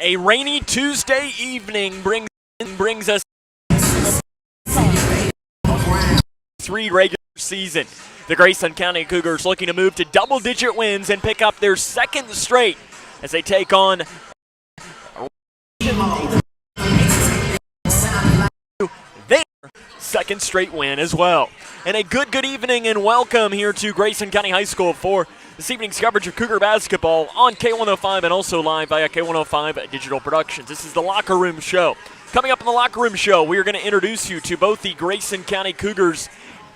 A rainy Tuesday evening brings us three regular season. The Grayson County Cougars looking to move to double-digit wins and pick up their second straight as they take on their second straight win as well. And a good evening and welcome here to Grayson County High School for this evening's coverage of Cougar basketball on K105 and also live via K105 Digital Productions. This is the Locker Room Show. Coming up in the Locker Room Show, we are going to introduce you to both the Grayson County Cougars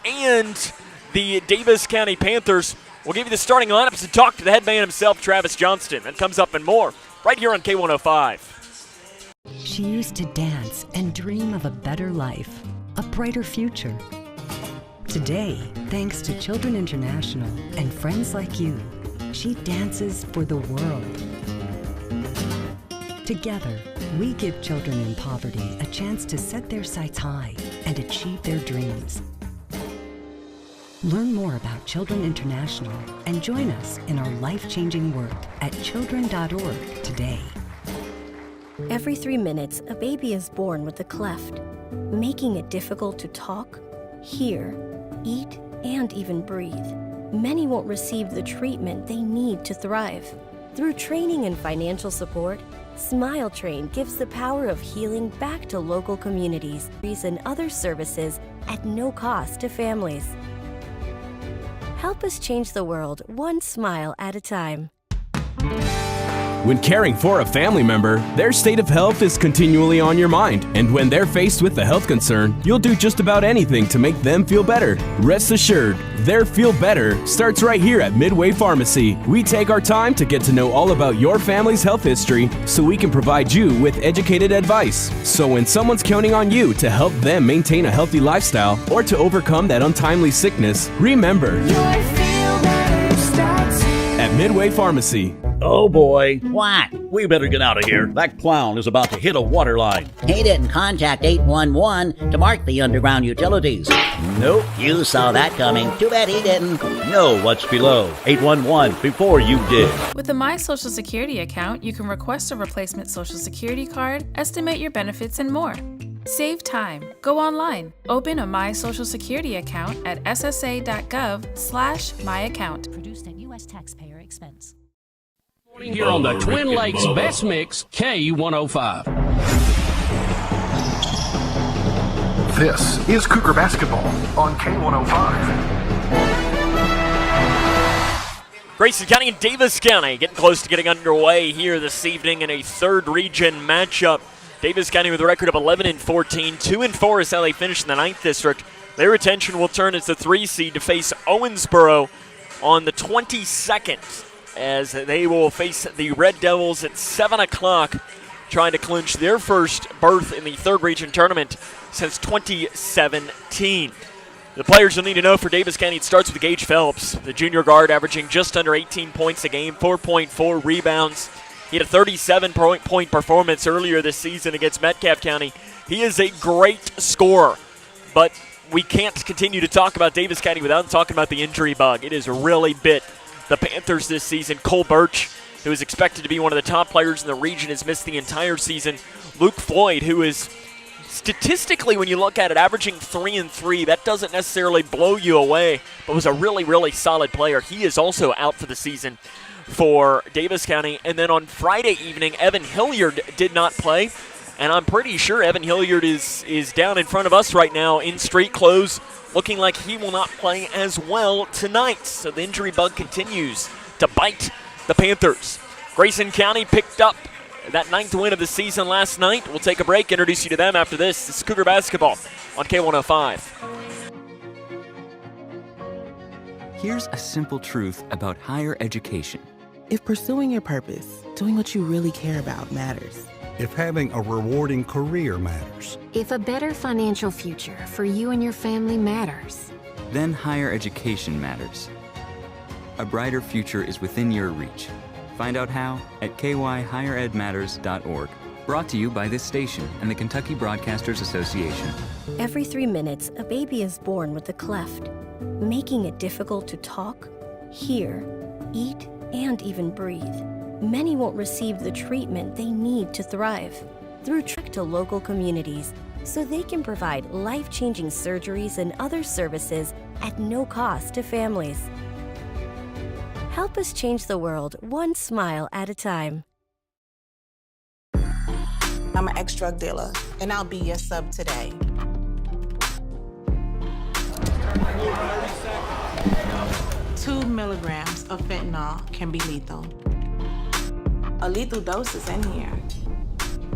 and the Daviess County Panthers. We'll give you the starting lineups and talk to the head man himself, Travis Johnston. That comes up and more right here on K105. She used to dance and dream of a better life, a brighter future. Today, thanks to Children International and friends like you, she dances for the world. Together, we give children in poverty a chance to set their sights high and achieve their dreams. Learn more about Children International and join us in our life-changing work at children.org today. Every 3 minutes, a baby is born with a cleft, making it difficult to talk, hear, eat, and even breathe. Many won't receive the treatment they need to thrive. Through training and financial support, Smile Train gives the power of healing back to local communities and other services at no cost to families. Help us change the world one smile at a time. When caring for a family member, their state of health is continually on your mind. And when they're faced with a health concern, you'll do just about anything to make them feel better. Rest assured, their feel better starts right here at Midway Pharmacy. We take our time to get to know all about your family's health history so we can provide you with educated advice. So when someone's counting on you to help them maintain a healthy lifestyle or to overcome that untimely sickness, remember, your feel better starts here at Midway Pharmacy. Oh boy. What? We better get out of here. That clown is about to hit a water line. He didn't contact 811 to mark the underground utilities. Nope. You saw that coming. Too bad he didn't. Know what's below. 811 before you did. With a My Social Security account, you can request a replacement Social Security card, estimate your benefits, and more. Save time. Go online. Open a My Social Security account at ssa.gov/myaccount. Produced at U.S. taxpayer expense. Here on the Twin Lakes Best Mix, K105. This is Cougar Basketball on K105. Grayson County and Daviess County getting close to getting underway here this evening in a third region matchup. Daviess County with a record of 11-14, 2-4 is how they finish in the 9th district. Their attention will turn as the 3 seed to face Owensboro on the 22nd. As they will face the Red Devils at 7 o'clock, trying to clinch their first berth in the third region tournament since 2017. The players you'll need to know for Daviess County, it starts with Gage Phelps, the junior guard, averaging just under 18 points a game, 4.4 rebounds. He had a 37-point performance earlier this season against Metcalfe County. He is a great scorer, but we can't continue to talk about Daviess County without talking about the injury bug. It has really bit the Panthers this season. Cole Birch, who is expected to be one of the top players in the region, has missed the entire season. Luke Floyd, who is statistically, when you look at it, averaging 3 and 3, that doesn't necessarily blow you away, but was a really solid player. He is also out for the season for Daviess County. And then on Friday evening, Evan Hilliard did not play, and I'm pretty sure Evan Hilliard is down in front of us right now in street clothes, looking like he will not play as well tonight. So the injury bug continues to bite the Panthers. Grayson County picked up that 9th win of the season last night. We'll take a break, introduce you to them after this. This is Cougar Basketball on K105. Here's a simple truth about higher education. If pursuing your purpose, doing what you really care about matters. If having a rewarding career matters. If a better financial future for you and your family matters. Then higher education matters. A brighter future is within your reach. Find out how at kyhigheredmatters.org. Brought to you by this station and the Kentucky Broadcasters Association. Every 3 minutes, a baby is born with a cleft, making it difficult to talk, hear, eat, and even breathe. many won't receive the treatment they need to thrive. Through track to local communities, so they can provide life-changing surgeries and other services at no cost to families. Help us change the world one smile at a time. I'm an ex-drug dealer, and I'll be your sub today. Two milligrams of fentanyl can be lethal. A lethal dose is in here.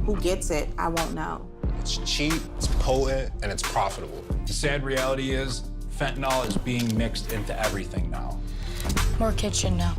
Who gets it, I won't know. It's cheap, it's potent, and it's profitable. The sad reality is fentanyl is being mixed into everything now. More kitchen now.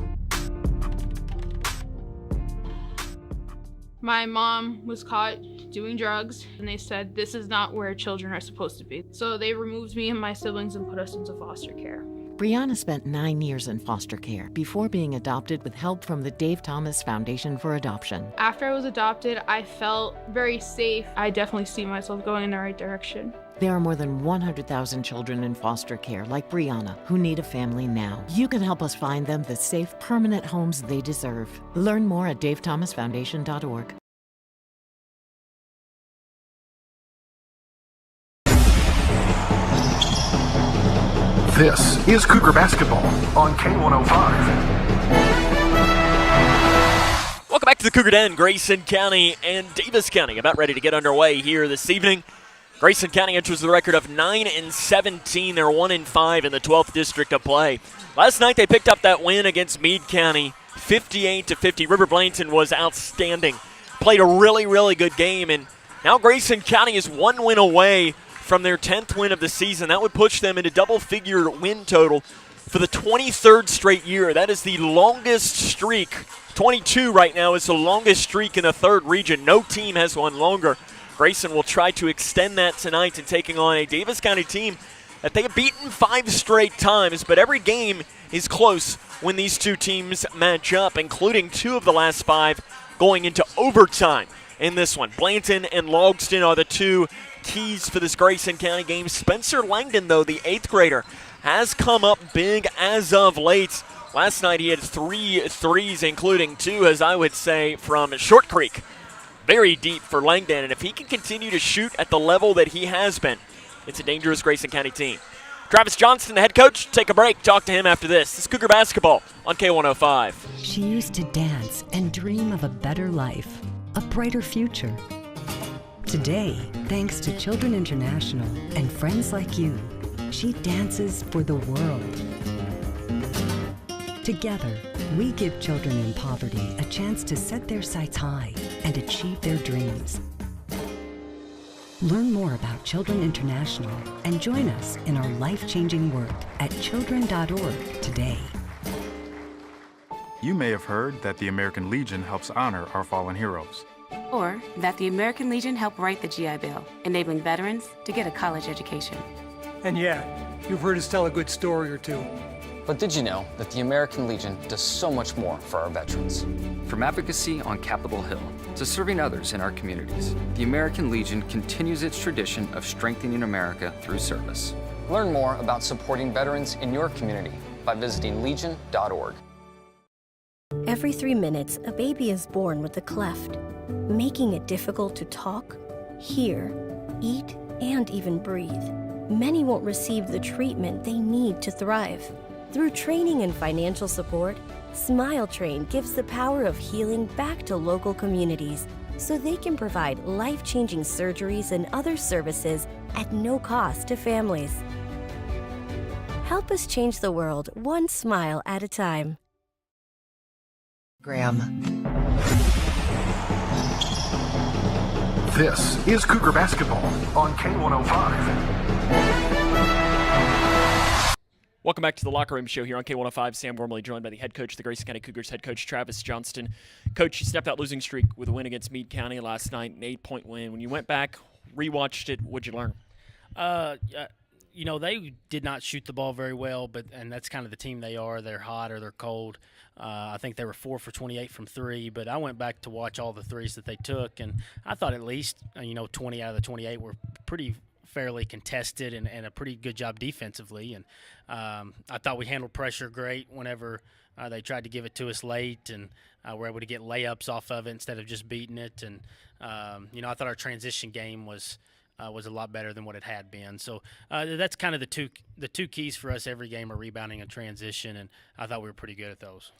My mom was caught doing drugs, and they said this is not where children are supposed to be. So they removed me and my siblings and put us into foster care. Brianna spent 9 years in foster care before being adopted with help from the Dave Thomas Foundation for Adoption. After I was adopted, I felt very safe. I definitely see myself going in the right direction. There are more than 100,000 children in foster care like Brianna who need a family now. You can help us find them the safe, permanent homes they deserve. Learn more at davethomasfoundation.org. This is Cougar Basketball on K105. Welcome back to the Cougar Den. Grayson County and Daviess County about ready to get underway here this evening. Grayson County enters the record of 9-17. They're 1-5 in the 12th district of play. Last night they picked up that win against Meade County, 58-50. River Blainton was outstanding. Played a really, really good game, and now Grayson County is 1 win away from their 10th win of the season. That would push them into double-figure win total for the 23rd straight year. That is the longest streak. 22 right now is the longest streak in the 3rd region. No team has one longer. Grayson will try to extend that tonight in taking on a Daviess County team that they have beaten 5 straight times, but every game is close when these two teams match up, including 2 of the last 5 going into overtime in this one. Blanton and Logston are the 2 keys for this Grayson County game. Spencer Langdon, though, the 8th grader, has come up big as of late. Last night he had 3 threes, including 2, as I would say, from Short Creek. Very deep for Langdon, and if he can continue to shoot at the level that he has been, it's a dangerous Grayson County team. Travis Johnston, the head coach, take a break. Talk to him after this. This is Cougar Basketball on K105. She used to dance and dream of a better life, a brighter future. Today, thanks to Children International and friends like you, she dances for the world. Together, we give children in poverty a chance to set their sights high and achieve their dreams. Learn more about Children International and join us in our life-changing work at children.org today. You may have heard that the American Legion helps honor our fallen heroes. Or that the American Legion helped write the GI Bill, enabling veterans to get a college education. And yeah, you've heard us tell a good story or two. But did you know that the American Legion does so much more for our veterans? From advocacy on Capitol Hill to serving others in our communities, the American Legion continues its tradition of strengthening America through service. Learn more about supporting veterans in your community by visiting legion.org. Every 3 minutes, a baby is born with a cleft, making it difficult to talk, hear, eat, and even breathe. Many won't receive the treatment they need to thrive. Through training and financial support, Smile Train gives the power of healing back to local communities so they can provide life-changing surgeries and other services at no cost to families. Help us change the world one smile at a time. Graham. This is Cougar Basketball on K105. Welcome back to the Locker Room Show here on K105. Sam Gormley joined by the head coach of the Grayson County Cougars, head coach Travis Johnston. Coach, you stepped out losing streak with a win against Meade County last night, an 8-point win. When you went back, rewatched it, what'd you learn? You know, they did not shoot the ball very well, and that's kind of the team they are. They're hot or they're cold. I think they were 4 for 28 from 3, but I went back to watch all the threes that they took, and I thought at least, 20 out of the 28 were pretty fairly contested and a pretty good job defensively. And I thought we handled pressure great whenever they tried to give it to us late, and we're able to get layups off of it instead of just beating it. And I thought our transition game was a lot better than what it had been. So that's kind of the two keys for us every game are rebounding and transition, and I thought we were pretty good at those.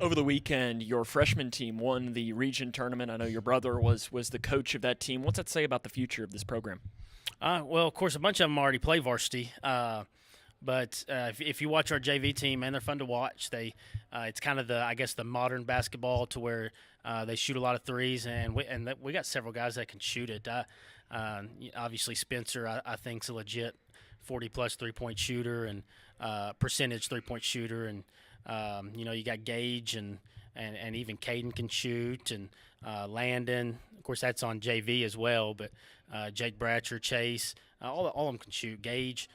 Over the weekend, your freshman team won the region tournament. I know your brother was the coach of that team. What's that say about the future of this program? Well, of course, a bunch of them already play varsity. But if you watch our JV team, man, they're fun to watch. It's kind of the modern basketball to where they shoot a lot of threes, and we got several guys that can shoot it. Obviously, Spencer, I think, is a legit 40-plus three-point shooter and percentage three-point shooter. And, you got Gage and even Caden can shoot, and Landon. Of course, that's on JV as well, but Jake Bratcher, Chase, all of them can shoot. Gage.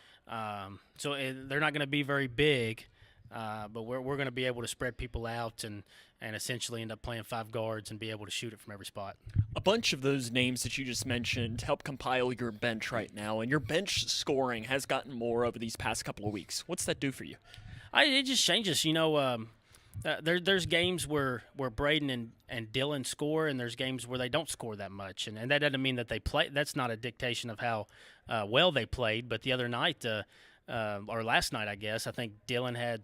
So they're not going to be very big, but we're going to be able to spread people out and essentially end up playing 5 guards and be able to shoot it from every spot. A bunch of those names that you just mentioned help compile your bench right now, and your bench scoring has gotten more over these past couple of weeks. What's that do for you? It just changes. There's games where Braden and Dylan score, and there's games where they don't score that much, and that doesn't mean that they play. That's not a dictation of how well they played. But the other night, or last night, I guess, I think Dylan had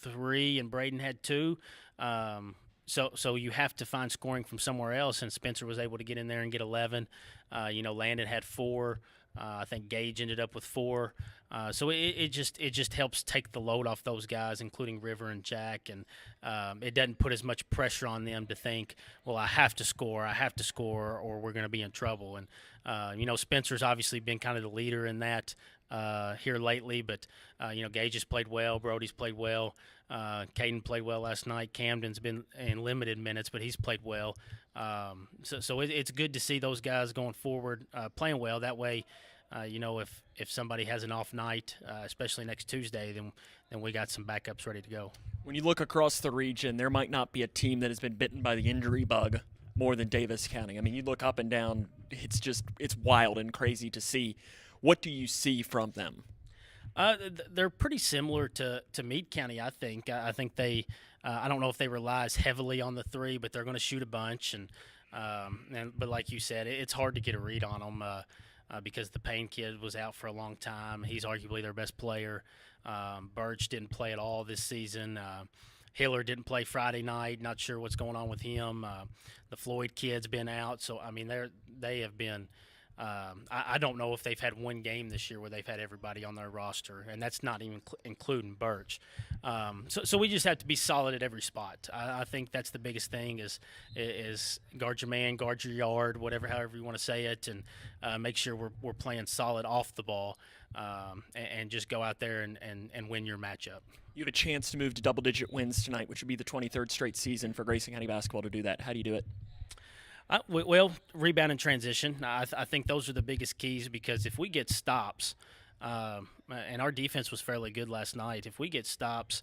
3 and Braden had 2. So you have to find scoring from somewhere else, and Spencer was able to get in there and get 11. Landon had 4. I think Gage ended up with 4. So it just helps take the load off those guys, including River and Jack, and it doesn't put as much pressure on them to think, well, I have to score, or we're going to be in trouble. And Spencer's obviously been kind of the leader in that here lately, but Gage has played well, Brody's played well, Caden played well last night. Camden's been in limited minutes, but he's played well. So it's good to see those guys going forward, playing well. That way, if somebody has an off night, especially next Tuesday, then we got some backups ready to go. When you look across the region, there might not be a team that has been bitten by the injury bug more than Daviess County. I mean, you look up and down, it's wild and crazy to see. What do you see from them? They're pretty similar to Meade County, I think. I think they I don't know if they rely as heavily on the 3, but they're going to shoot a bunch. But like you said, it's hard to get a read on them because the Payne kid was out for a long time. He's arguably their best player. Birch didn't play at all this season. Hiller didn't play Friday night. Not sure what's going on with him. The Floyd kid's been out. So, I mean, they have been I don't know if they've had one game this year where they've had everybody on their roster, and that's not even including Birch. So we just have to be solid at every spot. I think that's the biggest thing is guard your man, guard your yard, however you want to say it, and make sure we're playing solid off the ball and just go out there and win your matchup. You have a chance to move to double-digit wins tonight, which would be the 23rd straight season for Grayson County basketball to do that. How do you do it? Well, rebound and transition. I think those are the biggest keys because if we get stops, and our defense was fairly good last night, if we get stops,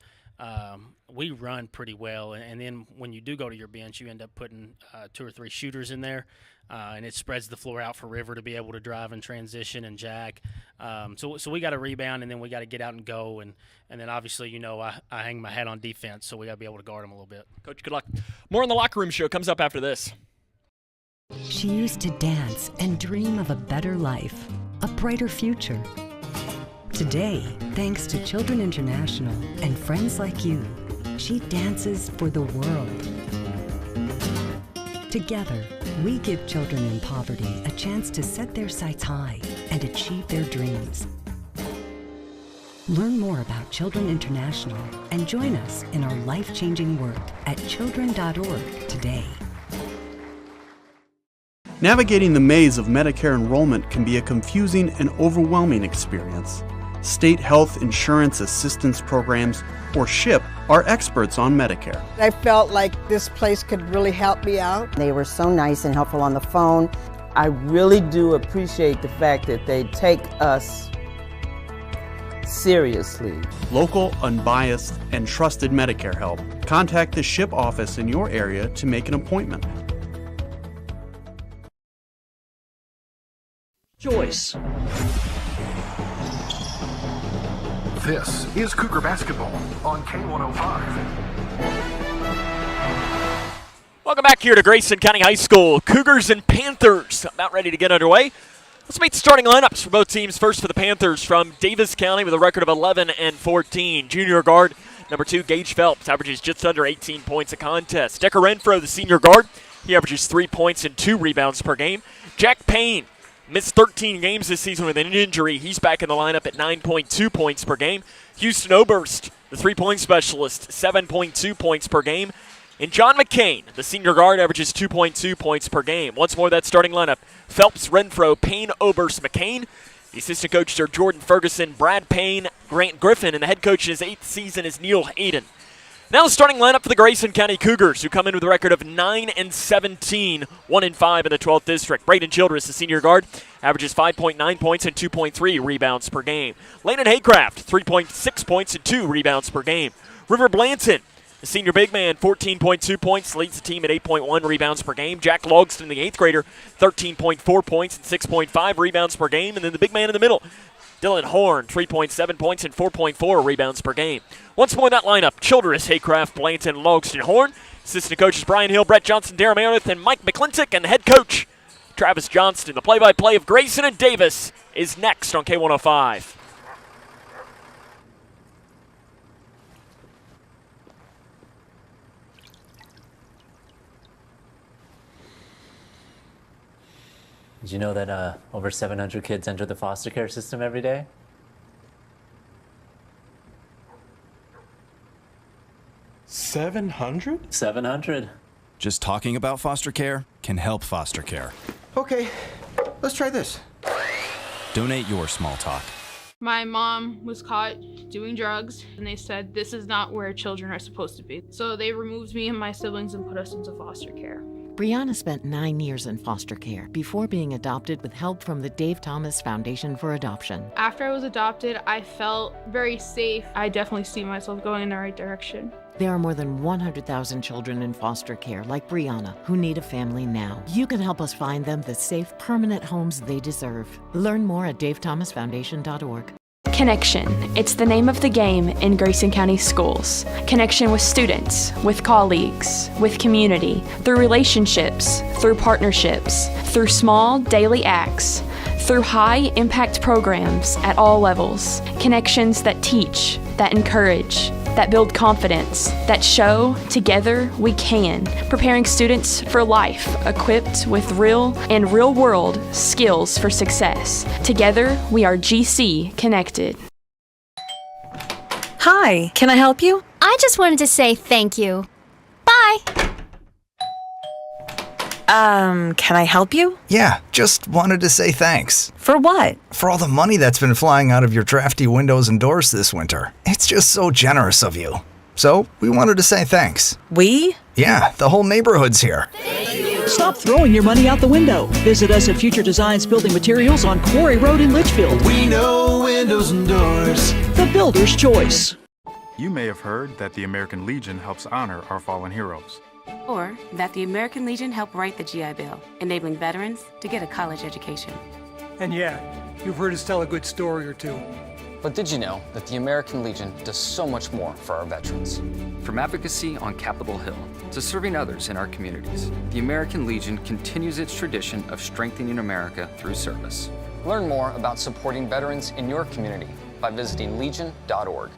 we run pretty well. And then when you do go to your bench, you end up putting 2 or 3 shooters in there, and it spreads the floor out for River to be able to drive and transition and Jack. So we got to rebound, and then we got to get out and go. And then obviously, I hang my hat on defense, so we got to be able to guard them a little bit. Coach, good luck. More on the Locker Room Show comes up after this. She used to dance and dream of a better life, a brighter future. Today, thanks to Children International and friends like you, she dances for the world. Together, we give children in poverty a chance to set their sights high and achieve their dreams. Learn more about Children International and join us in our life-changing work at children.org today. Navigating the maze of Medicare enrollment can be a confusing and overwhelming experience. State Health Insurance Assistance Programs, or SHIP, are experts on Medicare. I felt like this place could really help me out. They were so nice and helpful on the phone. I really do appreciate the fact that they take us seriously. Local, unbiased, and trusted Medicare help. Contact the SHIP office in your area to make an appointment. Joy choice. This is Cougar basketball on K105. Welcome back here to Grayson County High School. Cougars and Panthers about ready to get underway. Let's meet the starting lineups for both teams. First for the Panthers from Daviess County with a record of 11-14. Junior guard number 2, Gage Phelps, averages just under 18 points a contest. Decker Renfro, the senior guard, he averages 3 points and 2 rebounds per game. Jack Payne missed 13 games this season with an injury. He's back in the lineup at 9.2 points per game. Houston Oberst, the three-point specialist, 7.2 points per game. And John McCain, the senior guard, averages 2.2 points per game. Once more, that starting lineup: Phelps, Renfro, Payne, Oberst, McCain. The assistant coaches are Jordan Ferguson, Brad Payne, Grant Griffin, and the head coach in his 8th season is Neil Hayden. Now the starting lineup for the Grayson County Cougars, who come in with a record of 9-17, 1-5 in the 12th district. Braden Childress, the senior guard, averages 5.9 points and 2.3 rebounds per game. Landon Haycraft, 3.6 points and 2 rebounds per game. River Blanton, the senior big man, 14.2 points, leads the team at 8.1 rebounds per game. Jack Logston, the 8th grader, 13.4 points and 6.5 rebounds per game. And then the big man in the middle, Dylan Horn, 3.7 points and 4.4 rebounds per game. Once more in that lineup: Childress, Haycraft, Blanton, Logston, Horn. Assistant coaches Brian Hill, Brett Johnson, Darren Meredith, and Mike McClintock, and the head coach Travis Johnston. The play-by-play of Grayson and Daviess is next on K105. Did you know that over 700 kids enter the foster care system every day? $700? 700. Just talking about foster care can help foster care. Okay, let's try this. Donate your small talk. My mom was caught doing drugs, and they said this is not where children are supposed to be. So they removed me and my siblings and put us into foster care. Brianna spent 9 years in foster care before being adopted with help from the Dave Thomas Foundation for Adoption. After I was adopted, I felt very safe. I definitely see myself going in the right direction. There are more than 100,000 children in foster care like Brianna who need a family now. You can help us find them the safe, permanent homes they deserve. Learn more at davethomasfoundation.org. Connection. It's the name of the game in Grayson County schools. Connection with students, with colleagues, with community, through relationships, through partnerships, through small daily acts, through high-impact programs at all levels. Connections that teach, that encourage, that build confidence, that show together we can, preparing students for life, equipped with real and real-world skills for success. Together, we are GC Connected. Hi, can I help you? I just wanted to say thank you. Bye. Can I help you? Yeah, just wanted to say thanks. For what? For all the money that's been flying out of your drafty windows and doors this winter. It's just so generous of you. So, we wanted to say thanks. We? Yeah, the whole neighborhood's here. Stop throwing your money out the window. Visit us at Future Designs Building Materials on Quarry Road in Litchfield. We know windows and doors. The builder's choice. You may have heard that the American Legion helps honor our fallen heroes. Or that the American Legion helped write the GI Bill, enabling veterans to get a college education. And yeah, you've heard us tell a good story or two. But did you know that the American Legion does so much more for our veterans? From advocacy on Capitol Hill to serving others in our communities, the American Legion continues its tradition of strengthening America through service. Learn more about supporting veterans in your community by visiting legion.org.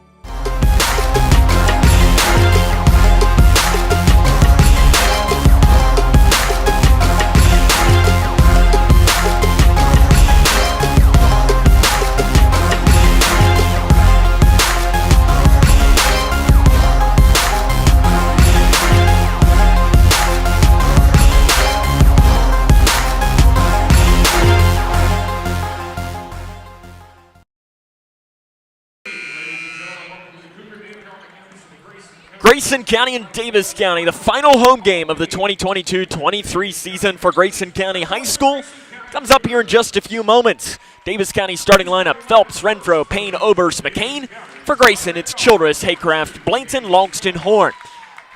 Grayson County and Daviess County, the final home game of the 2022-23 season for Grayson County High School, comes up here in just a few moments. Daviess County starting lineup: Phelps, Renfro, Payne, Oberst, McCain. For Grayson, it's Childress, Haycraft, Blanton, Longston, Horn.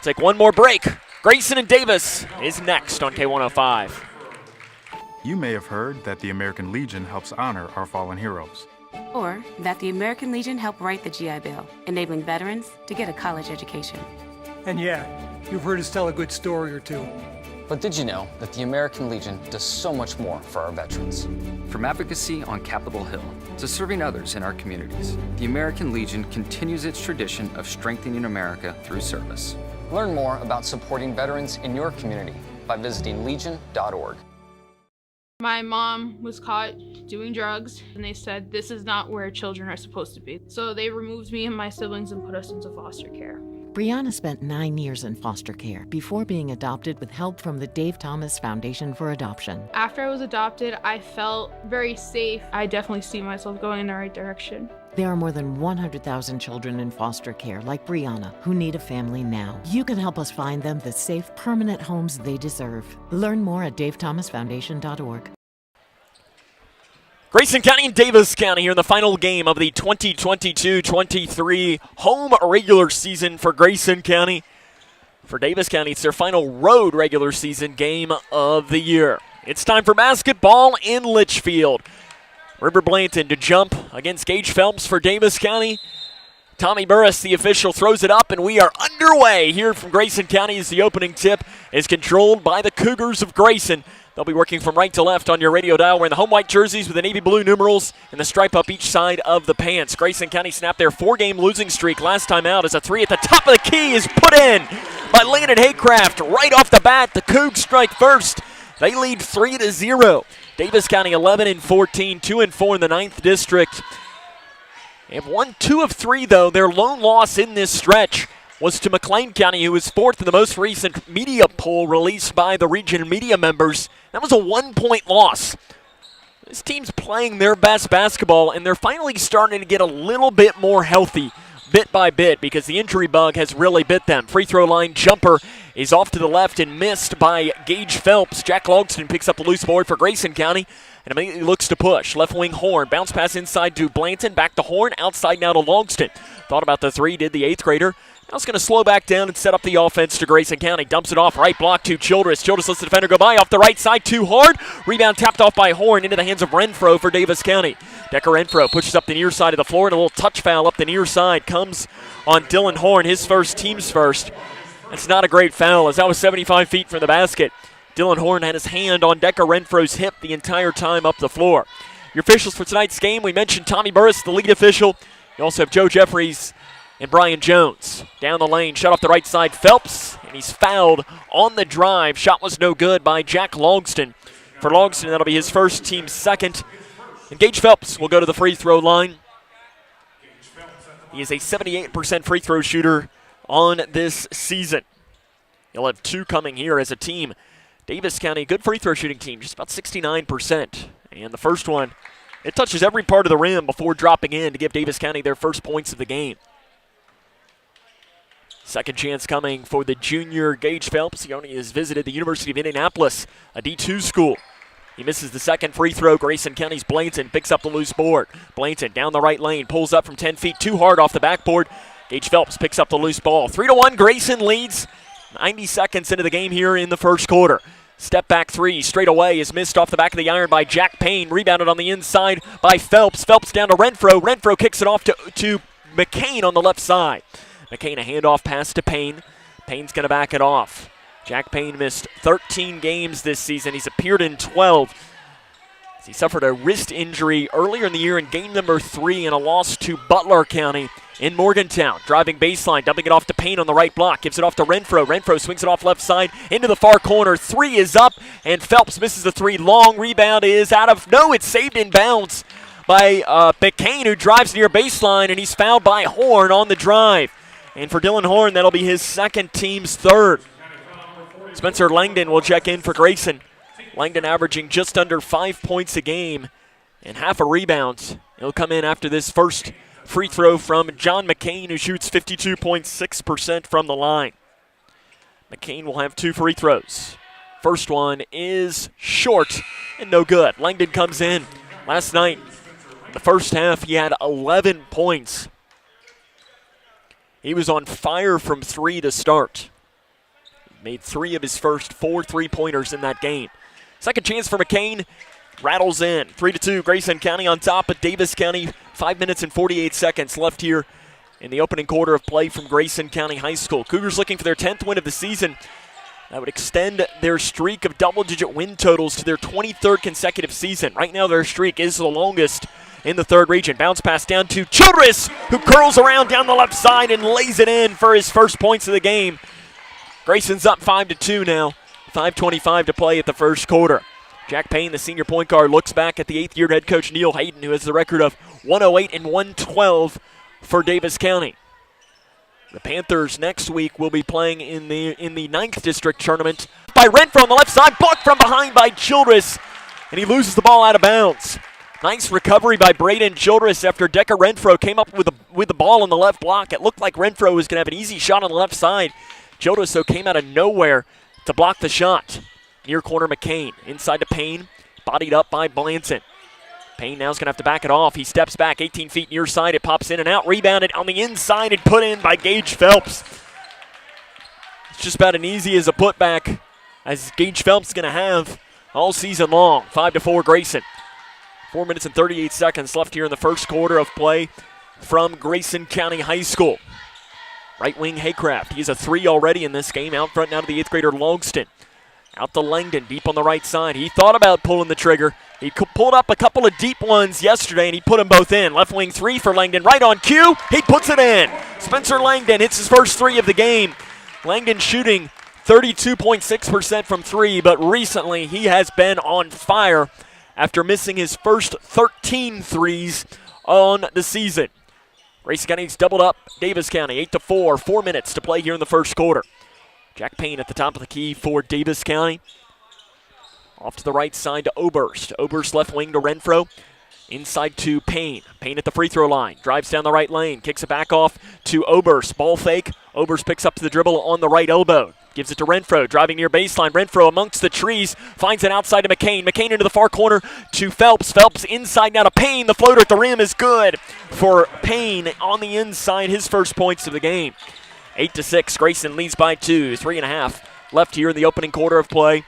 Take one more break. Grayson and Daviess is next on K105. You may have heard that the American Legion helps honor our fallen heroes. Or that the American Legion helped write the GI Bill, enabling veterans to get a college education. And yeah, you've heard us tell a good story or two. But did you know that the American Legion does so much more for our veterans? From advocacy on Capitol Hill to serving others in our communities, the American Legion continues its tradition of strengthening America through service. Learn more about supporting veterans in your community by visiting legion.org. My mom was caught doing drugs, and they said this is not where children are supposed to be. So they removed me and my siblings and put us into foster care. Brianna spent 9 years in foster care before being adopted with help from the Dave Thomas Foundation for Adoption. After I was adopted, I felt very safe. I definitely see myself going in the right direction. There are more than 100,000 children in foster care like Brianna who need a family now. You can help us find them the safe, permanent homes they deserve. Learn more at davethomasfoundation.org. Grayson County and Daviess County here in the final game of the 2022-23 home regular season for Grayson County. For Daviess County, it's their final road regular season game of the year. It's time for basketball in Litchfield. River Blanton to jump against Gage Phelps for Daviess County. Tommy Burris, the official, throws it up, and we are underway here from Grayson County as the opening tip is controlled by the Cougars of Grayson. They'll be working from right to left on your radio dial, wearing the home white jerseys with the navy blue numerals and the stripe up each side of the pants. Grayson County snapped their 4-game losing streak last time out as a three at the top of the key is put in by Landon Haycraft. Right off the bat, the Cougs strike first. They lead 3-0. Daviess County 11-14, 2-4 in the 9th district. They have won 2 of 3, though. Their lone loss in this stretch was to McLean County, who was 4th in the most recent media poll released by the region media members. That was a 1-point loss. This team's playing their best basketball, and they're finally starting to get a little bit more healthy bit by bit because the injury bug has really bit them. Free throw line jumper is off to the left and missed by Gage Phelps. Jack Logston picks up the loose board for Grayson County and immediately looks to push. Left wing Horn, bounce pass inside to Blanton, back to Horn, outside now to Logston. Thought about the three, did the 8th grader. Now it's going to slow back down and set up the offense to Grayson County. Dumps it off, right block to Childress. Childress lets the defender go by off the right side, too hard. Rebound tapped off by Horn into the hands of Renfro for Daviess County. Decker Renfro pushes up the near side of the floor, and a little touch foul up the near side comes on Dylan Horn, his first, team's first. That's not a great foul, as that was 75 feet from the basket. Dylan Horn had his hand on Decker Renfro's hip the entire time up the floor. Your officials for tonight's game, we mentioned Tommy Burris, the lead official. You also have Joe Jeffries and Brian Jones. Down the lane, shot off the right side, Phelps, and he's fouled on the drive. Shot was no good by Jack Logston. For Logston, that'll be his first, team's second. And Gage Phelps will go to the free throw line. He is a 78% free throw shooter on this season. He'll have 2 coming here as a team. Daviess County, good free throw shooting team, just about 69%. And the first one, it touches every part of the rim before dropping in to give Daviess County their first points of the game. Second chance coming for the junior Gage Phelps. He only has visited the University of Indianapolis, a D2 school. He misses the second free throw. Grayson County's Blanton picks up the loose board. Blanton down the right lane, pulls up from 10 feet, too hard off the backboard. Gage Phelps picks up the loose ball. 3-1, Grayson leads 90 seconds into the game here in the first quarter. Step back three, straight away, is missed off the back of the iron by Jack Payne. Rebounded on the inside by Phelps. Phelps down to Renfro. Renfro kicks it off to McCain on the left side. McCain, a handoff pass to Payne. Payne's going to back it off. Jack Payne missed 13 games this season. He's appeared in 12. He suffered a wrist injury earlier in the year in game number 3 in a loss to Butler County in Morgantown. Driving baseline, dumping it off to Payne on the right block. Gives it off to Renfro. Renfro swings it off left side into the far corner. 3 is up, and Phelps misses the 3. Long rebound is out of, no, it's saved in bounds by McCain, who drives near baseline, and he's fouled by Horn on the drive. And for Dylan Horn, that'll be his second, team's third. Spencer Langdon will check in for Grayson. Langdon averaging just under 5 points a game and half a rebound. He'll come in after this first free throw from John McCain, who shoots 52.6% from the line. McCain will have 2 free throws. First one is short and no good. Langdon comes in. Last night, in the first half, he had 11 points. He was on fire from 3 to start. Made 3 of his first 4 3-pointers in that game. Second chance for McCain. Rattles in. 3-2, Grayson County on top of Daviess County. 5 minutes and 48 seconds left here in the opening quarter of play from Grayson County High School. Cougars looking for their 10th win of the season. That would extend their streak of double-digit win totals to their 23rd consecutive season. Right now their streak is the longest in the third region. Bounce pass down to Childress, who curls around down the left side and lays it in for his first points of the game. Grayson's up 5-2 now. 5:25 to play at the first quarter. Jack Payne, the senior point guard, looks back at the eighth-year head coach Neil Hayden, who has the record of 108 and 112 for Daviess County. The Panthers next week will be playing in the 9th district tournament by Renfro on the left side, blocked from behind by Childress, and he loses the ball out of bounds. Nice recovery by Braden Childress after Decker Renfro came up with the ball on the left block. It looked like Renfro was going to have an easy shot on the left side. Childress, though, came out of nowhere to block the shot. Near corner McCain, inside to Payne, bodied up by Blanton. Payne now's going to have to back it off. He steps back 18 feet near side. It pops in and out. Rebounded on the inside and put in by Gage Phelps. It's just about as easy as a putback as Gage Phelps is going to have all season long. 5-4 Grayson. 4 minutes and 38 seconds left here in the first quarter of play from Grayson County High School. Right wing Haycraft. He has a 3 already in this game. Out front now to the 8th grader Longston. Out to Langdon, deep on the right side. He thought about pulling the trigger. He pulled up a couple of deep ones yesterday, and he put them both in. Left wing 3 for Langdon. Right on cue, he puts it in. Spencer Langdon hits his first 3 of the game. Langdon shooting 32.6% from 3, but recently he has been on fire after missing his first 13 threes on the season. Grayson County's doubled up Daviess County, 8-4, 4 minutes to play here in the first quarter. Jack Payne at the top of the key for Daviess County. Off to the right side to Oberst. Oberst left wing to Renfro. Inside to Payne. Payne at the free throw line. Drives down the right lane. Kicks it back off to Oberst. Ball fake. Oberst picks up the dribble on the right elbow. Gives it to Renfro. Driving near baseline. Renfro amongst the trees. Finds it outside to McCain. McCain into the far corner to Phelps. Phelps inside now to Payne. The floater at the rim is good for Payne on the inside. His first points of the game. 8-6. Grayson leads by 2. 3.5 left here in the opening quarter of play.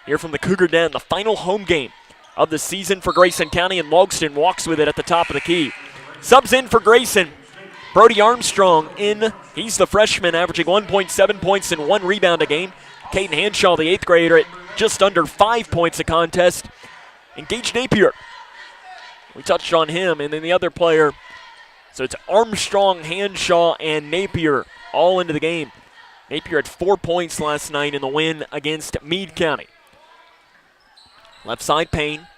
Here from the Cougar Den, the final home game of the season for Grayson County, and Logston walks with it at the top of the key. Subs in for Grayson. Brody Armstrong in. He's the freshman, averaging 1.7 points and 1 rebound a game. Caden Hanshaw, the 8th grader, at just under 5 points a contest. And Gage Napier. We touched on him, and then the other player. So it's Armstrong, Hanshaw, and Napier all into the game. Napier had 4 points last night in the win against Meade County. Left side Payne.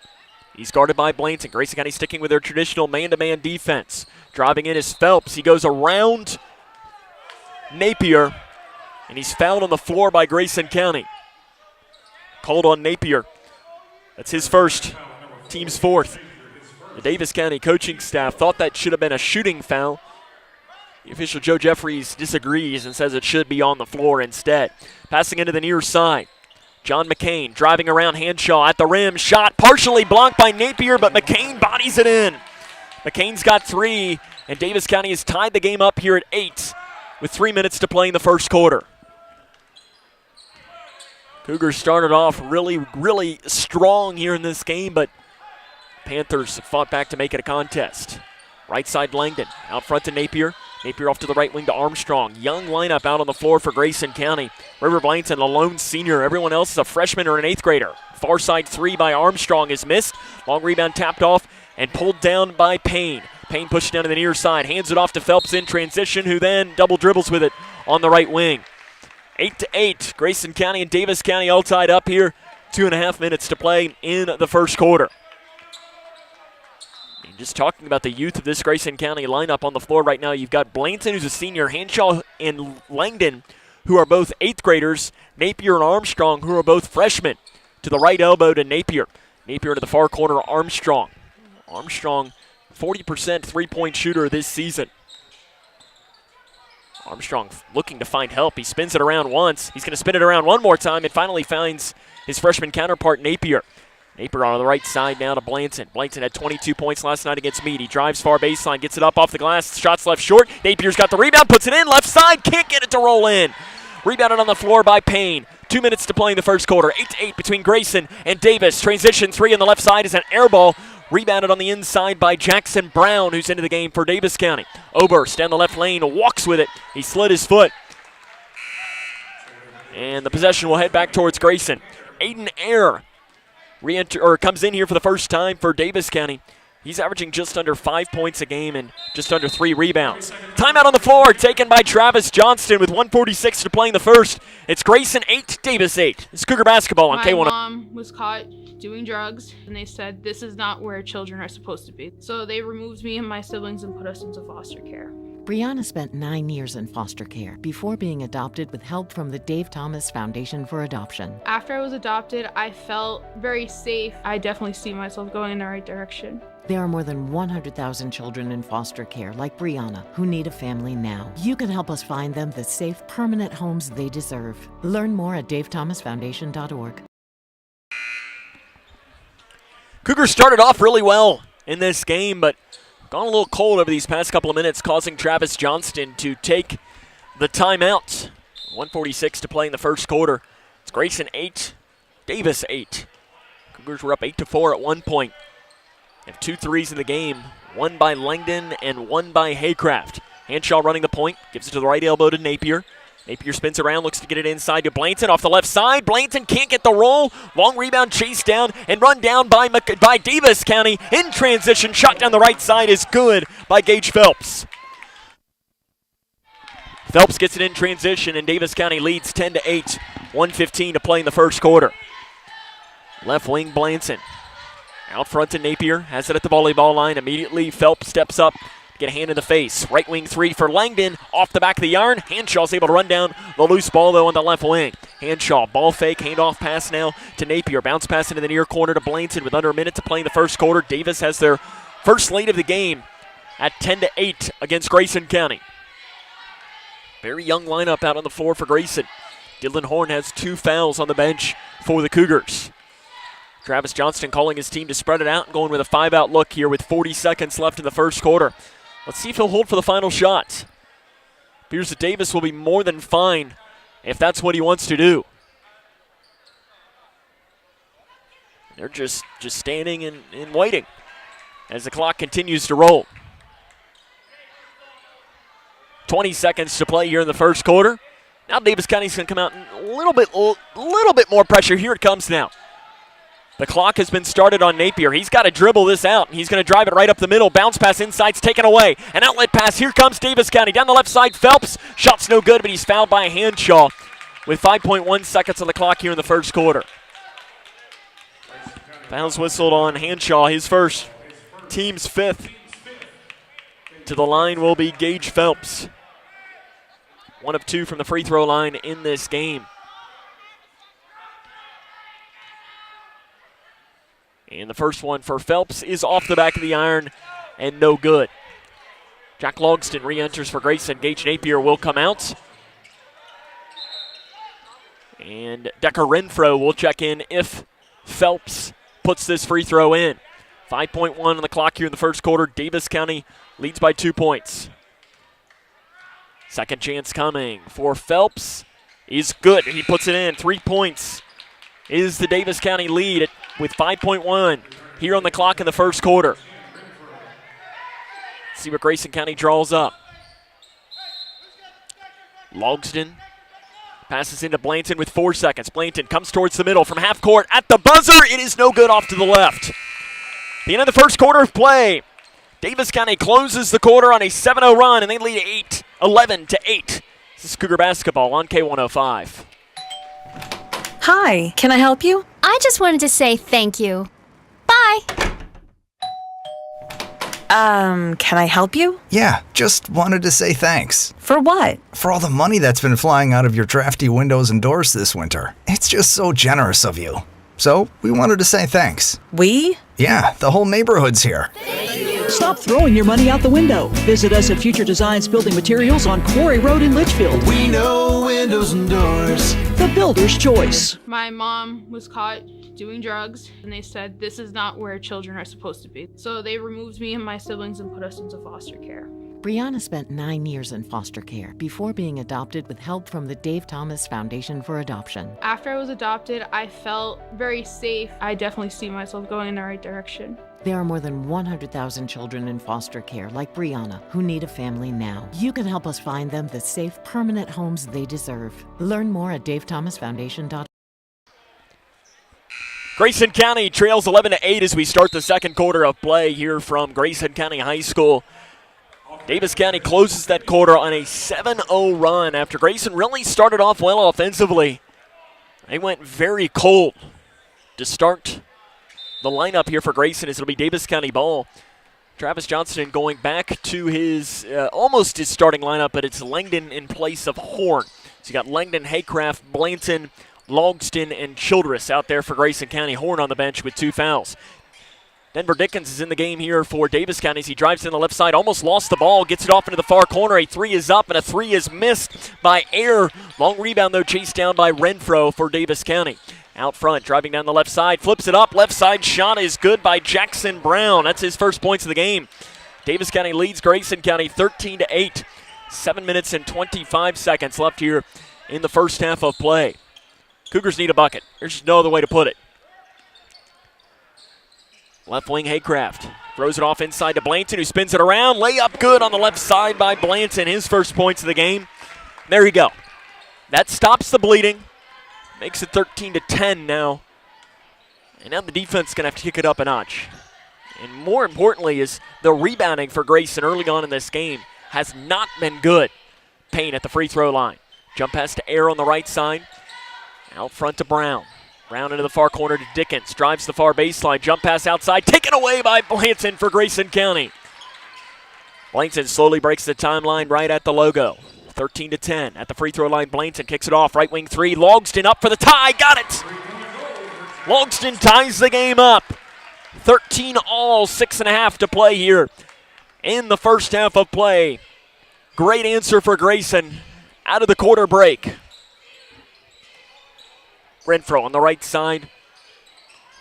He's guarded by Blanton. Grayson County sticking with their traditional man-to-man defense. Driving in is Phelps. He goes around Napier, and he's fouled on the floor by Grayson County. Called on Napier. That's his first, team's 4th. The Daviess County coaching staff thought that should have been a shooting foul. The official Joe Jeffries disagrees and says it should be on the floor instead. Passing into the near side. John McCain driving around Hanshaw at the rim. Shot partially blocked by Napier, but McCain bodies it in. McCain's got 3, and Daviess County has tied the game up here at 8 with 3 minutes to play in the first quarter. Cougars started off really strong here in this game, but Panthers fought back to make it a contest. Right side Langdon, out front to Napier. Napier off to the right wing to Armstrong. Young lineup out on the floor for Grayson County. River Blanton, a lone senior. Everyone else is a freshman or an 8th grader. Far side 3 by Armstrong is missed. Long rebound tapped off and pulled down by Payne. Payne pushed down to the near side. Hands it off to Phelps in transition, who then double dribbles with it on the right wing. 8-8. Grayson County and Daviess County all tied up here. 2.5 minutes to play in the first quarter. Just talking about the youth of this Grayson County lineup on the floor right now, you've got Blanton, who's a senior, Hanshaw and Langdon, who are both 8th graders, Napier and Armstrong, who are both freshmen. To the right elbow to Napier. Napier to the far corner, Armstrong. Armstrong, 40% three-point shooter this season. Armstrong looking to find help. He spins it around once. He's going to spin it around one more time and finally finds his freshman counterpart, Napier. Napier on the right side now to Blanton. Blanton had 22 points last night against Meade. He drives far baseline, gets it up off the glass. Shots left short. Napier's got the rebound, puts it in. Left side, can't get it to roll in. Rebounded on the floor by Payne. 2 minutes to play in the first quarter. 8-8 between Grayson and Daviess. Transition 3 on the left side is an air ball. Rebounded on the inside by Jackson Brown, who's into the game for Daviess County. Oberst down the left lane, walks with it. He slid his foot. And the possession will head back towards Grayson. Aiden Ayer comes in here for the first time for Daviess County. He's averaging just under 5 points a game and just under 3 rebounds. Timeout on the floor taken by Travis Johnston with 1:46 to play in the first. It's Grayson 8, Daviess 8. It's Cougar basketball on K1. My mom was caught doing drugs, and they said this is not where children are supposed to be. So they removed me and my siblings and put us into foster care. Brianna spent 9 years in foster care before being adopted with help from the Dave Thomas Foundation for Adoption. After I was adopted, I felt very safe. I definitely see myself going in the right direction. There are more than 100,000 children in foster care like Brianna who need a family now. You can help us find them the safe, permanent homes they deserve. Learn more at davethomasfoundation.org. Cougars started off really well in this game, but gone a little cold over these past couple of minutes, causing Travis Johnston to take the timeout. 1:46 to play in the first quarter. It's Grayson 8, Daviess 8. Cougars were up 8-4 at one point. They have 2 threes in the game, one by Langdon and one by Haycraft. Hanshaw running the point, gives it to the right elbow to Napier. Napier spins around, looks to get it inside to Blanton off the left side. Blanton can't get the roll. Long rebound chased down and run down by Daviess County. In transition, shot down the right side is good by Gage Phelps. Phelps gets it in transition, and Daviess County leads 10-8. 1:15 to play in the first quarter. Left wing Blanton. Out front to Napier, has it at the volleyball line. Immediately Phelps steps up, get a hand in the face. Right wing 3 for Langdon, off the back of the iron. Hanshaw's able to run down the loose ball though on the left wing. Hanshaw, ball fake, handoff pass now to Napier. Bounce pass into the near corner to Blanton with under a minute to play in the first quarter. Daviess has their first lead of the game at 10-8 against Grayson County. Very young lineup out on the floor for Grayson. Dylan Horn has 2 fouls on the bench for the Cougars. Travis Johnston calling his team to spread it out and going with a 5-out look here with 40 seconds left in the first quarter. Let's see if he'll hold for the final shot. Appears that Daviess will be more than fine if that's what he wants to do. They're just standing and waiting as the clock continues to roll. 20 seconds to play here in the first quarter. Now Daviess County's going to come out and a little bit more pressure. Here it comes now. The clock has been started on Napier. He's got to dribble this out, and he's going to drive it right up the middle. Bounce pass inside, it's taken away. An outlet pass. Here comes Daviess County. Down the left side, Phelps. Shot's no good, but he's fouled by Hanshaw with 5.1 seconds on the clock here in the first quarter. Fouls whistled on Hanshaw, his first, team's 5th. To the line will be Gage Phelps. 1 of 2 from the free throw line in this game. And the first one for Phelps is off the back of the iron and no good. Jack Logston re-enters for Grayson. Gage Napier will come out. And Decker Renfro will check in if Phelps puts this free throw in. 5.1 on the clock here in the first quarter. Daviess County leads by 2 points. Second chance coming for Phelps is good. He puts it in. 3 points is the Daviess County lead with 5.1 here on the clock in the first quarter. Let's see what Grayson County draws up. Logston passes into Blanton with 4 seconds. Blanton comes towards the middle from half court at the buzzer. It is no good, off to the left. The end of the first quarter of play. Daviess County closes the quarter on a 7-0 run, and they lead 11-8. This is Cougar basketball on K105. Hi, can I help you? I just wanted to say thank you. Bye. Can I help you? Yeah, just wanted to say thanks. For what? For all the money that's been flying out of your drafty windows and doors this winter. It's just so generous of you. So, we wanted to say thanks. We? Yeah, the whole neighborhood's here. Stop throwing your money out the window. Visit us at Future Designs Building Materials on Quarry Road in Litchfield. We know windows and doors. The builder's choice. My mom was caught doing drugs, and they said this is not where children are supposed to be. So they removed me and my siblings and put us into foster care. Brianna spent 9 years in foster care before being adopted with help from the Dave Thomas Foundation for Adoption. After I was adopted, I felt very safe. I definitely see myself going in the right direction. There are more than 100,000 children in foster care like Brianna who need a family now. You can help us find them the safe, permanent homes they deserve. Learn more at davethomasfoundation.org. Grayson County trails 11-8 as we start the second quarter of play here from Grayson County High School. Daviess County closes that quarter on a 7-0 run after Grayson really started off well offensively. They went very cold to start the lineup here for Grayson as it'll be Daviess County ball. Travis Johnston going back to his almost his starting lineup, but it's Langdon in place of Horn. So you got Langdon, Haycraft, Blanton, Logston, and Childress out there for Grayson County. Horn on the bench with 2 fouls. Denver Dickens is in the game here for Daviess County as he drives in the left side, almost lost the ball, gets it off into the far corner. A 3 is up and a 3 is missed by Air. Long rebound though, chased down by Renfro for Daviess County. Out front, driving down the left side, flips it up, left side shot is good by Jackson Brown. That's his first points of the game. Daviess County leads Grayson County 13-8. 7 minutes and 25 seconds left here in the first half of play. Cougars need a bucket. There's just no other way to put it. Left wing Haycraft throws it off inside to Blanton, who spins it around. Layup good on the left side by Blanton. His first points of the game. There you go. That stops the bleeding. Makes it 13-10 now. And now the defense is going to have to kick it up a notch. And more importantly is the rebounding for Grayson early on in this game has not been good. Payne at the free throw line. Jump pass to Air on the right side. Out front to Brown. Brown into the far corner to Dickens. Drives the far baseline. Jump pass outside. Taken away by Blanton for Grayson County. Blanton slowly breaks the timeline right at the logo. 13-10 at the free throw line. Blanton kicks it off. Right wing 3. Logston up for the tie. Got it. Logston ties the game up. 13 all, 6.5 to play here in the first half of play. Great answer for Grayson out of the quarter break. Renfro on the right side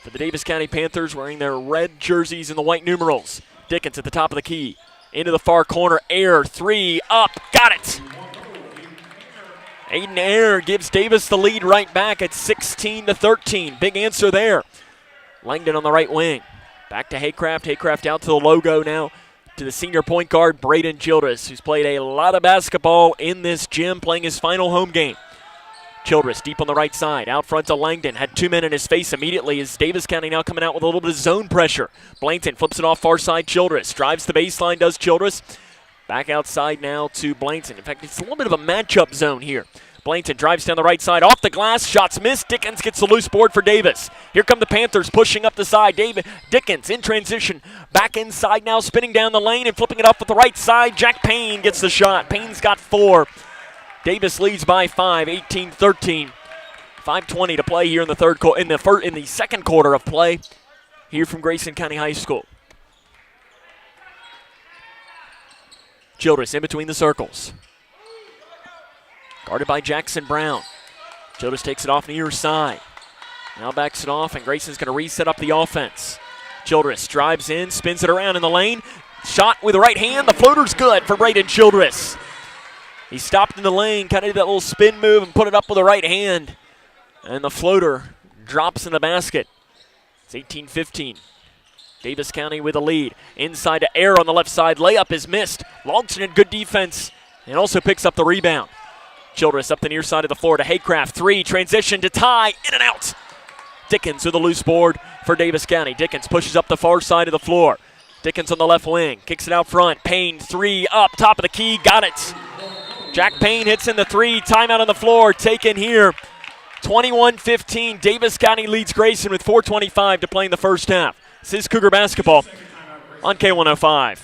for the Daviess County Panthers wearing their red jerseys and the white numerals. Dickens at the top of the key. Into the far corner. Air 3 up. Got it. Aiden Air gives Daviess the lead right back at 16-13. Big answer there. Langdon on the right wing. Back to Haycraft. Haycraft out to the logo now to the senior point guard, Braden Childress, who's played a lot of basketball in this gym, playing his final home game. Childress deep on the right side. Out front to Langdon. Had 2 men in his face immediately as Daviess County now coming out with a little bit of zone pressure. Blanton flips it off far side Childress. Drives the baseline, does Childress. Back outside now to Blanton. In fact, it's a little bit of a matchup zone here. Blanton drives down the right side. Off the glass. Shots missed. Dickens gets the loose board for Daviess. Here come the Panthers pushing up the side. Dickens in transition. Back inside now. Spinning down the lane and flipping it up with the right side. Jack Payne gets the shot. Payne's got 4. Daviess leads by 5, 18-13. 5:20 to play here in the in the second quarter of play here from Grayson County High School. Childress in between the circles. Guarded by Jackson Brown. Childress takes it off near side. Now backs it off, and Grayson's going to reset up the offense. Childress drives in, spins it around in the lane. Shot with the right hand. The floater's good for Braden Childress. He stopped in the lane, kind of did that little spin move and put it up with the right hand. And the floater drops in the basket. It's 18-15. Daviess County with a lead. Inside to Air on the left side. Layup is missed. Logston had good defense and also picks up the rebound. Childress up the near side of the floor to Haycraft. 3, transition to tie, in and out. Dickens with a loose board for Daviess County. Dickens pushes up the far side of the floor. Dickens on the left wing, kicks it out front. Payne 3 up, top of the key, got it. Jack Payne hits in the 3, timeout on the floor, taken here. 21-15, Daviess County leads Grayson with 4:25 to play in the first half. This is Cougar basketball on K105.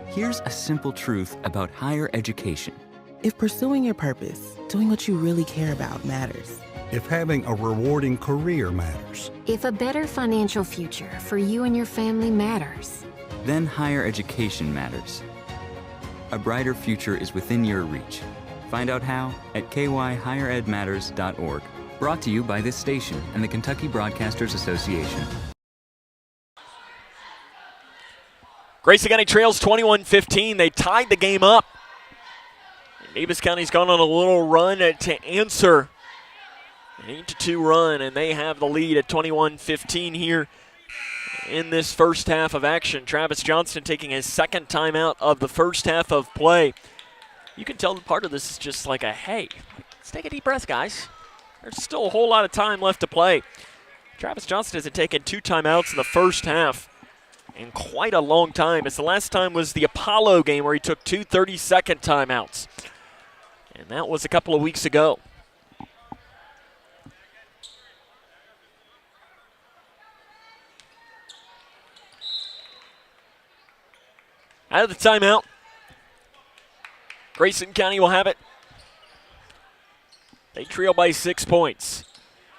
Here's a simple truth about higher education. If pursuing your purpose, doing what you really care about matters. If having a rewarding career matters. If a better financial future for you and your family matters. Then higher education matters. A brighter future is within your reach. Find out how at kyhigheredmatters.org. Brought to you by this station and the Kentucky Broadcasters Association. Grayson County trails 21-15. They tied the game up. Daviess County's gone on a little run to answer an 8-2 run, and they have the lead at 21-15 here in this first half of action. Travis Johnston taking his second timeout of the first half of play. You can tell that part of this is just like a, hey, let's take a deep breath, guys. There's still a whole lot of time left to play. Travis Johnston hasn't taken 2 timeouts in the first half in quite a long time. As the last time was the Apollo game where he took 2 30-second timeouts. And that was a couple of weeks ago. Out of the timeout, Grayson County will have it. They trail by 6 points.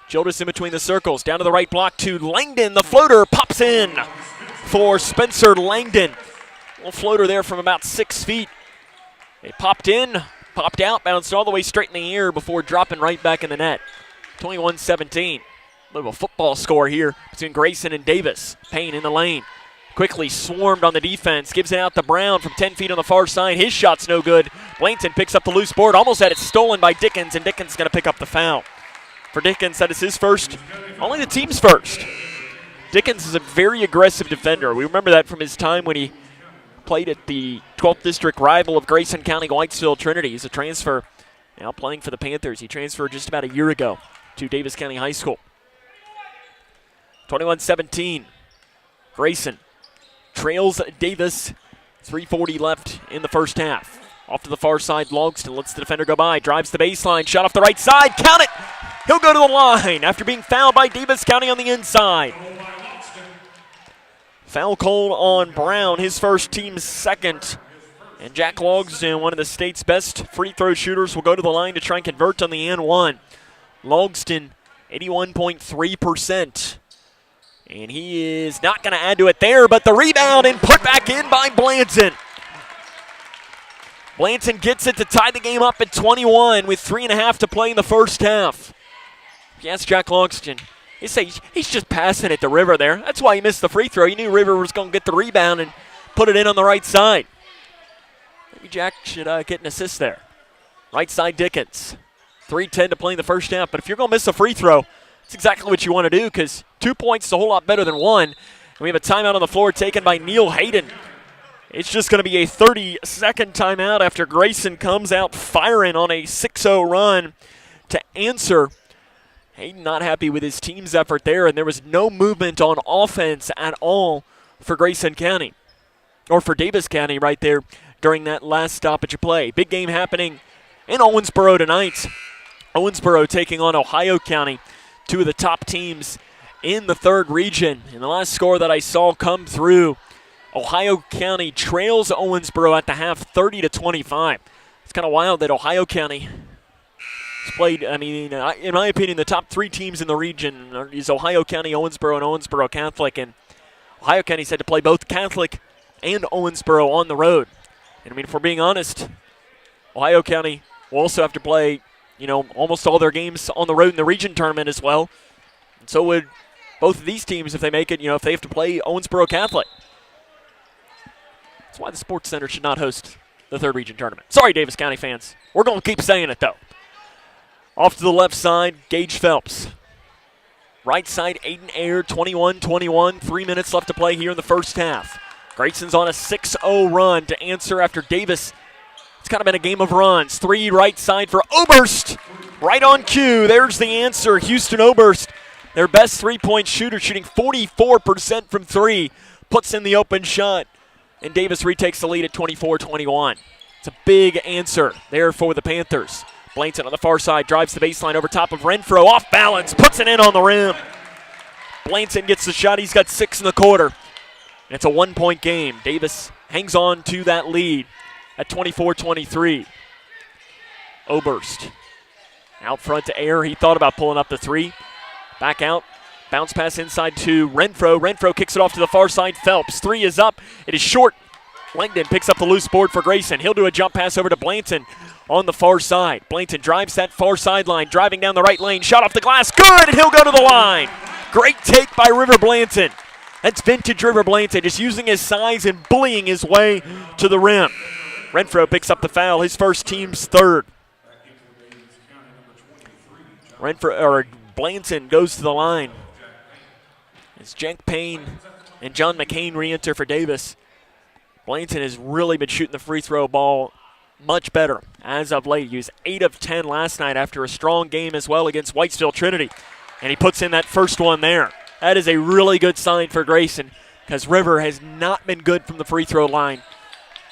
Jodis in between the circles, down to the right block to Langdon. The floater pops in for Spencer Langdon. A little floater there from about 6 feet. It popped in, popped out, bounced all the way straight in the air before dropping right back in the net. 21-17. A little football score here between Grayson and Daviess. Payne in the lane. Quickly swarmed on the defense. Gives it out to Brown from 10 feet on the far side. His shot's no good. Blanton picks up the loose board. Almost had it stolen by Dickens, and Dickens is going to pick up the foul. For Dickens, that is his first, only the team's first. Dickens is a very aggressive defender. We remember that from his time when he played at the 12th District rival of Grayson County, Whitesville Trinity. He's a transfer, now playing for the Panthers. He transferred just about a year ago to Daviess County High School. 21-17. Grayson trails Daviess. 3:40 left in the first half. Off to the far side, Longston lets the defender go by. Drives the baseline, shot off the right side. Count it! He'll go to the line after being fouled by Daviess County on the inside. Foul called on Brown, his first, team's second. And Jack Logston, one of the state's best free throw shooters, will go to the line to try and convert on the and one. Logston, 81.3%. And he is not going to add to it there, but the rebound and put back in by Blanton. Blanton gets it to tie the game up at 21 with 3.5 to play in the first half. Yes, Jack Logston. You say he's just passing it to River there. That's why he missed the free throw. He knew River was going to get the rebound and put it in on the right side. Maybe Jack should get an assist there. Right side, Dickens. 3:10 to play in the first half. But if you're going to miss a free throw, that's exactly what you want to do, because 2 points is a whole lot better than 1. And we have a timeout on the floor taken by Neil Hayden. It's just going to be a 30-second timeout after Grayson comes out firing on a 6-0 run to answer. Hayden not happy with his team's effort there, and there was no movement on offense at all for Grayson County, or for Daviess County right there during that last stoppage of play. Big game happening in Owensboro tonight. Owensboro taking on Ohio County, 2 of the top teams in the 3rd region. And the last score that I saw come through, Ohio County trails Owensboro at the half 30-25. It's kind of wild that Ohio County has played, in my opinion, the top 3 teams in the region is Ohio County, Owensboro, and Owensboro Catholic. And Ohio County's had to play both Catholic and Owensboro on the road. And if we're being honest, Ohio County will also have to play almost all their games on the road in the region tournament as well. And so would both of these teams if they make it, if they have to play Owensboro Catholic. That's why the Sports Center should not host the 3rd region tournament. Sorry, Daviess County fans. We're going to keep saying it, though. Off to the left side, Gage Phelps. Right side, Aiden Ayer, 21-21. 3 minutes left to play here in the first half. Grayson's on a 6-0 run to answer after Daviess. It's kind of been a game of runs. 3 right side for Oberst. Right on cue. There's the answer. Houston Oberst, their best 3-point shooter, shooting 44% from 3. Puts in the open shot. And Daviess retakes the lead at 24-21. It's a big answer there for the Panthers. Blanton on the far side drives the baseline over top of Renfro. Off balance. Puts it in on the rim. Blanton gets the shot. He's got 6 in the quarter. And it's a 1-point game. Daviess hangs on to that lead at 24-23. Oberst out front to Ayer. He thought about pulling up the 3. Back out. Bounce pass inside to Renfro. Renfro kicks it off to the far side. Phelps. 3 is up. It is short. Langdon picks up the loose board for Grayson. He'll do a jump pass over to Blanton on the far side. Blanton drives that far sideline, driving down the right lane. Shot off the glass. Good, and he'll go to the line. Great take by River Blanton. That's vintage River Blanton, just using his size and bullying his way to the rim. Renfro picks up the foul, his first, team's third. Blanton goes to the line. As Jack Payne and John McCain re-enter for Daviess. Blanton has really been shooting the free throw ball much better as of late. He was 8 of 10 last night after a strong game as well against Whitesville Trinity. And he puts in that first one there. That is a really good sign for Grayson because River has not been good from the free throw line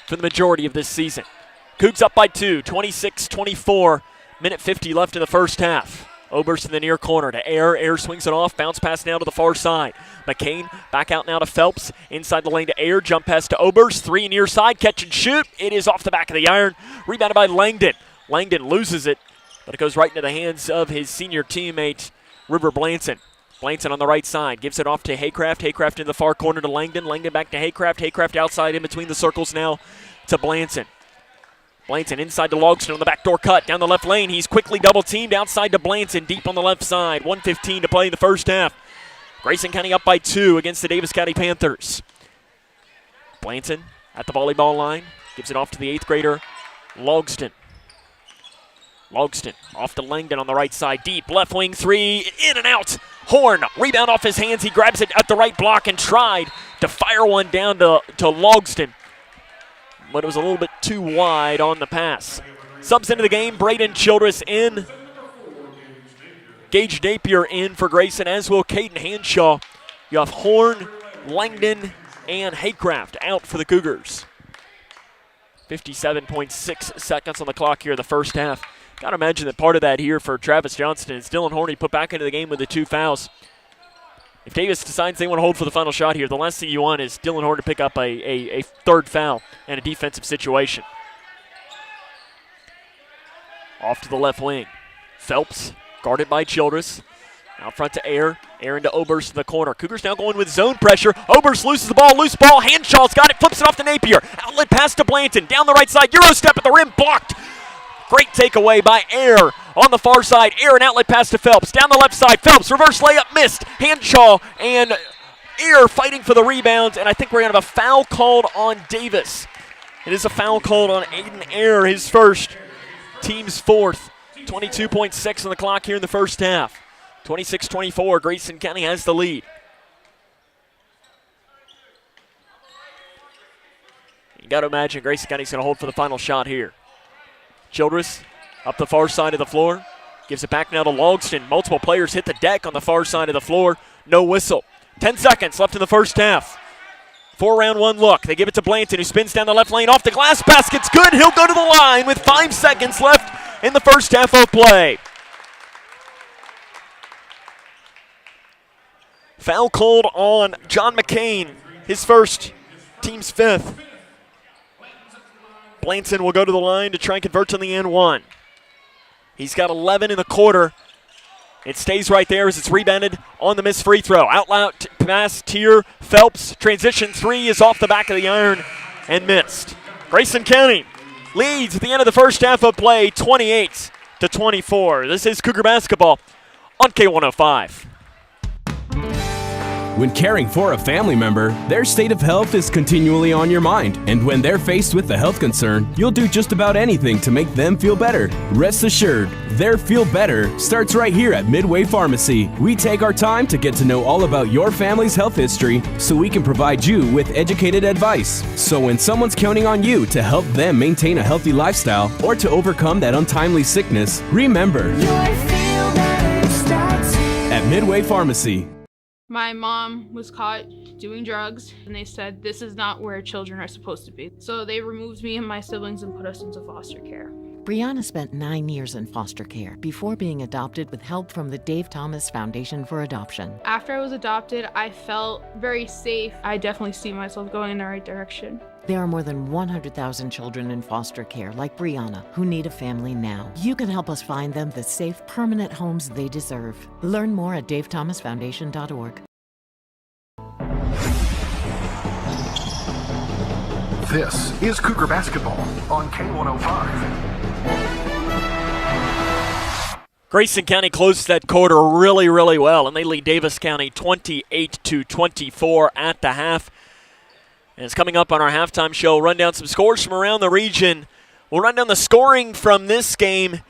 for the majority of this season. Cougs up by 2, 26-24, minute 50 left in the first half. Oberst in the near corner to Air. Air swings it off. Bounce pass now to the far side. McCain back out now to Phelps. Inside the lane to Air. Jump pass to Oberst. 3 near side. Catch and shoot. It is off the back of the iron. Rebounded by Langdon. Langdon loses it, but it goes right into the hands of his senior teammate, River Blanton. Blanton on the right side. Gives it off to Haycraft. Haycraft in the far corner to Langdon. Langdon back to Haycraft. Haycraft outside in between the circles now to Blanton. Blanton inside to Logston on the backdoor cut. Down the left lane. He's quickly double-teamed outside to Blanton. Deep on the left side. 1:15 to play in the first half. Grayson County up by 2 against the Daviess County Panthers. Blanton at the volleyball line. Gives it off to the 8th grader, Logston. Logston off to Langdon on the right side. Deep left wing 3. In and out. Horn. Rebound off his hands. He grabs it at the right block and tried to fire one down to Logston, but it was a little bit too wide on the pass. Subs into the game, Braden Childress in. Gage Napier in for Grayson, as will Caden Hanshaw. You have Horn, Langdon, and Haycraft out for the Cougars. 57.6 seconds on the clock here in the first half. Got to imagine that part of that here for Travis Johnston is Dylan Horn. He put back into the game with the 2 fouls. If Daviess decides they want to hold for the final shot here, the last thing you want is Dylan Horn to pick up a 3rd foul in a defensive situation. Off to the left wing. Phelps, guarded by Childress. Out front to Air. Air into Oberst in the corner. Cougars now going with zone pressure. Oberst loses the ball. Loose ball. Hanshaw's got it. Flips it off to Napier. Outlet pass to Blanton. Down the right side. Euro step at the rim. Blocked. Great takeaway by Air on the far side. Air, an outlet pass to Phelps. Down the left side. Phelps, reverse layup, missed. Hanshaw and Air fighting for the rebound, and I think we're going to have a foul called on Daviess. It is a foul called on Aiden Air, his first, team's 4th. 22.6 on the clock here in the first half. 26-24, Grayson County has the lead. You got to imagine Grayson County's going to hold for the final shot here. Childress up the far side of the floor. Gives it back now to Logston. Multiple players hit the deck on the far side of the floor. No whistle. 10 seconds left in the first half. 4-round 1 look. They give it to Blanton, who spins down the left lane. Off the glass. Basket's good. He'll go to the line with 5 seconds left in the first half of play. Foul called on John McCain. His first, team's 5th. Blanton will go to the line to try and convert to the N1. He's got 11 in the quarter. It stays right there as it's rebounded on the missed free throw. Outlet pass, Tier, Phelps. Transition 3 is off the back of the iron and missed. Grayson County leads at the end of the first half of play, 28-24. This is Cougar basketball on K105. When caring for a family member, their state of health is continually on your mind. And when they're faced with a health concern, you'll do just about anything to make them feel better. Rest assured, their feel better starts right here at Midway Pharmacy. We take our time to get to know all about your family's health history so we can provide you with educated advice. So when someone's counting on you to help them maintain a healthy lifestyle or to overcome that untimely sickness, remember, at Midway Pharmacy. My mom was caught doing drugs, and they said this is not where children are supposed to be. So they removed me and my siblings and put us into foster care. Brianna spent 9 years in foster care before being adopted with help from the Dave Thomas Foundation for Adoption. After I was adopted, I felt very safe. I definitely see myself going in the right direction. There are more than 100,000 children in foster care like Brianna who need a family now. You can help us find them the safe, permanent homes they deserve. Learn more at davethomasfoundation.org. This is Cougar basketball on K105. Grayson County closed that quarter really, really well, and they lead Daviess County 28-24 at the half. And it's coming up on our halftime show. We'll run down some scores from around the region. We'll run down the scoring from this game,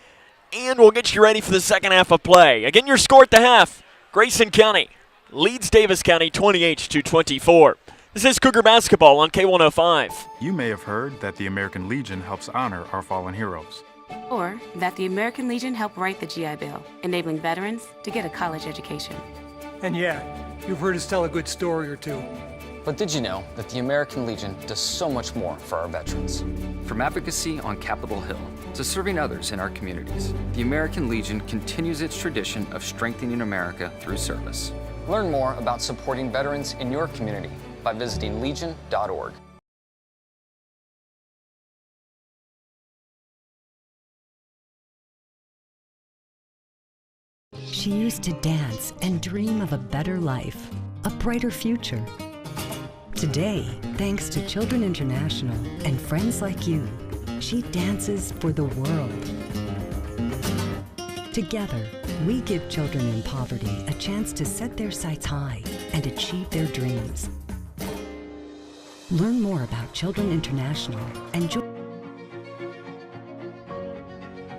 and we'll get you ready for the second half of play. Again, your score at the half, Grayson County leads Daviess County 28-24. This is Cougar basketball on K105. You may have heard that the American Legion helps honor our fallen heroes. Or that the American Legion helped write the GI Bill, enabling veterans to get a college education. And yeah, you've heard us tell a good story or two. But did you know that the American Legion does so much more for our veterans? From advocacy on Capitol Hill to serving others in our communities, the American Legion continues its tradition of strengthening America through service. Learn more about supporting veterans in your community by visiting legion.org. She used to dance and dream of a better life, a brighter future. Today, thanks to Children International and friends like you, she dances for the world. Together, we give children in poverty a chance to set their sights high and achieve their dreams. Learn more about Children International and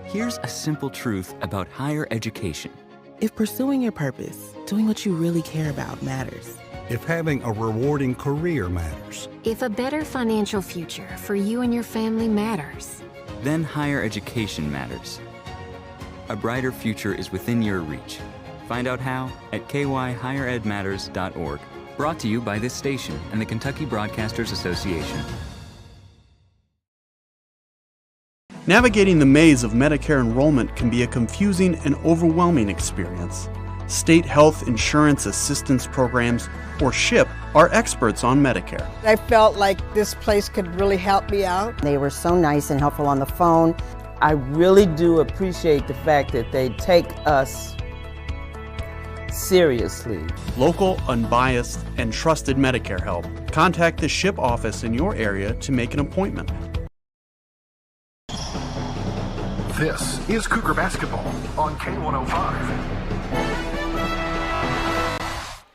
Here's a simple truth about higher education. If pursuing your purpose, doing what you really care about matters. If having a rewarding career matters. If a better financial future for you and your family matters. Then higher education matters. A brighter future is within your reach. Find out how at kyhigheredmatters.org. Brought to you by this station and the Kentucky Broadcasters Association. Navigating the maze of Medicare enrollment can be a confusing and overwhelming experience. State Health Insurance Assistance Programs, or SHIP, are experts on Medicare. I felt like this place could really help me out. They were so nice and helpful on the phone. I really do appreciate the fact that they take us seriously. Local, unbiased, and trusted Medicare help. Contact the SHIP office in your area to make an appointment. This is Cougar basketball on K105.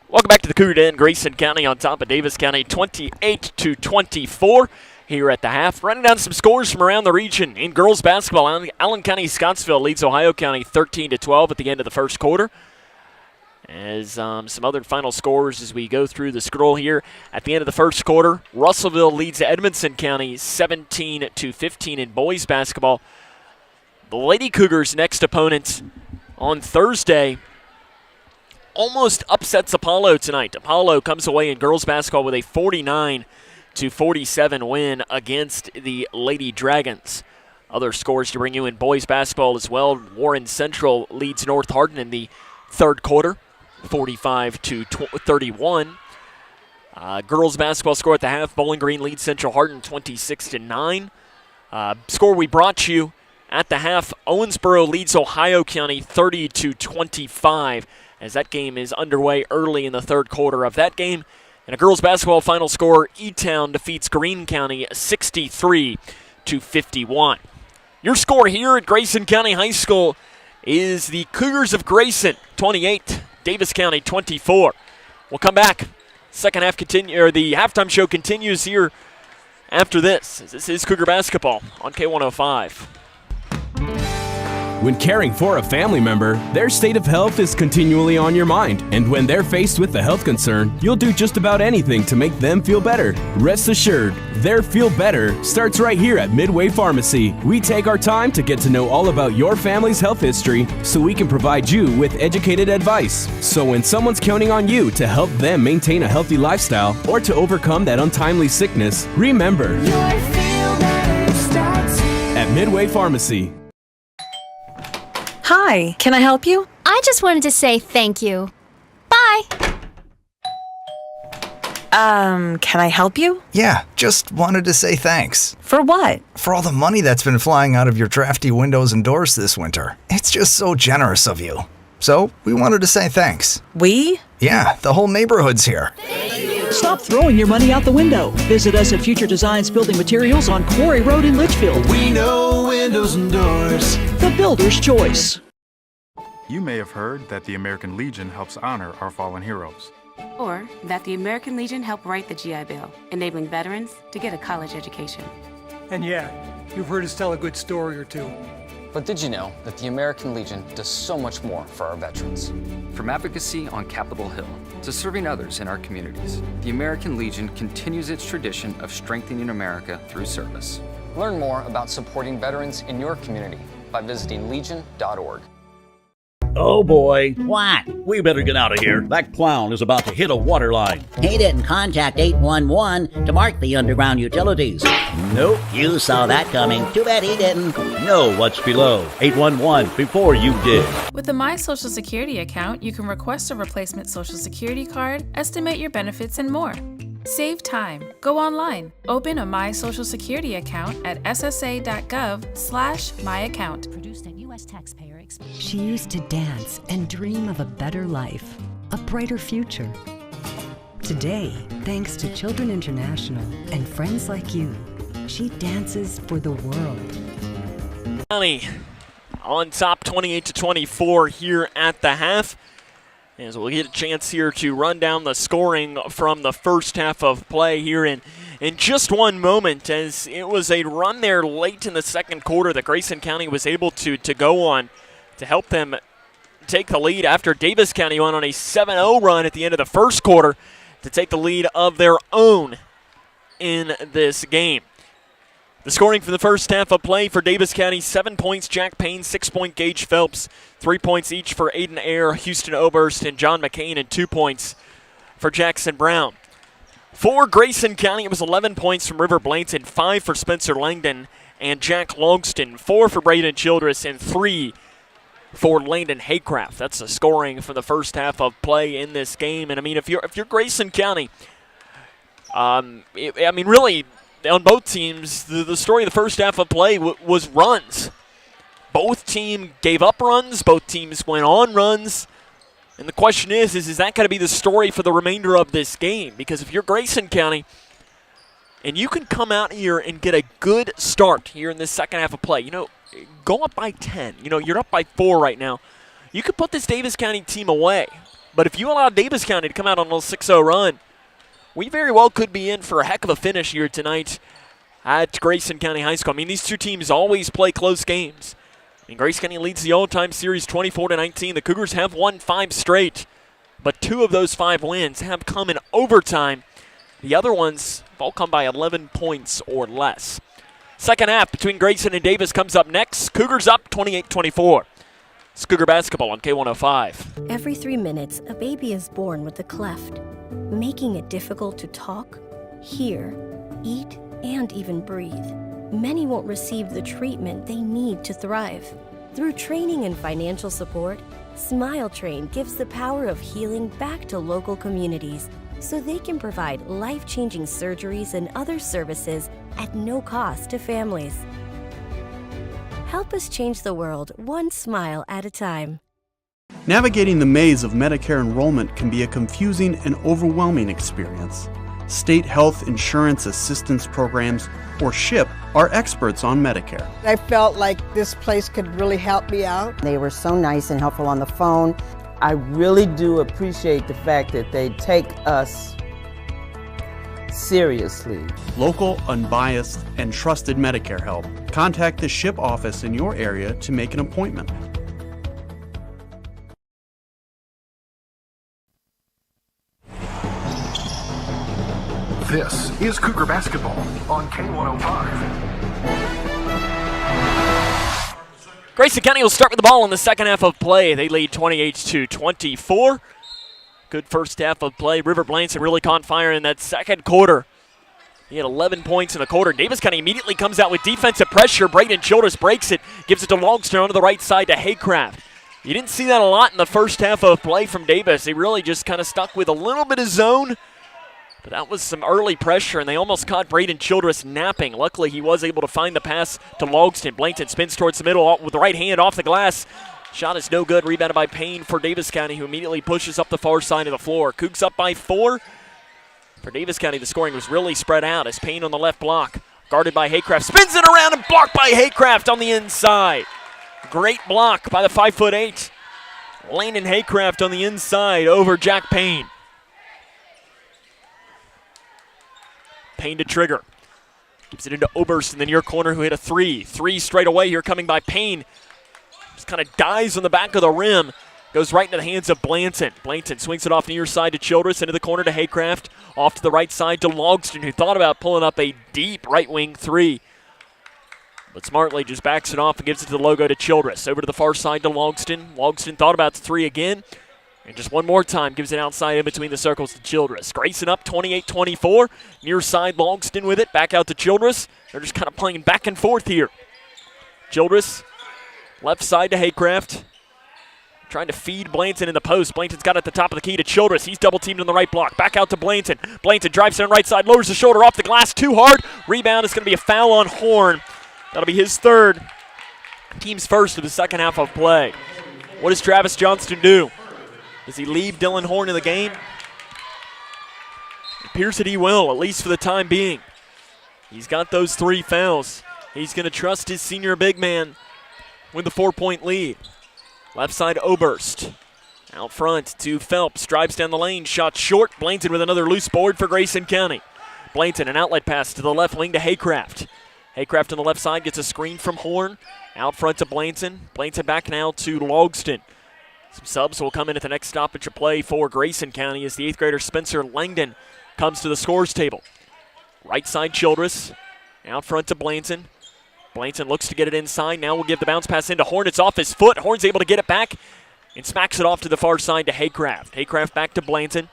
Welcome back to the Cougar Den. Grayson County on top of Daviess County 28-24 here at the half. Running down some scores from around the region. In girls basketball, Allen County Scottsville leads Ohio County 13-12 at the end of the first quarter. As some other final scores as we go through the scroll here. At the end of the first quarter, Russellville leads Edmonson County 17-15 in boys basketball. The Lady Cougars' next opponent on Thursday almost upsets Apollo tonight. Apollo comes away in girls basketball with a 49-47 win against the Lady Dragons. Other scores to bring you in boys basketball as well. Warren Central leads North Hardin in the third quarter, 45-31. Girls basketball score at the half. Bowling Green leads Central Hardin 26-9. Score we brought you at the half. Owensboro leads Ohio County 30-25 as that game is underway early in the third quarter of that game. And a girls basketball final score, E-Town defeats Greene County 63-51. Your score here at Grayson County High School is the Cougars of Grayson 28, Daviess County 24. We'll come back. Second half the halftime show continues here after this. This is Cougar basketball on K105. When caring for a family member, their state of health is continually on your mind. And when they're faced with a health concern, you'll do just about anything to make them feel better. Rest assured, their feel better starts right here at Midway Pharmacy. We take our time to get to know all about your family's health history so we can provide you with educated advice. So when someone's counting on you to help them maintain a healthy lifestyle or to overcome that untimely sickness, remember, your feel better starts here at Midway Pharmacy. Hi, can I help you? I just wanted to say thank you. Bye. Can I help you? Yeah, just wanted to say thanks. For what? For all the money that's been flying out of your drafty windows and doors this winter. It's just so generous of you. So, we wanted to say thanks. We? Yeah, the whole neighborhood's here. Stop throwing your money out the window. Visit us at Future Designs Building Materials on Quarry Road in Litchfield. We know windows and doors. The builder's choice. You may have heard that the American Legion helps honor our fallen heroes. Or that the American Legion helped write the GI Bill, enabling veterans to get a college education. And yeah, you've heard us tell a good story or two. But did you know that the American Legion does so much more for our veterans? From advocacy on Capitol Hill to serving others in our communities, the American Legion continues its tradition of strengthening America through service. Learn more about supporting veterans in your community by visiting legion.org. Oh boy. What? We better get out of here. That clown is about to hit a water line. He didn't contact 811 to mark the underground utilities. Nope. You saw that coming. Too bad he didn't. Know what's below. 811 before you did. With the My Social Security account, you can request a replacement Social Security card, estimate your benefits, and more. Save time. Go online. Open a My Social Security account at ssa.gov/myaccount. Produced at U.S. taxpayer expense. She used to dance and dream of a better life, a brighter future. Today, thanks to Children International and friends like you, she dances for the world. County on top 28-24 here at the half. As we'll get a chance here to run down the scoring from the first half of play here in just one moment, as it was a run there late in the second quarter that Grayson County was able to go on to help them take the lead after Daviess County went on a 7-0 run at the end of the first quarter to take the lead of their own in this game. The scoring for the first half of play for Daviess County: 7 points, Jack Payne; 6 point Gage Phelps; 3 points each for Aiden Ayer, Houston Oberst, and John McCain, and 2 points for Jackson Brown. For Grayson County, it was 11 points from River Blanton, 5 for Spencer Langdon and Jack Longston, 4 for Braden Childress, and 3 for Landon Haycraft. That's the scoring for the first half of play in this game. And I mean, if you're Grayson County, really, on both teams, the story of the first half of play was runs. Both teams gave up runs. Both teams went on runs. And the question is that going to be the story for the remainder of this game? Because if you're Grayson County and you can come out here and get a good start here in this second half of play, go up by 10. You're up by 4 right now. You could put this Daviess County team away. But if you allow Daviess County to come out on a little 6-0 run, we very well could be in for a heck of a finish here tonight at Grayson County High School. I mean, these two teams always play close games. And Grayson County leads the all-time series 24-19. The Cougars have won 5 straight, but 2 of those 5 wins have come in overtime. The other ones have all come by 11 points or less. Second half between Grayson and Daviess comes up next. Cougars up 28-24. It's Cougar basketball on K105. Every 3 minutes, a baby is born with a cleft, making it difficult to talk, hear, eat, and even breathe. Many won't receive the treatment they need to thrive. Through training and financial support, Smile Train gives the power of healing back to local communities so they can provide life-changing surgeries and other services at no cost to families. Help us change the world one smile at a time. Navigating the maze of Medicare enrollment can be a confusing and overwhelming experience. State Health Insurance Assistance Programs, or SHIP, are experts on Medicare. I felt like this place could really help me out. They were so nice and helpful on the phone. I really do appreciate the fact that they take us seriously. Local, unbiased, and trusted Medicare help. Contact the SHIP office in your area to make an appointment. This is Cougar basketball on K105. Grayson County will start with the ball in the second half of play. They lead 28-24. Good first half of play. River Blanton really caught fire in that second quarter. He had 11 points in the quarter. Daviess County immediately comes out with defensive pressure. Braden Childress breaks it, gives it to Longston onto the right side to Haycraft. You didn't see that a lot in the first half of play from Daviess. They really just kind of stuck with a little bit of zone. But that was some early pressure, and they almost caught Braden Childress napping. Luckily, he was able to find the pass to Longston. Blanton spins towards the middle with the right hand off the glass. Shot is no good. Rebounded by Payne for Daviess County, who immediately pushes up the far side of the floor. Cougs up by 4. For Daviess County, the scoring was really spread out as Payne on the left block. Guarded by Haycraft. Spins it around and blocked by Haycraft on the inside. Great block by the 5'8" Landon Haycraft on the inside over Jack Payne. Payne to trigger. Gives it into Oberst in the near corner, who hit a three. Three straight away here coming by Payne. Just kind of dives on the back of the rim. Goes right into the hands of Blanton. Blanton swings it off the near side to Childress, into the corner to Haycraft. Off to the right side to Logston, who thought about pulling up a deep right wing three. But smartly just backs it off and gives it to the logo to Childress. Over to the far side to Logston. Logston thought about the three again. And just one more time gives it outside in between the circles to Childress. Grayson up 28-24. Near side Logston with it. Back out to Childress. They're just kind of playing back and forth here. Childress left side to Haycraft. Trying to feed Blanton in the post. Blanton's got it at the top of the key to Childress. He's double teamed on the right block. Back out to Blanton. Blanton drives down right side. Lowers the shoulder off the glass too hard. Rebound is going to be a foul on Horn. That'll be his third. Team's first of the second half of play. What does Travis Johnston do? Does he leave Dylan Horn in the game? It appears that he will, at least for the time being. He's got those 3 fouls. He's going to trust his senior big man with the 4-point lead. Left side Oberst. Out front to Phelps. Drives down the lane. Shot short. Blanton with another loose board for Grayson County. Blanton, an outlet pass to the left wing to Haycraft. Haycraft on the left side gets a screen from Horn. Out front to Blanton. Blanton back now to Logston. Some subs will come in at the next stoppage of play for Grayson County as the 8th grader Spencer Langdon comes to the scores table. Right side Childress. Out front to Blanton. Blanton looks to get it inside. Now we'll give the bounce pass into Horn. It's off his foot. Horn's able to get it back and smacks it off to the far side to Haycraft. Haycraft back to Blanton.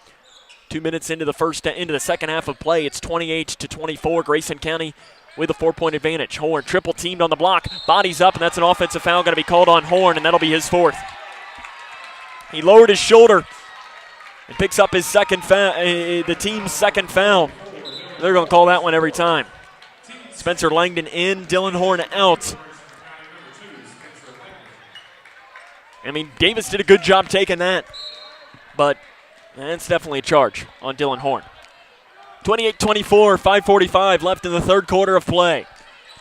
2 minutes into the second half of play. It's 28-24. Grayson County with a 4-point advantage. Horn triple teamed on the block. Bodies up, and that's an offensive foul going to be called on Horn, and that'll be his 4th. He lowered his shoulder and picks up his second foul, the team's second foul. They're going to call that one every time. Spencer Langdon in, Dylan Horn out. I mean, Davis did a good job taking that, but that's definitely a charge on Dylan Horn. 28-24, 5:45 left in the third quarter of play.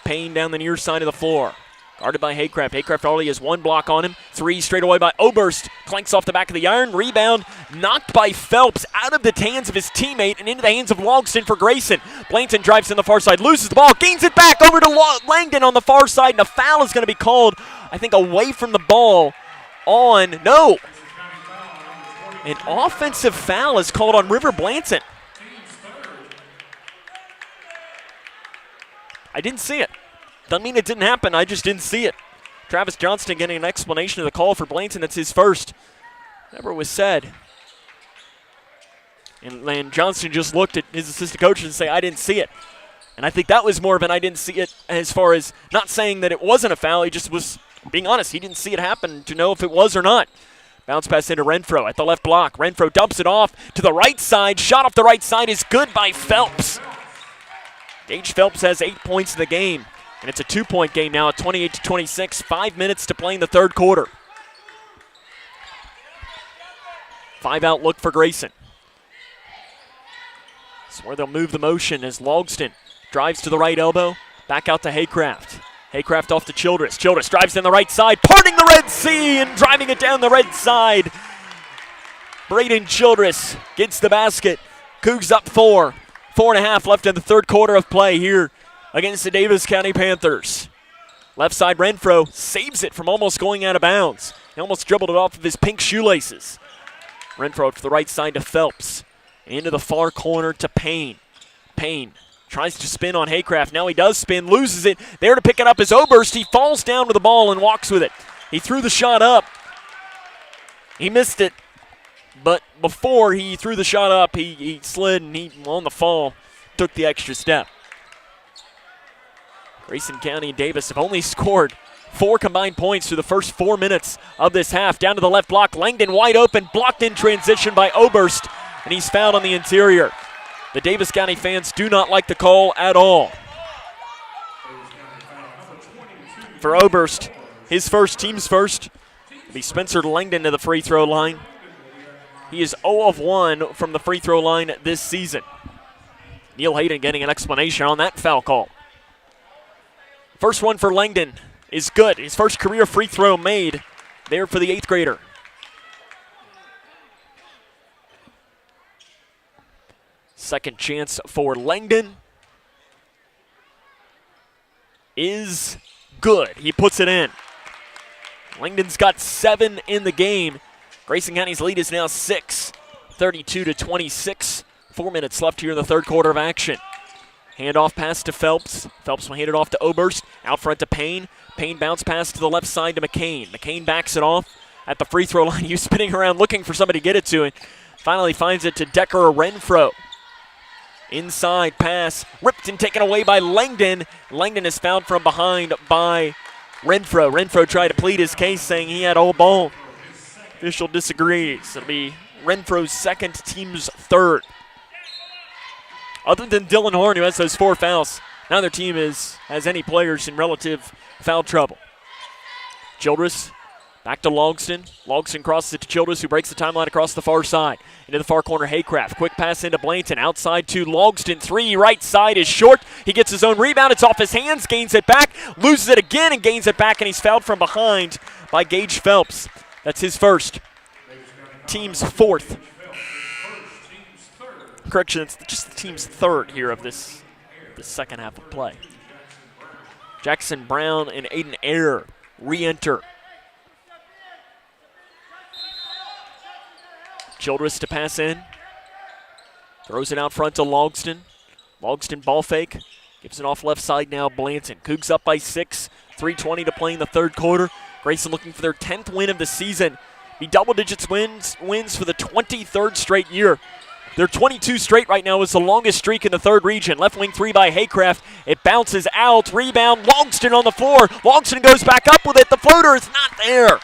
Payne down the near side of the floor. Guarded by Haycraft. Haycraft already has 1 block on him. 3 straight away by Oberst. Clanks off the back of the iron. Rebound knocked by Phelps out of the hands of his teammate and into the hands of Logston for Grayson. Blanton drives in the far side, loses the ball, gains it back over to Langdon on the far side, and a foul is going to be called, I think, away from the ball on, no. An offensive foul is called on River Blanton. I didn't see it. Doesn't mean it didn't happen, I just didn't see it. Travis Johnston getting an explanation of the call for Blanton. That's his first. Whatever was said. And Johnston just looked at his assistant coach and say, I didn't see it. And I think that was more of an I didn't see it as far as not saying that it wasn't a foul. He just was being honest. He didn't see it happen to know if it was or not. Bounce pass into Renfro at the left block. Renfro dumps it off to the right side. Shot off the right side is good by Phelps. Gage Phelps has 8 points in the game. And it's a 2-point game now at 28-26. 5 minutes to play in the third quarter. 5-out look for Grayson. That's where they'll move the motion as Logston drives to the right elbow. Back out to Haycraft. Haycraft off to Childress. Childress drives down the right side, parting the Red Sea and driving it down the red side. Braden Childress gets the basket. Cougs up 4. 4.5 left in the third quarter of play here against the Daviess County Panthers. Left side Renfro saves it from almost going out of bounds. He almost dribbled it off of his pink shoelaces. Renfro to the right side to Phelps. Into the far corner to Payne. Payne tries to spin on Haycraft. Now he does spin, loses it. There to pick it up is Oberst. He falls down with the ball and walks with it. He threw the shot up. He missed it. But before he threw the shot up, he slid and he, on the fall, took the extra step. Grayson County and Davis have only scored 4 combined points through the first 4 minutes of this half. Down to the left block, Langdon wide open, blocked in transition by Oberst, and he's fouled on the interior. The Daviess County fans do not like the call at all. For Oberst, his first, team's first, will be Spencer Langdon to the free throw line. He is 0 of 1 from the free throw line this season. Neil Hayden getting an explanation on that foul call. First one for Langdon is good. His first career free throw made there for the 8th grader. Second chance for Langdon is good. He puts it in. Langdon's got 7 in the game. Grayson County's lead is now 6, 32-26. 4 minutes left here in the third quarter of action. Handoff pass to Phelps. Phelps will hand it off to Oberst. Out front to Payne. Payne bounce pass to the left side to McCain. McCain backs it off at the free throw line. He was spinning around looking for somebody to get it to him. Finally finds it to Decker Renfro. Inside pass, ripped and taken away by Langdon. Langdon is fouled from behind by Renfro. Renfro tried to plead his case, saying he had all ball. Official disagrees. It'll be Renfro's second, team's third. Other than Dylan Horn, who has those 4 fouls, neither team has any players in relative foul trouble. Childress back to Logston. Logston crosses it to Childress, who breaks the timeline across the far side. Into the far corner, Haycraft. Quick pass into Blanton. Outside to Logston. 3, right side is short. He gets his own rebound. It's off his hands. Gains it back. Loses it again and gains it back. And he's fouled from behind by Gage Phelps. That's his first. Team's fourth. Correction, it's just the team's third here of this second half of play. Jackson Brown and Aiden Ayer re-enter. Childress to pass in. Throws it out front to Logston. Logston ball fake. Gives it off left side now, Blanton. Cougs up by 6. 3:20 to play in the third quarter. Grayson looking for their 10th win of the season. Be double digits wins for the 23rd straight year. Their 22 straight right now is the longest streak in the third region. Left wing 3 by Haycraft. It bounces out. Rebound. Logston on the floor. Logston goes back up with it. The floater is not there.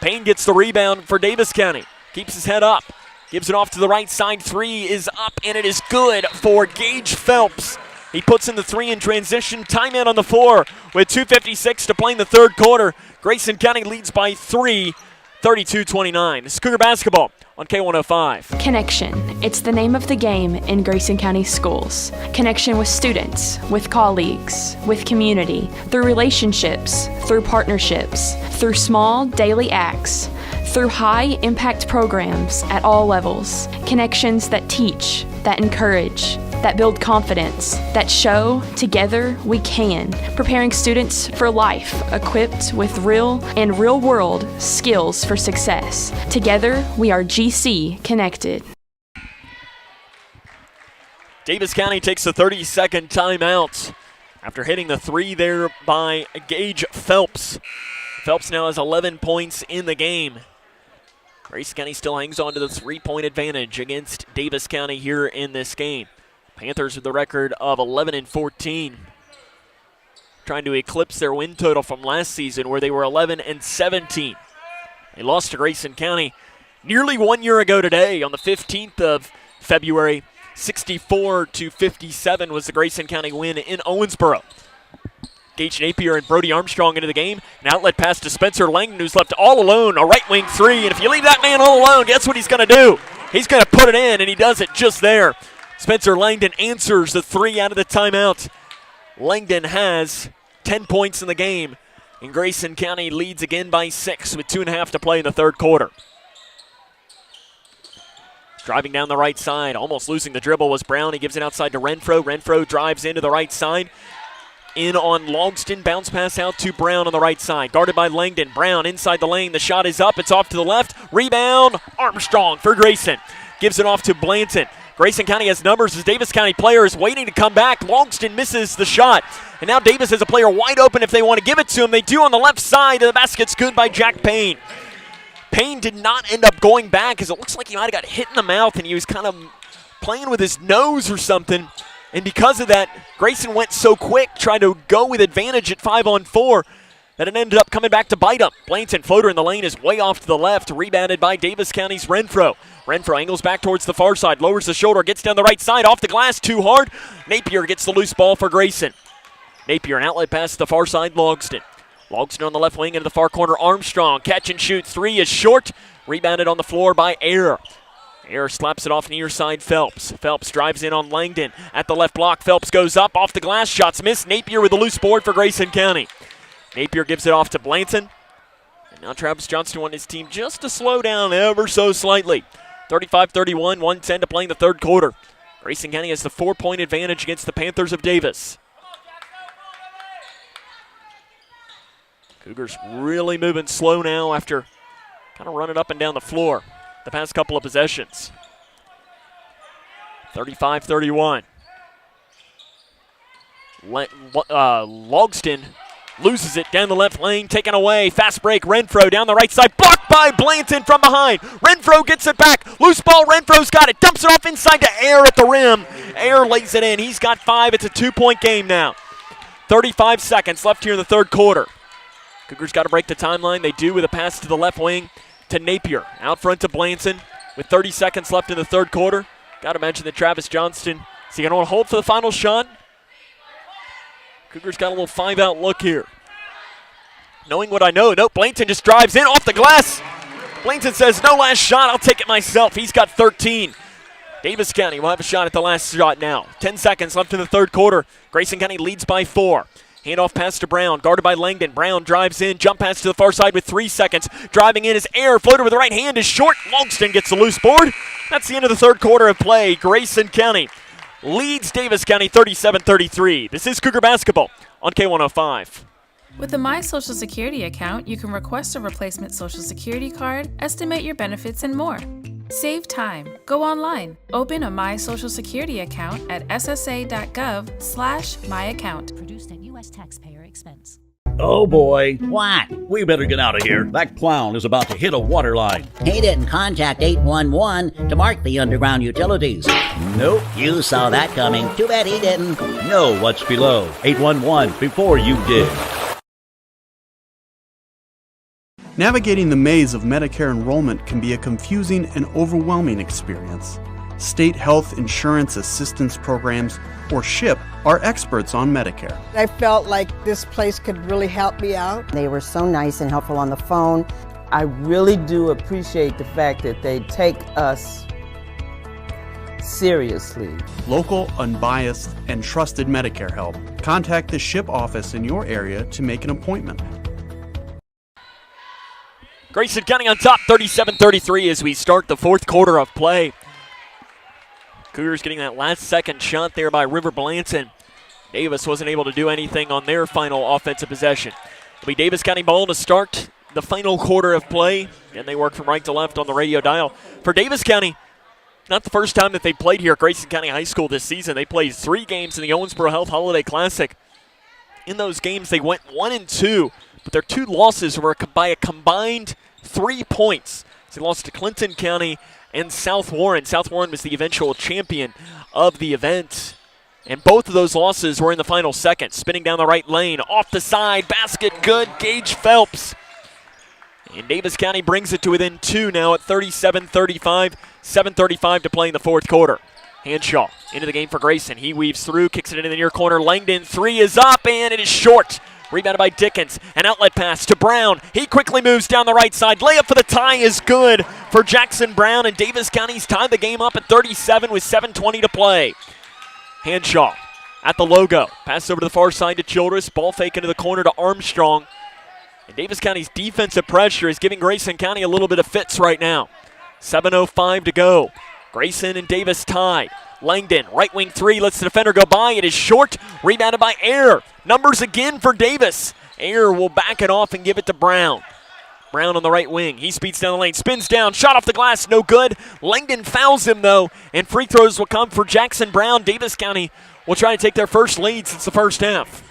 Payne gets the rebound for Daviess County. Keeps his head up. Gives it off to the right side. 3 is up, and it is good for Gage Phelps. He puts in the 3 in transition. Timeout on the floor with 2:56 to play in the third quarter. Grayson County leads by 3, 32-29. This is Cougar basketball on K105. Connection. It's the name of the game in Grayson County schools. Connection with students, with colleagues, with community, through relationships, through partnerships, through small daily acts, through high-impact programs at all levels. Connections that teach, that encourage, that build confidence, that show together we can, preparing students for life, equipped with real and real-world skills for success. Together, we are GC Connected. Daviess County takes a 30-second timeout after hitting the 3 there by Gage Phelps. Phelps now has 11 points in the game. Grayson County still hangs on to the 3-point advantage against Daviess County here in this game. Panthers with the record of 11-14, trying to eclipse their win total from last season where they were 11-17. They lost to Grayson County nearly 1 year ago today on the 15th of February. 64-57 was the Grayson County win in Owensboro. Gage Napier and Brody Armstrong into the game. An outlet pass to Spencer Langdon, who's left all alone, a right wing 3. And if you leave that man all alone, guess what he's going to do? He's going to put it in, and he does it just there. Spencer Langdon answers the 3 out of the timeout. Langdon has 10 points in the game, and Grayson County leads again by 6 with 2.5 to play in the third quarter. Driving down the right side, almost losing the dribble was Brown. He gives it outside to Renfro. Renfro drives into the right side. In on Logston, bounce pass out to Brown on the right side. Guarded by Langdon. Brown inside the lane. The shot is up. It's off to the left. Rebound. Armstrong for Grayson. Gives it off to Blanton. Grayson County has numbers as Daviess County player is waiting to come back. Logston misses the shot. And now Daviess has a player wide open if they want to give it to him. They do on the left side. The basket's good by Jack Payne. Payne did not end up going back as it looks like he might have got hit in the mouth and he was kind of playing with his nose or something. And because of that, Grayson went so quick, trying to go with advantage at 5-on-4, that it ended up coming back to bite him. Blanton, floater in the lane, is way off to the left, rebounded by Daviess County's Renfro. Renfro angles back towards the far side, lowers the shoulder, gets down the right side, off the glass, too hard. Napier gets the loose ball for Grayson. Napier, an outlet pass to the far side, Logston. Logston on the left wing into the far corner, Armstrong. Catch and shoot, 3 is short. Rebounded on the floor by Ayer. Ayer slaps it off near side Phelps. Phelps drives in on Langdon at the left block. Phelps goes up, off the glass, shots missed. Napier with a loose board for Grayson County. Napier gives it off to Blanton. And now Travis Johnston wants his team just to slow down ever so slightly. 35-31, 1:10 to play in the third quarter. Grayson County has the 4-point advantage against the Panthers of Daviess. Cougars really moving slow now after kind of running up and down the floor the past couple of possessions. 35-31. Logston loses it down the left lane, taken away. Fast break, Renfro down the right side, blocked by Blanton from behind. Renfro gets it back. Loose ball, Renfro's got it. Dumps it off inside to Air at the rim. Air lays it in. He's got 5. It's a 2-point game now. 35 seconds left here in the third quarter. Cougars got to break the timeline. They do with a pass to the left wing to Napier. Out front to Blanton with 30 seconds left in the third quarter. Got to mention that Travis Johnston, is he going to want to hold for the final shot? Cougars got a little 5-out look here. Knowing what I know, nope, Blanton just drives in off the glass. Blanton says, no last shot, I'll take it myself. He's got 13. Daviess County will have a shot at the last shot now. 10 seconds left in the third quarter. Grayson County leads by 4. Handoff pass to Brown, guarded by Langdon. Brown drives in, jump pass to the far side with 3 seconds. Driving in is Air, floater with the right hand is short. Longston gets the loose board. That's the end of the third quarter of play. Grayson County leads Daviess County 37-33. This is Cougar basketball on K105. With the My Social Security account, you can request a replacement Social Security card, estimate your benefits, and more. Save time. Go online. Open a My Social Security account at ssa.gov/myaccount. Produced at U.S. taxpayer expense. Oh boy. What? We better get out of here. That clown is about to hit a water line. He didn't contact 811 to mark the underground utilities. Nope. You saw that coming. Too bad he didn't. Know what's below. 811 before you did. Navigating the maze of Medicare enrollment can be a confusing and overwhelming experience. State Health Insurance Assistance Programs, or SHIP, are experts on Medicare. I felt like this place could really help me out. They were so nice and helpful on the phone. I really do appreciate the fact that they take us seriously. Local, unbiased, and trusted Medicare help. Contact the SHIP office in your area to make an appointment. Grayson County on top, 37-33 as we start the fourth quarter of play. Cougars getting that last second shot there by River Blanton. Daviess wasn't able to do anything on their final offensive possession. It'll be Daviess County ball to start the final quarter of play, and they work from right to left on the radio dial. For Daviess County, not the first time that they played here at Grayson County High School this season. They played 3 games in the Owensboro Health Holiday Classic. In those games, they went 1-2, but their 2 losses were by a combined 3 points. They lost to Clinton County and South Warren. South Warren was the eventual champion of the event. And both of those losses were in the final seconds. Spinning down the right lane, off the side, basket good, Gage Phelps. And Daviess County brings it to within 2 now at 37-35, 7:35 to play in the fourth quarter. Hanshaw into the game for Grayson. He weaves through, kicks it in the near corner. Langdon, 3 is up, and it is short. Rebounded by Dickens. An outlet pass to Brown. He quickly moves down the right side. Layup for the tie is good for Jackson Brown, and Daviess County's tied the game up at 37 with 7:20 to play. Hanshaw at the logo. Pass over to the far side to Childress. Ball fake into the corner to Armstrong. And Daviess County's defensive pressure is giving Grayson County a little bit of fits right now. 7:05 to go. Grayson and Daviess tied. Langdon, right wing 3, lets the defender go by. It is short, rebounded by Air. Numbers again for Daviess. Air will back it off and give it to Brown. Brown on the right wing. He speeds down the lane, spins down, shot off the glass, no good. Langdon fouls him though, and free throws will come for Jackson Brown. Daviess County will try to take their first lead since the first half.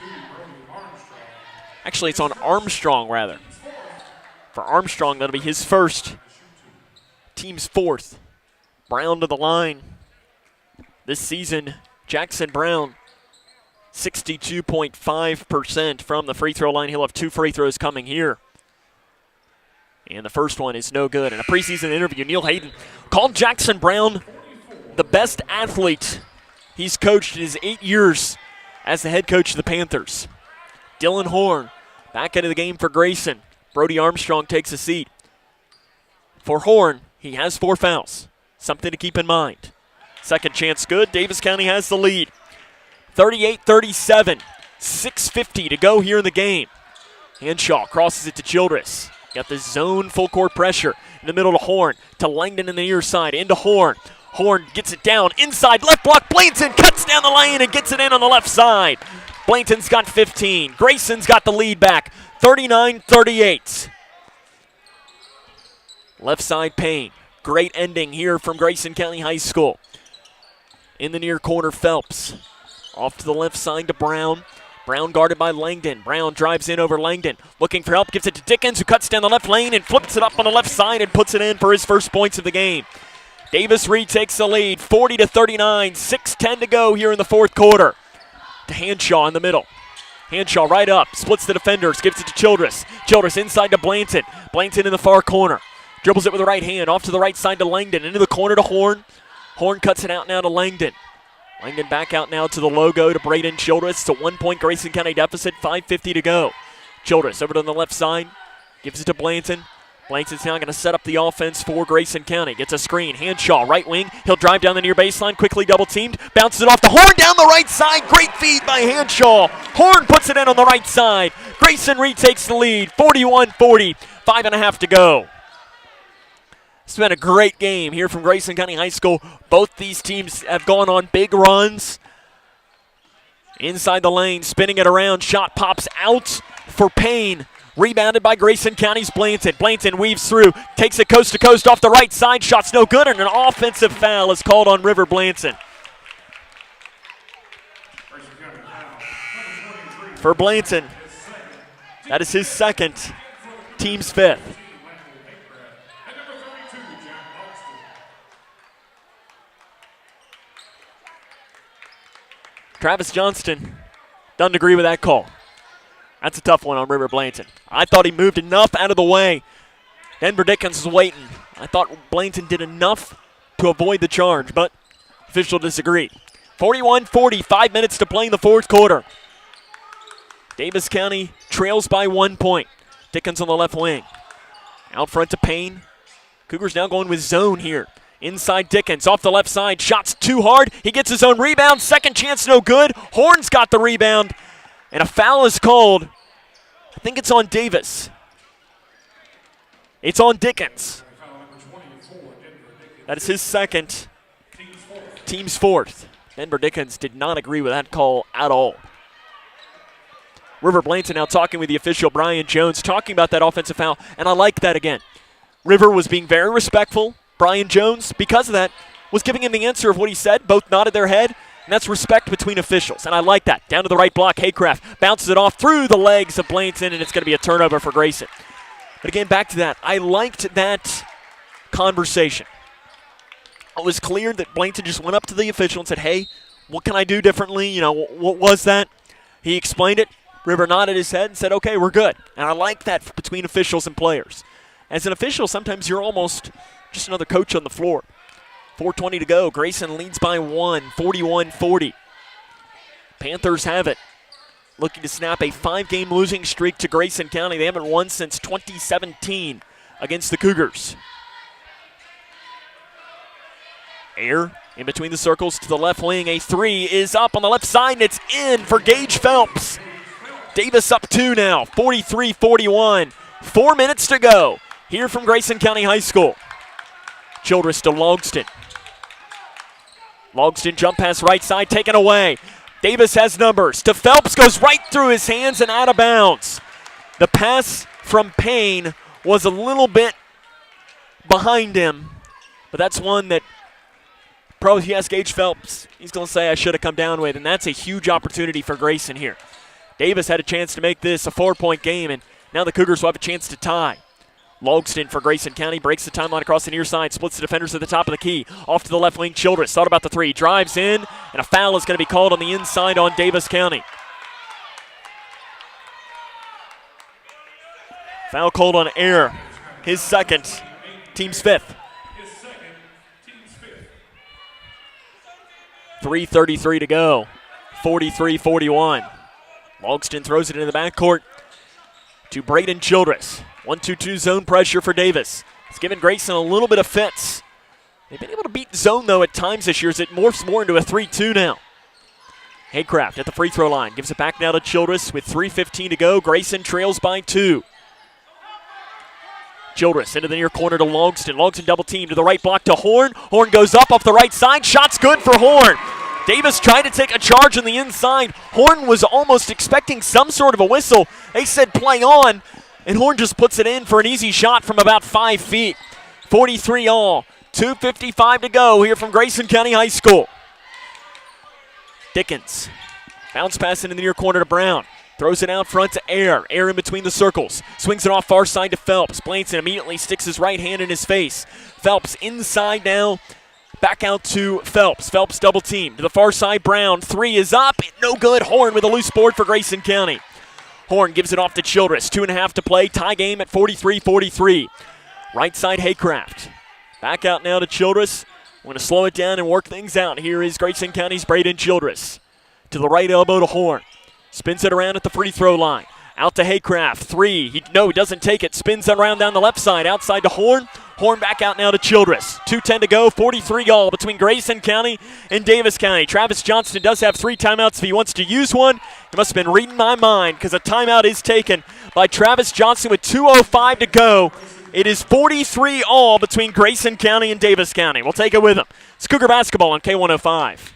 Actually, it's on Armstrong rather. For Armstrong, that'll be his first. Team's 4th. Brown to the line. This season, Jackson Brown, 62.5% from the free throw line. He'll have 2 free throws coming here. And the first one is no good. In a preseason interview, Neil Hayden called Jackson Brown the best athlete he's coached in his 8 years as the head coach of the Panthers. Dylan Horn back into the game for Grayson. Brody Armstrong takes a seat. For Horn, he has 4 fouls. Something to keep in mind. Second chance good. Daviess County has the lead. 38-37. 6:50 to go here in the game. Hanshaw crosses it to Childress. Got the zone full court pressure in the middle to Horn. To Langdon in the near side. Into Horn. Horn gets it down inside left block. Blanton cuts down the lane and gets it in on the left side. Blanton's got 15. Grayson's got the lead back, 39-38. Left side Payne. Great ending here from Grayson County High School. In the near corner, Phelps. Off to the left side to Brown. Brown guarded by Langdon. Brown drives in over Langdon. Looking for help, gives it to Dickens, who cuts down the left lane and flips it up on the left side and puts it in for his first points of the game. Daviess retakes the lead, 40-39, 6:10 to go here in the fourth quarter. To Hanshaw in the middle. Hanshaw right up, splits the defenders, gives it to Childress. Childress inside to Blanton. Blanton in the far corner. Dribbles it with the right hand, off to the right side to Langdon. Into the corner to Horn. Horn cuts it out now to Langdon. Langdon back out now to the logo to Braden Childress. It's a 1-point Grayson County deficit, 5:50 to go. Childress over to the left side, gives it to Blanton. Blanton's now going to set up the offense for Grayson County. Gets a screen. Hanshaw, right wing. He'll drive down the near baseline, quickly double teamed. Bounces it off to Horn down the right side. Great feed by Hanshaw. Horn puts it in on the right side. Grayson retakes the lead, 41-40, 5.5 to go. It's been a great game here from Grayson County High School. Both these teams have gone on big runs. Inside the lane, spinning it around. Shot pops out for Payne. Rebounded by Grayson County's Blanton. Blanton weaves through, takes it coast to coast off the right side. Shot's no good, and an offensive foul is called on River Blanton. For Blanton, that is his second, team's fifth. Travis Johnston doesn't agree with that call. That's a tough one on River Blanton. I thought he moved enough out of the way. Denver Dickens was waiting. I thought Blanton did enough to avoid the charge, but official disagreed. 41-40, 5 minutes to play in the fourth quarter. Daviess County trails by 1 point. Dickens on the left wing. Out front to Payne. Cougars now going with zone here. Inside Dickens, off the left side. Shots too hard. He gets his own rebound. Second chance, no good. Horn's got the rebound. And a foul is called. I think it's on Daviess. It's on Dickens. That is his second. Team's fourth. Denver Dickens did not agree with that call at all. River Blanton now talking with the official, Brian Jones, talking about that offensive foul, and I like that again. River was being very respectful. Brian Jones, because of that, was giving him the answer of what he said. Both nodded their head. And that's respect between officials, and I like that. Down to the right block, Haycraft bounces it off through the legs of Blanton, and it's going to be a turnover for Grayson. But again, back to that. I liked that conversation. It was clear that Blanton just went up to the official and said, hey, what can I do differently? You know, what was that? He explained it. River nodded his head and said, okay, we're good. And I like that between officials and players. As an official, sometimes you're almost just another coach on the floor. 4:20 to go. Grayson leads by 1, 41-40. Panthers have it. Looking to snap a 5-game losing streak to Grayson County. They haven't won since 2017 against the Cougars. Air in between the circles to the left wing. A three is up on the left side, and it's in for Gage Phelps. Daviess up 2 now, 43-41. 4 minutes to go here from Grayson County High School. Childress to Logston. Logston jump pass right side, taken away. Daviess has numbers. To Phelps, goes right through his hands and out of bounds. The pass from Payne was a little bit behind him, but that's one that probably he asked Gage Phelps. He's going to say I should have come down with, and that's a huge opportunity for Grayson here. Daviess had a chance to make this a 4-point game, and now the Cougars will have a chance to tie. Logston for Grayson County breaks the timeline across the near side, splits the defenders at the top of the key. Off to the left wing, Childress thought about the three, drives in, and a foul is going to be called on the inside on Daviess County. Foul called on Air, his second, team's fifth. 3:33 to go, 43-41. Logston throws it into the backcourt to Braden Childress. 1-2-2 zone pressure for Daviess. It's given Grayson a little bit of fits. They've been able to beat zone, though, at times this year as it morphs more into a 3-2 now. Haycraft at the free throw line. Gives it back now to Childress with 3:15 to go. Grayson trails by 2. Childress into the near corner to Longston. Longston double team to the right block to Horn. Horn goes up off the right side. Shot's good for Horn. Daviess tried to take a charge on the inside. Horn was almost expecting some sort of a whistle. They said play on, and Horn just puts it in for an easy shot from about 5 feet. 43 all. 2:55 to go here from Grayson County High School. Dickens. Bounce pass into the near corner to Brown. Throws it out front to Air. Air in between the circles. Swings it off far side to Phelps. Blanton immediately sticks his right hand in his face. Phelps inside now. Back out to Phelps. Phelps double team. To the far side, Brown. 3 is up. No good. Horn with a loose board for Grayson County. Horn gives it off to Childress. 2.5 to play. Tie game at 43-43. Right side, Haycraft. Back out now to Childress. We're going to slow it down and work things out. Here is Grayson County's Braden Childress. To the right elbow to Horn. Spins it around at the free throw line. Out to Haycraft. 3. He doesn't take it. Spins it around down the left side. Outside to Horn. Horn back out now to Childress. 2:10 to go. 43 all between Grayson County and Daviess County. Travis Johnston does have 3 timeouts if he wants to use one. He must have been reading my mind because a timeout is taken by Travis Johnston with 2:05 to go. It is 43 all between Grayson County and Daviess County. We'll take it with them. It's Cougar basketball on K105.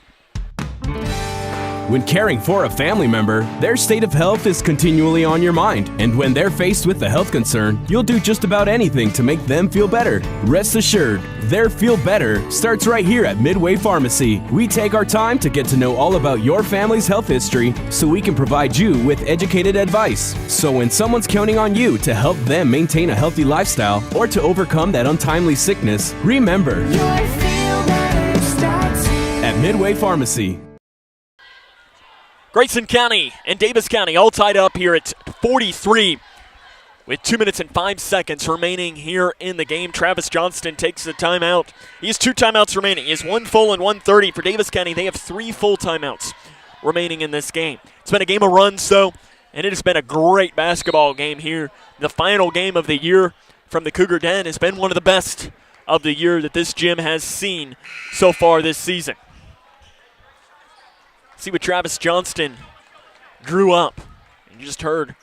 When caring for a family member, their state of health is continually on your mind. And when they're faced with a health concern, you'll do just about anything to make them feel better. Rest assured, their feel better starts right here at Midway Pharmacy. We take our time to get to know all about your family's health history so we can provide you with educated advice. So when someone's counting on you to help them maintain a healthy lifestyle or to overcome that untimely sickness, remember, your feel better starts here at Midway Pharmacy. Grayson County and Daviess County all tied up here at 43 with 2 minutes and 5 seconds remaining here in the game. Travis Johnston takes the timeout. He has 2 timeouts remaining. He has 1 full and 1:30 for Daviess County. They have 3 full timeouts remaining in this game. It's been a game of runs, though, and it has been a great basketball game here. The final game of the year from the Cougar Den has been one of the best of the year that this gym has seen so far this season. See what Travis Johnston drew up. And you just heard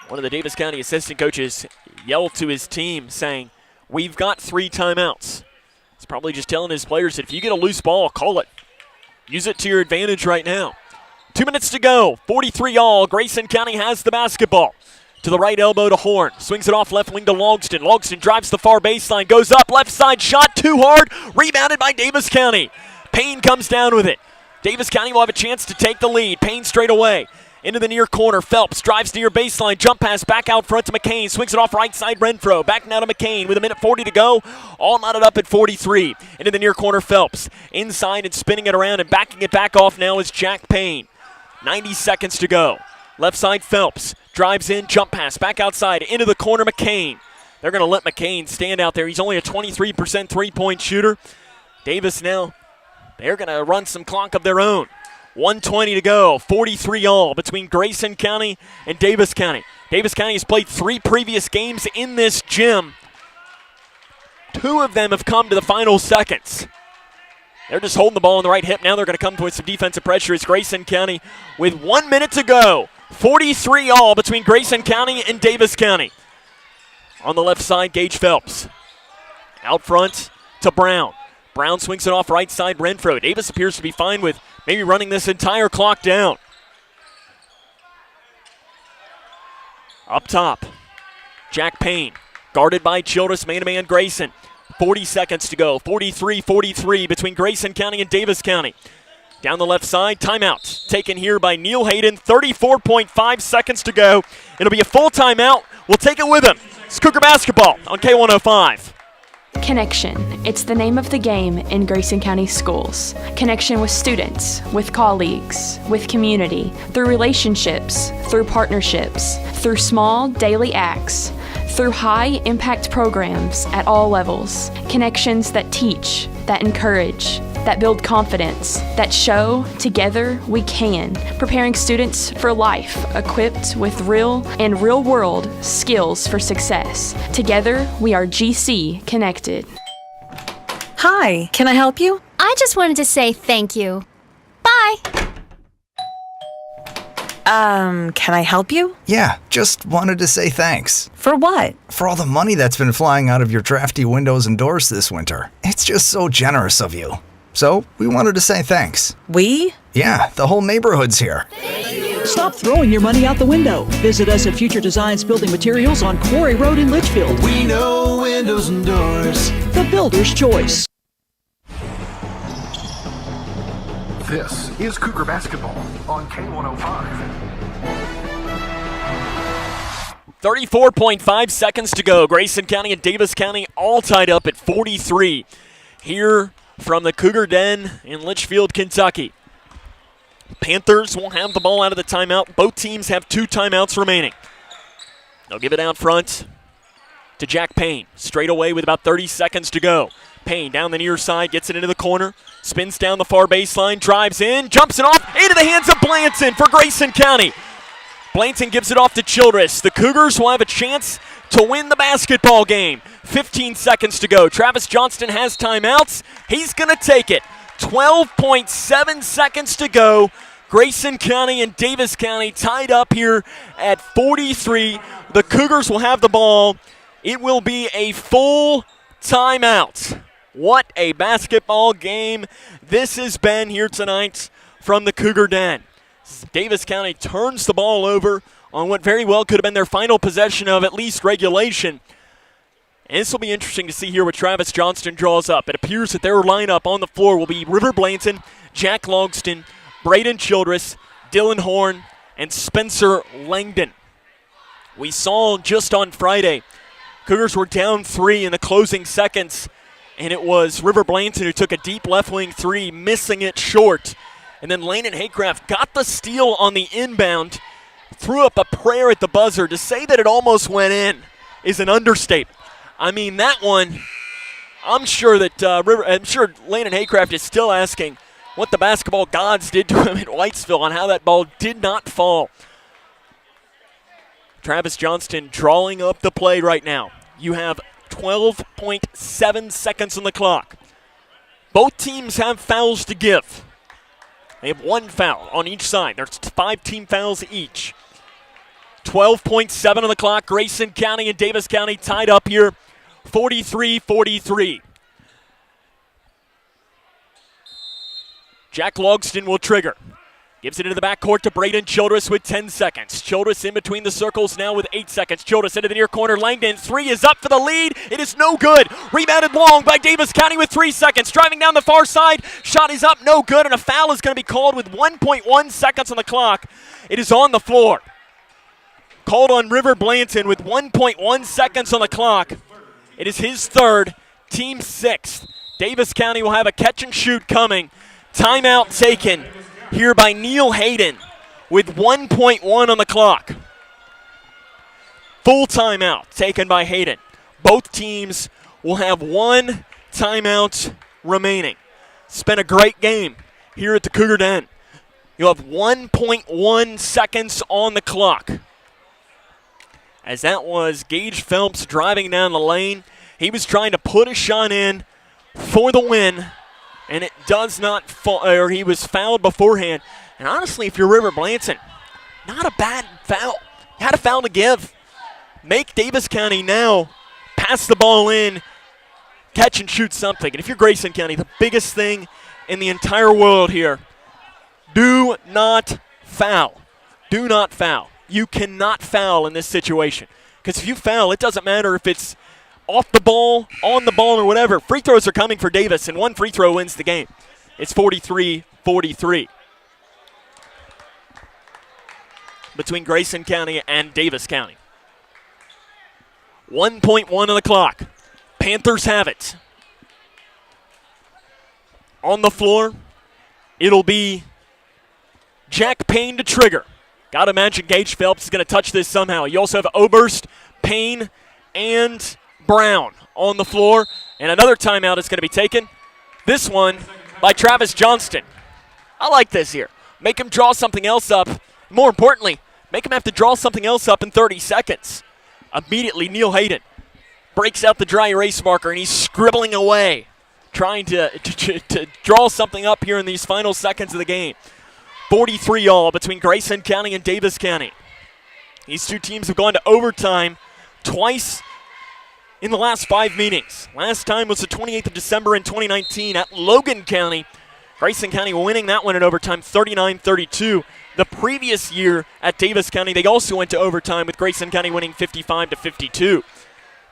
one of the Daviess County assistant coaches yell to his team saying, we've got 3 timeouts. He's probably just telling his players that if you get a loose ball, call it. Use it to your advantage right now. 2 minutes to go. 43 all. Grayson County has the basketball. To the right elbow to Horn. Swings it off left wing to Longston. Longston drives the far baseline. Goes up. Left side shot. Too hard. Rebounded by Daviess County. Payne comes down with it. Daviess County will have a chance to take the lead. Payne straight away. Into the near corner. Phelps drives near baseline. Jump pass back out front to McCain. Swings it off right side Renfro. Back now to McCain with 1:40 to go. All knotted up at 43. Into the near corner Phelps. Inside and spinning it around and backing it back off now is Jack Payne. 90 seconds to go. Left side Phelps. Drives in. Jump pass back outside. Into the corner McCain. They're going to let McCain stand out there. He's only a 23% three-point shooter. Daviess now. They're going to run some clock of their own. 1:20 to go. 43 all between Grayson County and Daviess County. Daviess County has played 3 previous games in this gym. 2 of them have come to the final seconds. They're just holding the ball on the right hip. Now they're going to come with some defensive pressure. It's Grayson County with 1 minute to go. 43 all between Grayson County and Daviess County. On the left side, Gage Phelps. Out front to Brown. Brown swings it off right side, Renfro. Daviess appears to be fine with maybe running this entire clock down. Up top, Jack Payne, guarded by Childress, man-to-man Grayson. 40 seconds to go, 43-43 between Grayson County and Daviess County. Down the left side, timeout taken here by Neil Hayden, 34.5 seconds to go. It'll be a full timeout. We'll take it with him. It's Cougar basketball on K105. Connection. It's the name of the game in Grayson County schools. Connection with students, with colleagues, with community, through relationships, through partnerships, through small daily acts, through high-impact programs at all levels. Connections that teach, that encourage, that build confidence, that show together we can, preparing students for life, equipped with real and real-world skills for success. Together, we are GC Connected. Hi, can I help you? I just wanted to say thank you. Bye. Can I help you? Yeah, just wanted to say thanks. For what? For all the money that's been flying out of your drafty windows and doors this winter. It's just so generous of you. So, we wanted to say thanks. We? Yeah, the whole neighborhood's here. Stop throwing your money out the window. Visit us at Future Designs Building Materials on Quarry Road in Litchfield. We know windows and doors. The builder's choice. This is Cougar Basketball on K105. 34.5 seconds to go. Grayson County and Daviess County all tied up at 43. Here from the Cougar Den in Litchfield, Kentucky. Panthers will have the ball out of the timeout. Both teams have 2 timeouts remaining. They'll give it out front to Jack Payne. Straight away with about 30 seconds to go. Payne down the near side, gets it into the corner, spins down the far baseline, drives in, jumps it off, into the hands of Blanton for Grayson County. Blanton gives it off to Childress. The Cougars will have a chance to win the basketball game. 15 seconds to go. Travis Johnston has timeouts. He's going to take it. 12.7 seconds to go. Grayson County and Daviess County tied up here at 43. The Cougars will have the ball. It will be a full timeout. What a basketball game this has been here tonight from the Cougar Den. Daviess County turns the ball over on what very well could have been their final possession of at least regulation. And this will be interesting to see here what Travis Johnston draws up. It appears that their lineup on the floor will be River Blanton, Jack Logston, Braden Childress, Dylan Horn, and Spencer Langdon. We saw just on Friday, Cougars were down 3 in the closing seconds, and it was River Blanton who took a deep left wing 3, missing it short. And then Landon Haycraft got the steal on the inbound, threw up a prayer at the buzzer. To say that it almost went in is an understatement. I mean, that one, I'm sure Landon Haycraft is still asking what the basketball gods did to him at Whitesville on how that ball did not fall. Travis Johnston drawing up the play right now. You have 12.7 seconds on the clock. Both teams have fouls to give. They have 1 foul on each side. There's 5 team fouls each. 12.7 on the clock. Grayson County and Daviess County tied up here, 43-43. Jack Logston will trigger. Gives it into the backcourt to Braden Childress with 10 seconds. Childress in between the circles now with 8 seconds. Childress into the near corner. Langdon, 3 is up for the lead. It is no good. Rebounded long by Daviess County with 3 seconds. Driving down the far side. Shot is up, no good, and a foul is going to be called with 1.1 seconds on the clock. It is on the floor. Called on River Blanton with 1.1 seconds on the clock. It is his 3rd, team 6th. Daviess County will have a catch and shoot coming. Timeout taken here by Neil Hayden with 1.1 on the clock. Full timeout taken by Hayden. Both teams will have 1 timeout remaining. It's been a great game here at the Cougar Den. You'll have 1.1 seconds on the clock. As that was Gage Phelps driving down the lane. He was trying to put a shot in for the win, and it does not fall, or he was fouled beforehand. And honestly, if you're River Blanton, not a bad foul. You had a foul to give. Make Daviess County now pass the ball in, catch and shoot something. And if you're Grayson County, the biggest thing in the entire world here, do not foul. Do not foul. You cannot foul in this situation. Because if you foul, it doesn't matter if it's off the ball, on the ball, or whatever. Free throws are coming for Daviess, and 1 free throw wins the game. It's 43-43 between Grayson County and Daviess County. 1.1 on the clock. Panthers have it. On the floor, it'll be Jack Payne to trigger. Got to imagine Gage Phelps is going to touch this somehow. You also have Oberst, Payne, and Brown on the floor. And another timeout is going to be taken. This one by Travis Johnston. I like this here. Make him draw something else up. More importantly, make him have to draw something else up in 30 seconds. Immediately, Neil Hayden breaks out the dry erase marker, and he's scribbling away, trying to draw something up here in these final seconds of the game. 43 all between Grayson County and Daviess County. These two teams have gone to overtime twice in the last 5 meetings. Last time was the 28th of December in 2019 at Logan County. Grayson County winning that one in overtime 39-32. The previous year at Daviess County, they also went to overtime with Grayson County winning 55-52. If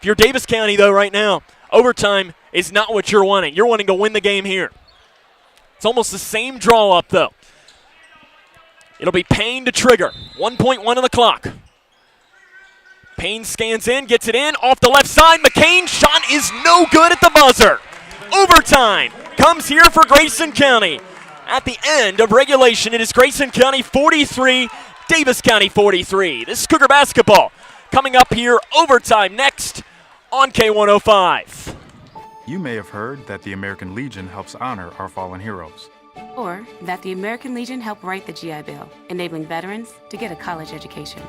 you're Daviess County, though, right now, overtime is not what you're wanting. You're wanting to win the game here. It's almost the same draw up, though. It'll be Payne to trigger. 1.1 on the clock. Payne scans in, gets it in, off the left side. McCain shot is no good at the buzzer. Overtime comes here for Grayson County. At the end of regulation, it is Grayson County 43, Daviess County 43. This is Cougar basketball coming up here, overtime next on K105. You may have heard that the American Legion helps honor our fallen heroes. Or that the American Legion helped write the GI Bill, enabling veterans to get a college education.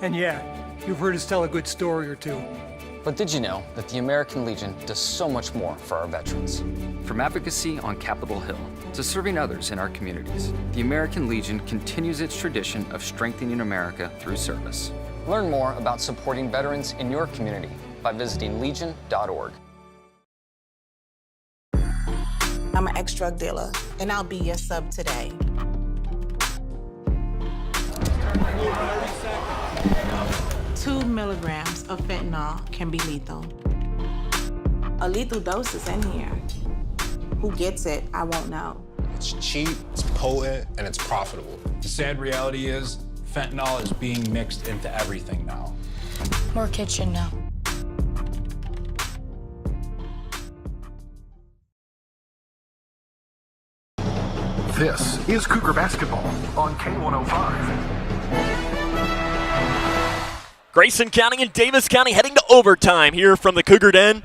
And yeah, you've heard us tell a good story or two. But did you know that the American Legion does so much more for our veterans? From advocacy on Capitol Hill to serving others in our communities, the American Legion continues its tradition of strengthening America through service. Learn more about supporting veterans in your community by visiting legion.org. I'm an ex-drug dealer, and I'll be your sub today. Two milligrams of fentanyl can be lethal. A lethal dose is in here. Who gets it, I won't know. It's cheap, it's potent, and it's profitable. The sad reality is, fentanyl is being mixed into everything now. More kitchen now. This is Cougar basketball on K105. Grayson County and Daviess County heading to overtime here from the Cougar Den.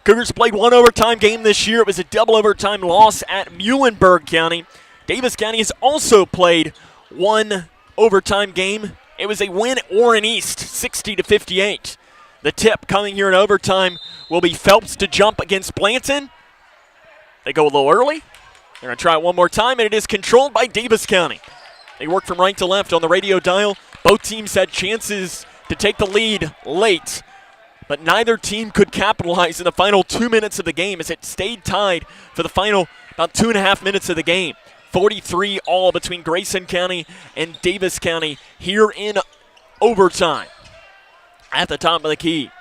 Cougars played one overtime game this year. It was a double overtime loss at Muhlenberg County. Daviess County has also played one overtime game. It was a win at Warren East, 60-58. The tip coming here in overtime will be Phelps to jump against Blanton. They go a little early. They're going to try it one more time, and it is controlled by Daviess County. They work from right to left on the radio dial. Both teams had chances to take the lead late, but neither team could capitalize in the final 2 minutes of the game as it stayed tied for the final about 2.5 minutes of the game. 43 all between Grayson County and Daviess County here in overtime. At the top of the key,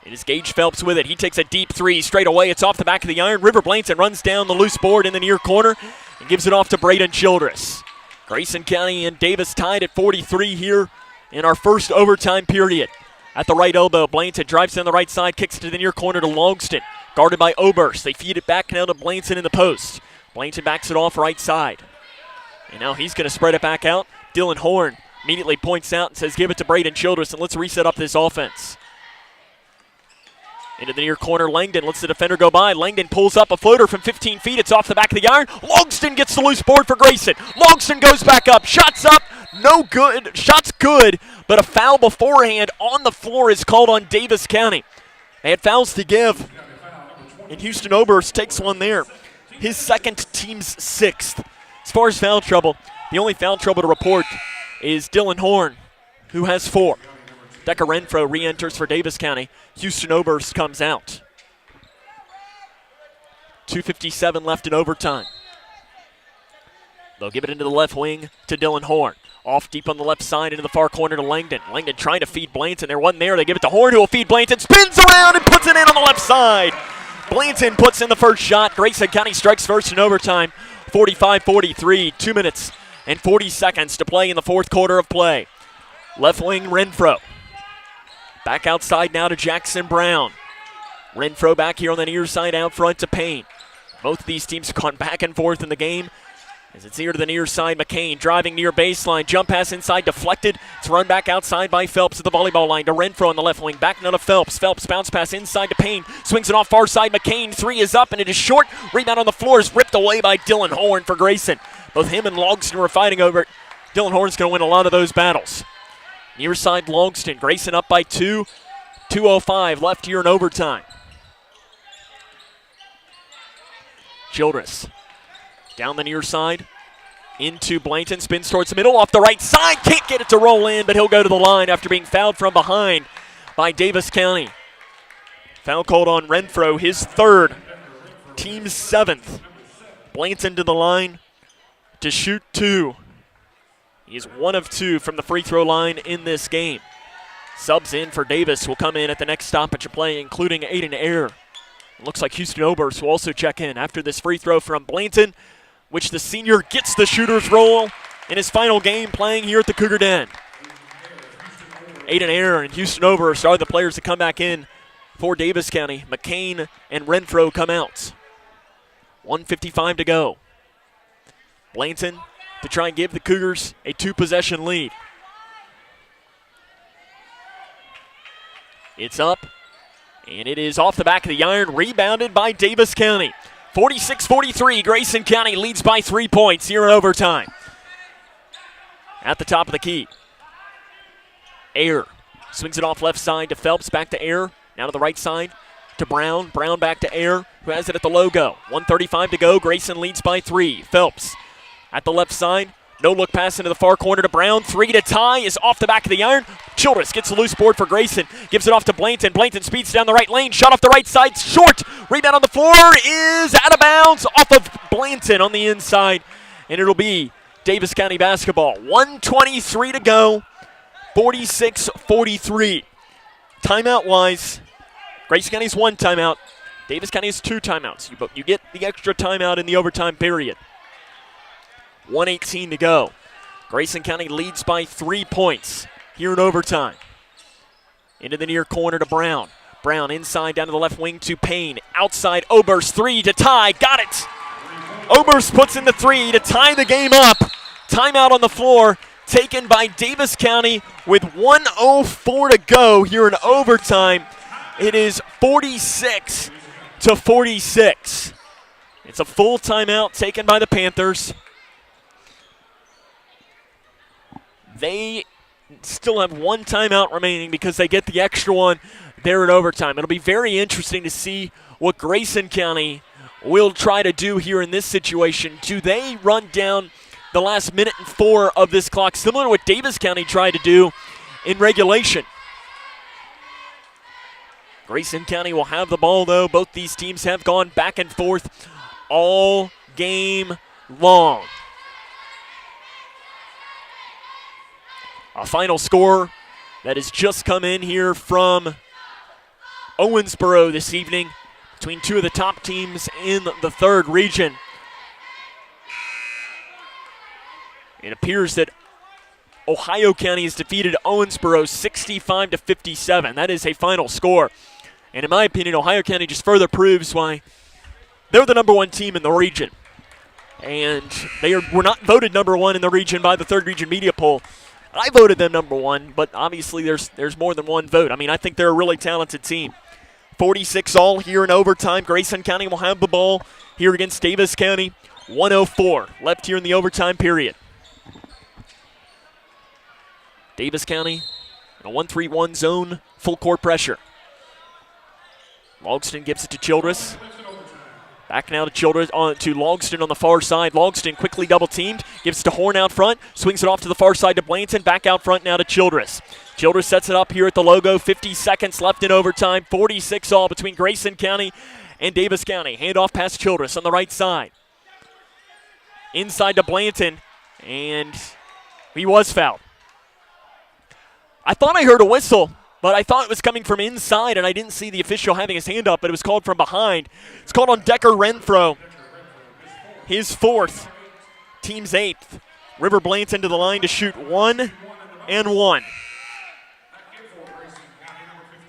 it is Gage Phelps with it. He takes a deep three straight away. It's off the back of the iron. River Blanton runs down the loose board in the near corner and gives it off to Braden Childress. Grayson County and Daviess tied at 43 here in our first overtime period. At the right elbow, Blanton drives down the right side, kicks it to the near corner to Longston. Guarded by Oberst. They feed it back now to Blanton in the post. Blanton backs it off right side. And now he's going to spread it back out. Dylan Horn immediately points out and says, give it to Braden Childress and let's reset up this offense. Into the near corner, Langdon lets the defender go by. Langdon pulls up a floater from 15 feet. It's off the back of the iron. Longston gets the loose board for Grayson. Longston goes back up. Shots up. No good. Shots good, but a foul beforehand on the floor is called on Daviess County. They had fouls to give, and Houston Oberst takes one there. His second, team's sixth. As far as foul trouble, the only foul trouble to report is Dylan Horn, who has 4. Decker Renfro re-enters for Daviess County. Houston Oberst comes out. 2:57 left in overtime. They'll give it into the left wing to Dylan Horn. Off deep on the left side into the far corner to Langdon. Langdon trying to feed Blanton. There wasn't there. They give it to Horn, who will feed Blanton. Spins around and puts it in on the left side. Blanton puts in the first shot. Grayson County strikes first in overtime. 45-43. 2 minutes and 40 seconds to play in the fourth quarter of play. Left wing Renfro. Back outside now to Jackson Brown. Renfro back here on the near side out front to Payne. Both of these teams have gone back and forth in the game. As it's here to the near side, McCain driving near baseline. Jump pass inside, deflected. It's run back outside by Phelps at the volleyball line to Renfro on the left wing. Back now to Phelps. Phelps bounce pass inside to Payne. Swings it off far side. McCain, 3 is up and it is short. Rebound on the floor is ripped away by Dylan Horn for Grayson. Both him and Longston were fighting over it. Dylan Horn's going to win a lot of those battles. Near side Longston. Grayson up by 2. 2:05 left here in overtime. Childress down the near side. Into Blanton, spins towards the middle, off the right side, can't get it to roll in, but he'll go to the line after being fouled from behind by Daviess County. Foul called on Renfro, his third, team's seventh. Blanton to the line to shoot 2. He's 1 of 2 from the free throw line in this game. Subs in for Daviess will come in at the next stoppage of play, including Aiden Ayer. Looks like Houston Oberst will also check in after this free throw from Blanton, which the senior gets the shooter's role in his final game playing here at the Cougar Den. Aiden Ayer and Houston Oberst are the players to come back in for Daviess County. McCain and Renfro come out. 1:55 to go. Blanton to try and give the Cougars a 2-possession lead. It's up, and it is off the back of the iron, rebounded by Daviess County. 46-43, Grayson County leads by 3 points here in overtime. At the top of the key, Ayer swings it off left side to Phelps, back to Ayer, now to the right side to Brown. Brown back to Ayer, who has it at the logo. 1:35 to go, Grayson leads by 3. Phelps at the left side, no look pass into the far corner to Brown. 3 to tie is off the back of the iron. Childress gets a loose board for Grayson, gives it off to Blanton. Blanton speeds down the right lane, shot off the right side, short. Rebound on the floor is out of bounds off of Blanton on the inside, and it'll be Daviess County basketball. 1:23 to go, 46-43. Timeout-wise, Grayson County's 1 timeout. Daviess County has 2 timeouts. You get the extra timeout in the overtime period. 1:18 to go. Grayson County leads by 3 points here in overtime. Into the near corner to Brown. Brown inside down to the left wing to Payne. Outside Oberst, 3 to tie. Got it! Oberst puts in the 3 to tie the game up. Timeout on the floor taken by Daviess County with 1:04 to go here in overtime. It is 46-46. It's a full timeout taken by the Panthers. They still have 1 timeout remaining because they get the extra one there in overtime. It'll be very interesting to see what Grayson County will try to do here in this situation. Do they run down the last minute and 4 of this clock, similar to what Daviess County tried to do in regulation? Grayson County will have the ball, though. Both these teams have gone back and forth all game long. A final score that has just come in here from Owensboro this evening between 2 of the top teams in the 3rd region. It appears that Ohio County has defeated Owensboro 65-57. That is a final score. And in my opinion, Ohio County just further proves why they're the number 1 team in the region. And were not voted number 1 in the region by the 3rd region media poll. I voted them number 1, but obviously there's more than 1 vote. I mean, I think they're a really talented team. 46 all here in overtime. Grayson County will have the ball here against Daviess County. 1:04 left here in the overtime period. Daviess County in a 1-3-1 zone, full court pressure. Logston gives it to Childress. Back now to Childress, to Logston on the far side. Logston quickly double teamed, gives it to Horn out front, swings it off to the far side to Blanton, back out front now to Childress. Childress sets it up here at the logo, 50 seconds left in overtime, 46 all between Grayson County and Daviess County. Hand off past Childress on the right side. Inside to Blanton, and he was fouled. I thought I heard a whistle, but I thought it was coming from inside, and I didn't see the official having his hand up, but it was called from behind. It's called on Decker Renfro. His 4th, team's 8th. River Blanton to the line to shoot 1 and 1.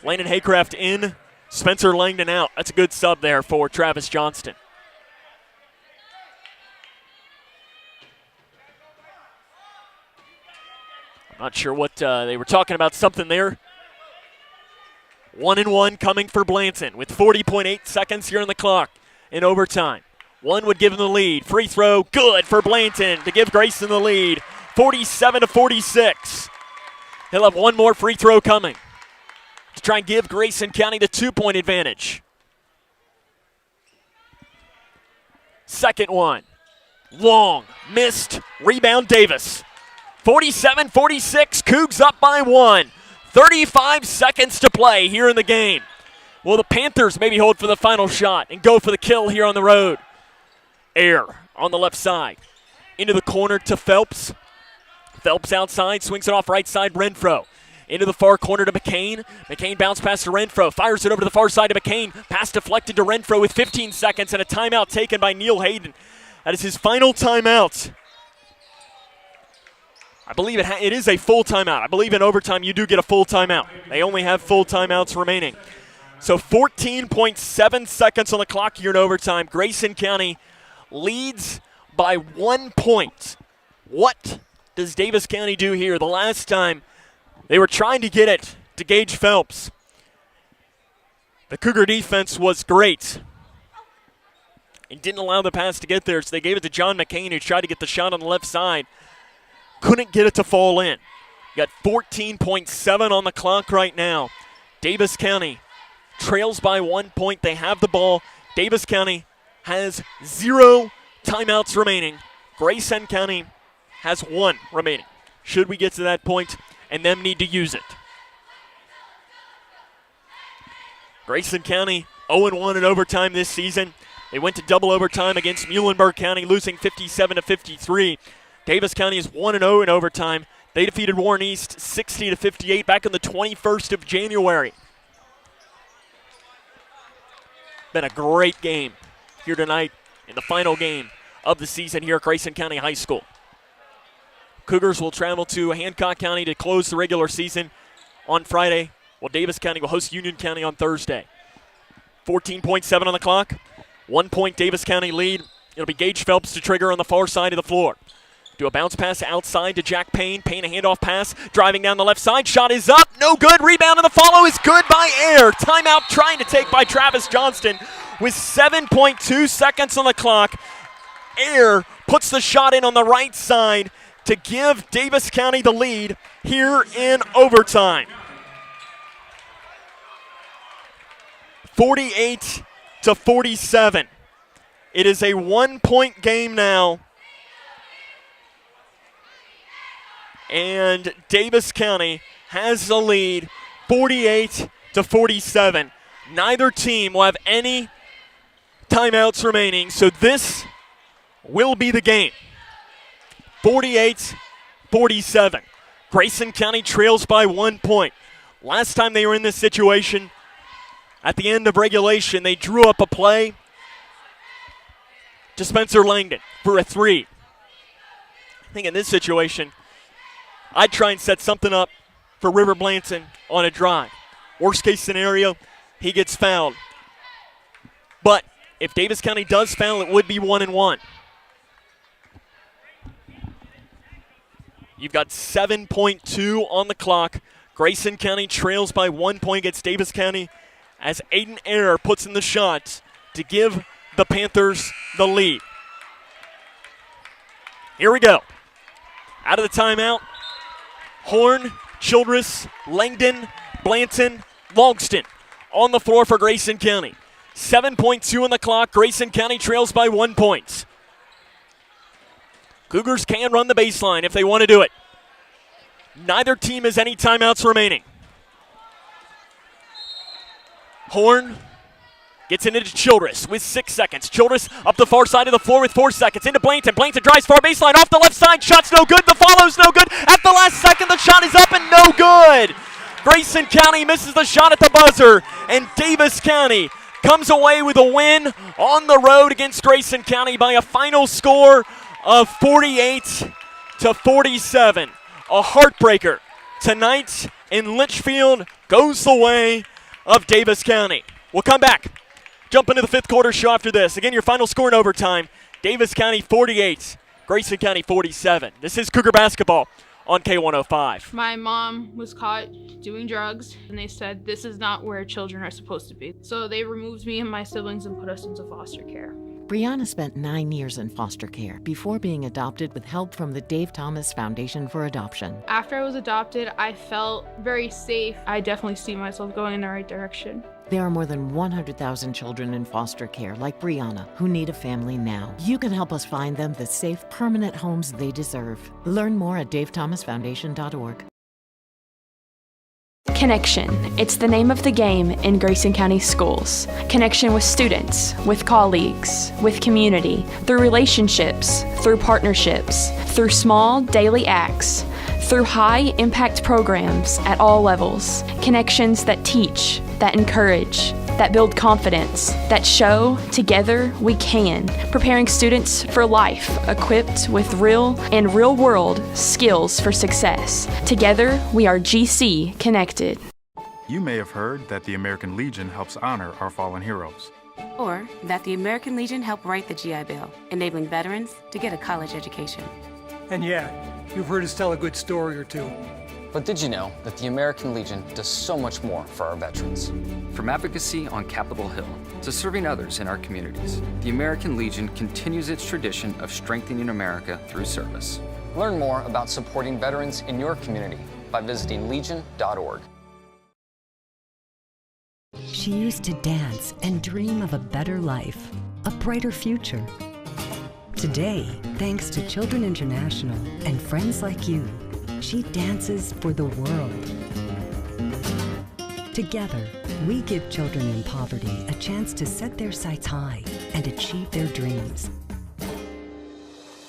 Landon Haycraft in, Spencer Langdon out. That's a good sub there for Travis Johnston. I'm not sure what they were talking about, something there. 1 and 1 coming for Blanton with 40.8 seconds here on the clock in overtime. 1 would give him the lead. Free throw, good for Blanton to give Grayson the lead. 47-46. He'll have 1 more free throw coming to try and give Grayson County the 2-point advantage. Second one. long, missed, rebound Daviess. 47-46, Cougs up by 1. 35 seconds to play here in the game. Will the Panthers maybe hold for the final shot and go for the kill here on the road? Air on the left side. Into the corner to Phelps. Phelps outside, swings it off right side, Renfro. Into the far corner to McCain. McCain bounce pass to Renfro. Fires it over to the far side to McCain. Pass deflected to Renfro with 15 seconds and a timeout taken by Neil Hayden. That is his final timeout. I believe it is a full timeout. I believe in overtime you do get a full timeout. They only have full timeouts remaining. So 14.7 seconds on the clock here in overtime. Grayson County leads by 1 point. What does Daviess County do here? The last time they were trying to get it to Gage Phelps. The Cougar defense was great and didn't allow the pass to get there, so they gave it to John McCain, who tried to get the shot on the left side. Couldn't get it to fall in. Got 14.7 on the clock right now. Daviess County trails by 1 point. They have the ball. Daviess County has 0 timeouts remaining. Grayson County has 1 remaining. Should we get to that point and them need to use it. Grayson County 0-1 in overtime this season. They went to double overtime against Muhlenberg County, losing 57-53. Daviess County is 1-0 in overtime. They defeated Warren East 60-58 back on the 21st of January. Been a great game here tonight in the final game of the season here at Grayson County High School. Cougars will travel to Hancock County to close the regular season on Friday, while Daviess County will host Union County on Thursday. 14.7 on the clock. 1 point Daviess County lead. It'll be Gage Phelps to trigger on the far side of the floor. Do a bounce pass outside to Jack Payne. Payne a handoff pass, driving down the left side. Shot is up, no good. Rebound and the follow is good by Air. Timeout trying to take by Travis Johnston with 7.2 seconds on the clock. Air puts the shot in on the right side to give Daviess County the lead here in overtime. 48-47. It is a 1 point game now. And Daviess County has the lead 48-47. Neither team will have any timeouts remaining, so this will be the game. 48-47. Grayson County trails by 1 point. Last time they were in this situation, at the end of regulation, they drew up a play to Spencer Langdon for a 3. I think in this situation, I'd try and set something up for River Blanton on a drive. Worst case scenario, he gets fouled. But if Daviess County does foul, it would be 1-1. You've got 7.2 on the clock. Grayson County trails by 1 point against Daviess County as Aiden Ayer puts in the shot to give the Panthers the lead. Here we go. Out of the timeout, Horn, Childress, Langdon, Blanton, Longston on the floor for Grayson County. 7.2 on the clock. Grayson County trails by 1 point. Cougars can run the baseline if they want to do it. Neither team has any timeouts remaining. Horn gets it into Childress with 6 seconds. Childress up the far side of the floor with 4 seconds. Into Blanton. Blanton drives far baseline off the left side. Shot's no good. The follow's no good. At the last second, the shot is up and no good. Grayson County misses the shot at the buzzer. And Daviess County comes away with a win on the road against Grayson County by a final score of 48-47. A heartbreaker tonight in Litchfield goes the way of Daviess County. We'll come back. Jump into the fifth quarter show after this. Again, your final score in overtime. Daviess County 48, Grayson County 47. This is Cougar basketball on K105. My mom was caught doing drugs, and they said this is not where children are supposed to be. So they removed me and my siblings and put us into foster care. Brianna spent 9 years in foster care before being adopted with help from the Dave Thomas Foundation for Adoption. After I was adopted, I felt very safe. I definitely see myself going in the right direction. There are more than 100,000 children in foster care like Brianna who need a family now. You can help us find them the safe, permanent homes they deserve. Learn more at davethomasfoundation.org. Connection. It's the name of the game in Grayson County schools. Connection with students, with colleagues, with community, through relationships, through partnerships, through small daily acts, through high-impact programs at all levels. Connections that teach, that encourage, that build confidence, that show together we can, preparing students for life, equipped with real and real-world skills for success. Together, we are GC Connected. You may have heard that the American Legion helps honor our fallen heroes. Or that the American Legion helped write the GI Bill, enabling veterans to get a college education. And yeah, you've heard us tell a good story or two. But did you know that the American Legion does so much more for our veterans? From advocacy on Capitol Hill to serving others in our communities, the American Legion continues its tradition of strengthening America through service. Learn more about supporting veterans in your community by visiting legion.org. She used to dance and dream of a better life, a brighter future. Today, thanks to Children International and friends like you, she dances for the world. Together, we give children in poverty a chance to set their sights high and achieve their dreams.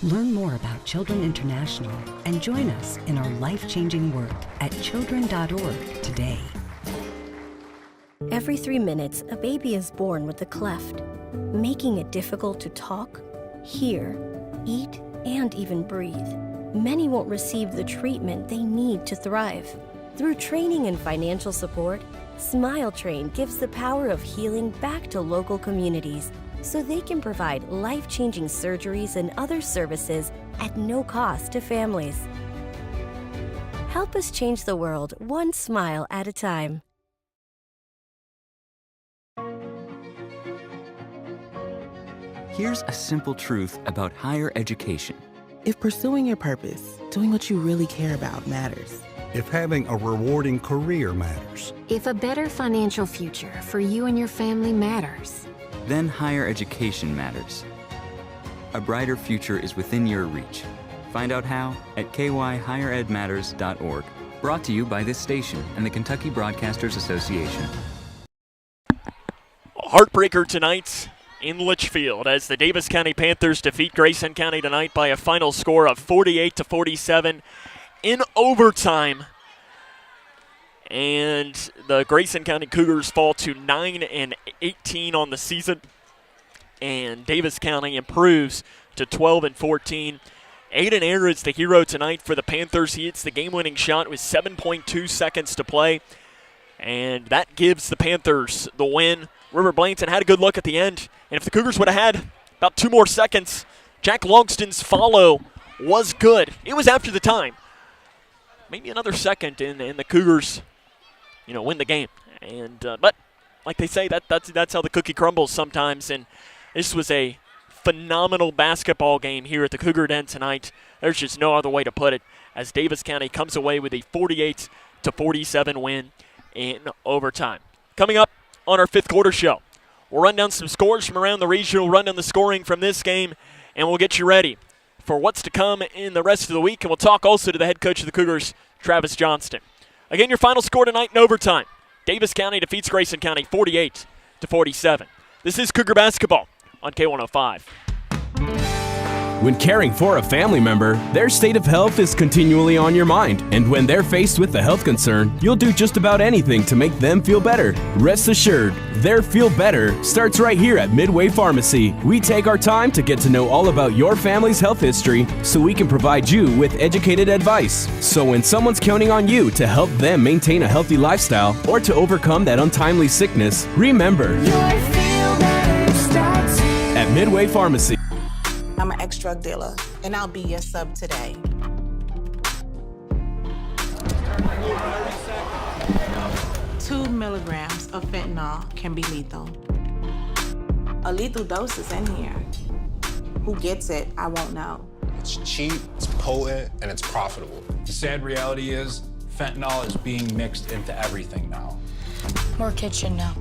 Learn more about Children International and join us in our life-changing work at children.org today. Every 3 minutes, a baby is born with a cleft, making it difficult to talk, hear, eat, and even breathe. Many won't receive the treatment they need to thrive. Through training and financial support, Smile Train gives the power of healing back to local communities so they can provide life-changing surgeries and other services at no cost to families. Help us change the world one smile at a time. Here's a simple truth about higher education. If pursuing your purpose, doing what you really care about matters. If having a rewarding career matters. If a better financial future for you and your family matters. Then higher education matters. A brighter future is within your reach. Find out how at kyhigheredmatters.org. Brought to you by this station and the Kentucky Broadcasters Association. A heartbreaker tonight in Litchfield as the Daviess County Panthers defeat Grayson County tonight by a final score of 48-47 in overtime. And the Grayson County Cougars fall to 9-18 on the season. And Daviess County improves to 12-14. Aiden Ayer is the hero tonight for the Panthers. He hits the game-winning shot with 7.2 seconds to play. And that gives the Panthers the win. River Blanton had a good look at the end. And if the Cougars would have had about 2 more seconds, Jack Longston's follow was good. It was after the time. Maybe another second and the Cougars, win the game. And but like they say, that's how the cookie crumbles sometimes. And this was a phenomenal basketball game here at the Cougar Den tonight. There's just no other way to put it, as Daviess County comes away with a 48-47 win in overtime. Coming up on our 5th quarter show, we'll run down some scores from around the regional, run down the scoring from this game, and we'll get you ready for what's to come in the rest of the week. And we'll talk also to the head coach of the Cougars, Travis Johnston. Again, your final score tonight in overtime. Daviess County defeats Grayson County 48-47. This is Cougar basketball on K105. When caring for a family member, their state of health is continually on your mind. And when they're faced with a health concern, you'll do just about anything to make them feel better. Rest assured, their feel better starts right here at Midway Pharmacy. We take our time to get to know all about your family's health history so we can provide you with educated advice. So when someone's counting on you to help them maintain a healthy lifestyle or to overcome that untimely sickness, remember, your feel better starts here at Midway Pharmacy. I'm an ex-drug dealer, and I'll be your sub today. Two milligrams of fentanyl can be lethal. A lethal dose is in here. Who gets it, I won't know. It's cheap, it's potent, and it's profitable. The sad reality is fentanyl is being mixed into everything now. More kitchen now.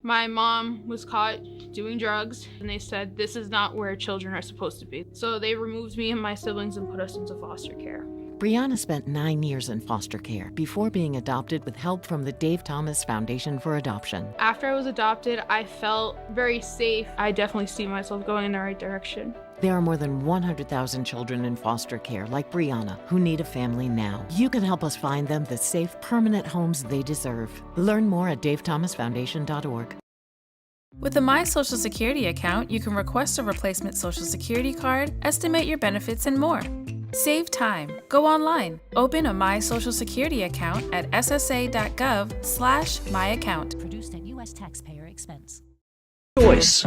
My mom was caught doing drugs, and they said this is not where children are supposed to be. So they removed me and my siblings and put us into foster care. Brianna spent 9 years in foster care before being adopted with help from the Dave Thomas Foundation for Adoption. After I was adopted, I felt very safe. I definitely see myself going in the right direction. There are more than 100,000 children in foster care like Brianna who need a family now. You can help us find them the safe, permanent homes they deserve. Learn more at davethomasfoundation.org. With a My Social Security account, you can request a replacement Social Security card, estimate your benefits, and more. Save time. Go online. Open a My Social Security account at ssa.gov/myaccount. Produced at U.S. taxpayer expense. Choice.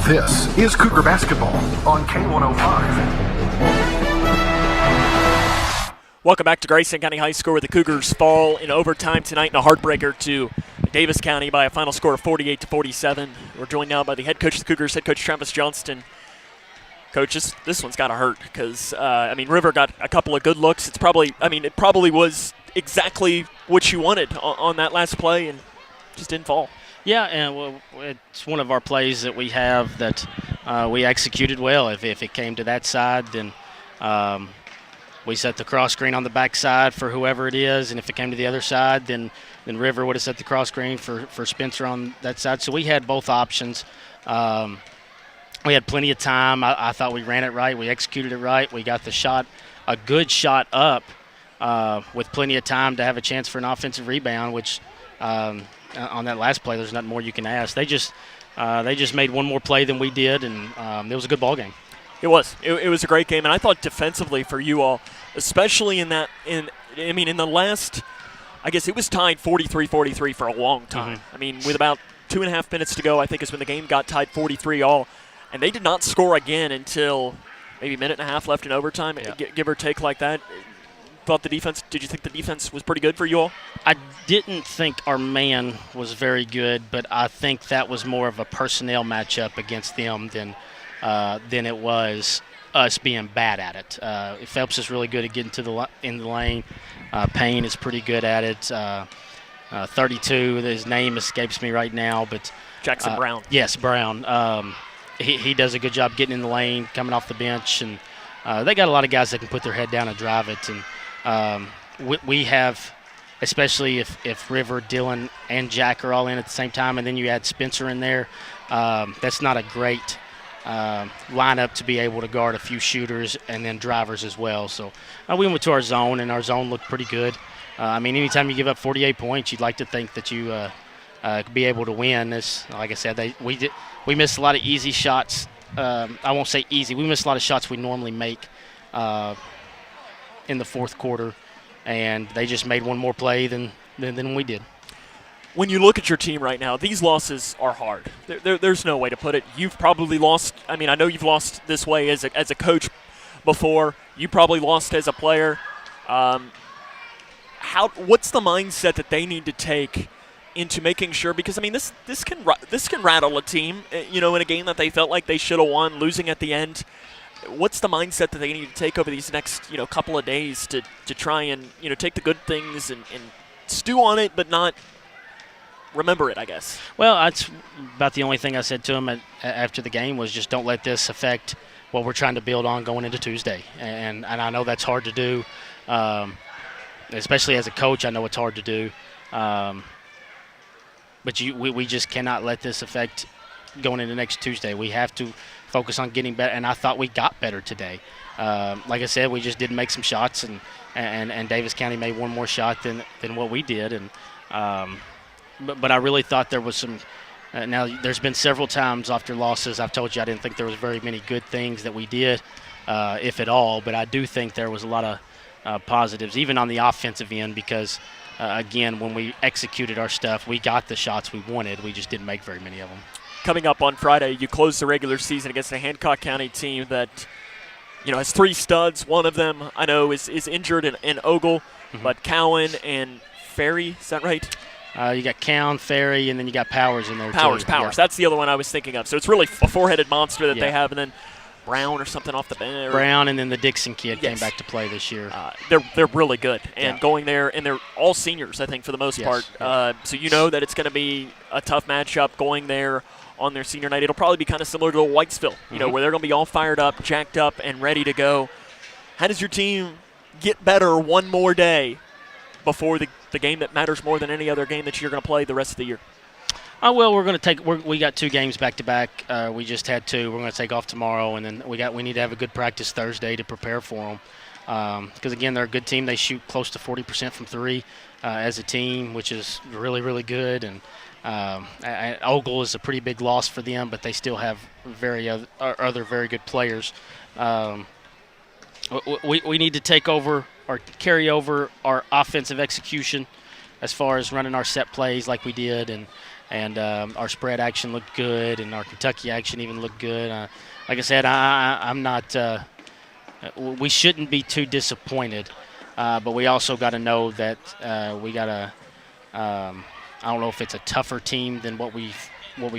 This is Cougar Basketball on K105. Welcome back to Grayson County High School, where the Cougars fall in overtime tonight in a heartbreaker to Daviess County by a final score of 48-47. We're joined now by the head coach of the Cougars, head coach Travis Johnston. Coach, this one's got to hurt because, River got a couple of good looks. It probably was exactly what you wanted on that last play and just didn't fall. Yeah, and it's one of our plays that we have that we executed well. If it came to that side, then we set the cross screen on the back side for whoever it is, and if it came to the other side, then River would have set the cross screen for Spencer on that side. So we had both options. We had plenty of time. I thought we ran it right. We executed it right. We got the shot, a good shot up with plenty of time to have a chance for an offensive rebound, which on that last play, there's nothing more you can ask. They just made one more play than we did, and it was a good ball game. It was. It was a great game, and I thought defensively for you all, especially in the last, I guess it was tied 43-43 for a long time. Mm-hmm. With about 2.5 minutes to go, I think is when the game got tied 43-all, and they did not score again until maybe a minute and a half left in overtime, give or take like that. Did you think the defense was pretty good for you all? I didn't think our man was very good, but I think that was more of a personnel matchup against them than it was us being bad at it. Phelps is really good at getting in the lane. Payne is pretty good at it. 32, his name escapes me right now, but Jackson Brown. Yes, Brown. He does a good job getting in the lane, coming off the bench, and they got a lot of guys that can put their head down and drive it. And we have, especially if River, Dylan, and Jack are all in at the same time, and then you add Spencer in there, that's not a great lineup to be able to guard a few shooters and then drivers as well. So we went to our zone, and our zone looked pretty good. Anytime you give up 48 points, you'd like to think that you could be able to win. Like I said, we missed a lot of easy shots. I won't say easy. We missed a lot of shots we normally make in the fourth quarter, and they just made one more play than we did. When you look at your team right now, these losses are hard. There's no way to put it. You've probably lost. I know you've lost this way as a coach before. You probably lost as a player. What's the mindset that they need to take into making sure? Because this can rattle a team. In a game that they felt like they should have won, losing at the end. What's the mindset that they need to take over these next couple of days to try and take the good things and stew on it, but not remember it, I guess? Well, that's about the only thing I said to him after the game was just don't let this affect what we're trying to build on going into Tuesday. And I know that's hard to do, especially as a coach. I know it's hard to do. But we just cannot let this affect going into next Tuesday. We have to focus on getting better, and I thought we got better today. Like I said, we just didn't make some shots, and Daviess County made one more shot than what we did. And but I really thought there was some. Now there's been several times after losses I've told you I didn't think there was very many good things that we did, if at all. But I do think there was a lot of positives, even on the offensive end, because again, when we executed our stuff, we got the shots we wanted. We just didn't make very many of them. Coming up on Friday, you close the regular season against a Hancock County team that, has 3 studs. One of them I know is injured in Ogle, but Cowan and Ferry, is that right? You got Cowan, Ferry, and then you got Powers in there Powers. too. Yeah. That's the other one I was thinking of. So it's really a 4-headed monster that they have, and then Brown or something off the bench. Brown, and then the Dixon kid came back to play this year. They're really good, and going there, and they're all seniors, I think, for the most part. So you know that it's going to be a tough matchup going there on their senior night. It'll probably be kind of similar to Whitesville, where they're going to be all fired up, jacked up, and ready to go. How does your team get better one more day before the game that matters more than any other game that you're going to play the rest of the year? Well, we're going to we got 2 games back to back. We just had 2. We're going to take off tomorrow, and then we need to have a good practice Thursday to prepare for them. Because again, they're a good team. They shoot close to 40% from 3 as a team, which is really, really good. And Ogle is a pretty big loss for them, but they still have other very good players. We need to take over or carry over our offensive execution as far as running our set plays like we did, and our spread action looked good, and our Kentucky action even looked good. Like I said, I'm not. We shouldn't be too disappointed, but we also got to know that we got to. I don't know if it's a tougher team than what we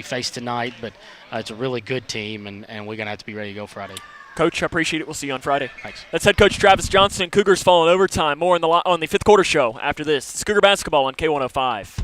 faced tonight, but it's a really good team, and we're gonna have to be ready to go Friday. Coach, I appreciate it. We'll see you on Friday. Thanks. That's head coach Travis Johnson. Cougars fall in overtime. More on the 5th quarter show after this. It's Cougar basketball on K105.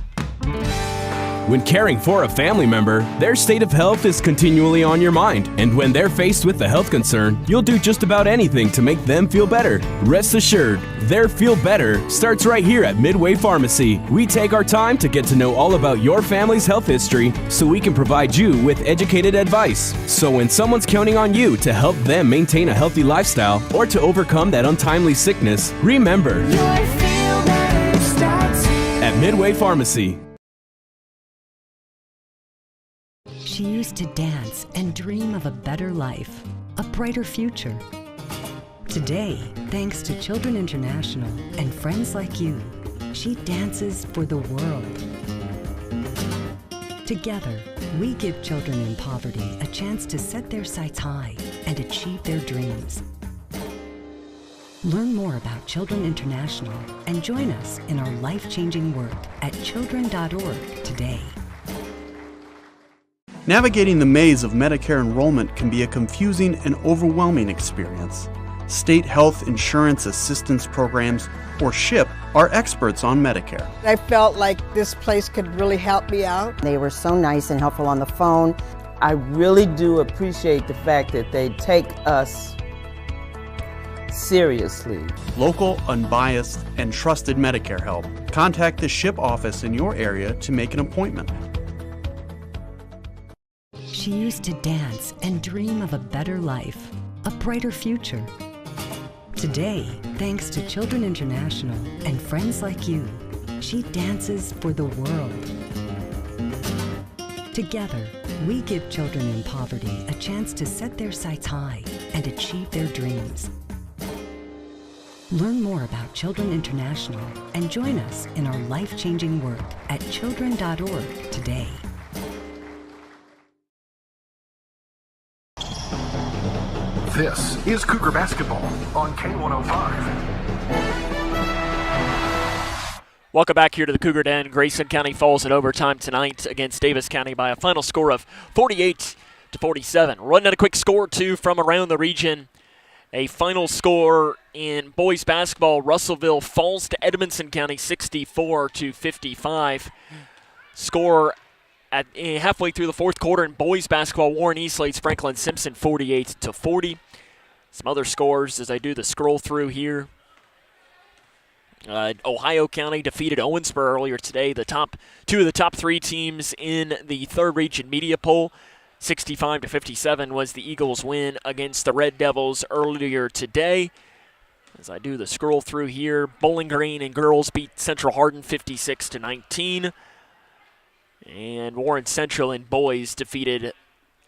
When caring for a family member, their state of health is continually on your mind. And when they're faced with a health concern, you'll do just about anything to make them feel better. Rest assured, their feel better starts right here at Midway Pharmacy. We take our time to get to know all about your family's health history so we can provide you with educated advice. So when someone's counting on you to help them maintain a healthy lifestyle or to overcome that untimely sickness, remember, your feel better starts here at Midway Pharmacy. She used to dance and dream of a better life, a brighter future. Today, thanks to Children International and friends like you, she dances for the world. Together, we give children in poverty a chance to set their sights high and achieve their dreams. Learn more about Children International and join us in our life-changing work at children.org today. Navigating the maze of Medicare enrollment can be a confusing and overwhelming experience. State Health Insurance Assistance Programs, or SHIP, are experts on Medicare. I felt like this place could really help me out. They were so nice and helpful on the phone. I really do appreciate the fact that they take us seriously. Local, unbiased, and trusted Medicare help. Contact the SHIP office in your area to make an appointment. She used to dance and dream of a better life, a brighter future. Today, thanks to Children International and friends like you, she dances for the world. Together, we give children in poverty a chance to set their sights high and achieve their dreams. Learn more about Children International and join us in our life-changing work at children.org today. This is Cougar basketball on K105. Welcome back here to the Cougar Den. Grayson County falls in overtime tonight against Daviess County by a final score of 48-47. Running at a quick score, too, from around the region. A final score in boys basketball, Russellville falls to Edmondson County 64-55. Score at halfway through the 4th quarter in boys basketball, Warren East leads Franklin Simpson 48-40. Some other scores as I do the scroll through here. Ohio County defeated Owensboro earlier today, two of the top 3 teams in the 3rd region media poll. 65-57 was the Eagles' win against the Red Devils earlier today. As I do the scroll through here, Bowling Green and girls beat Central Hardin 56-19. And Warren Central and boys defeated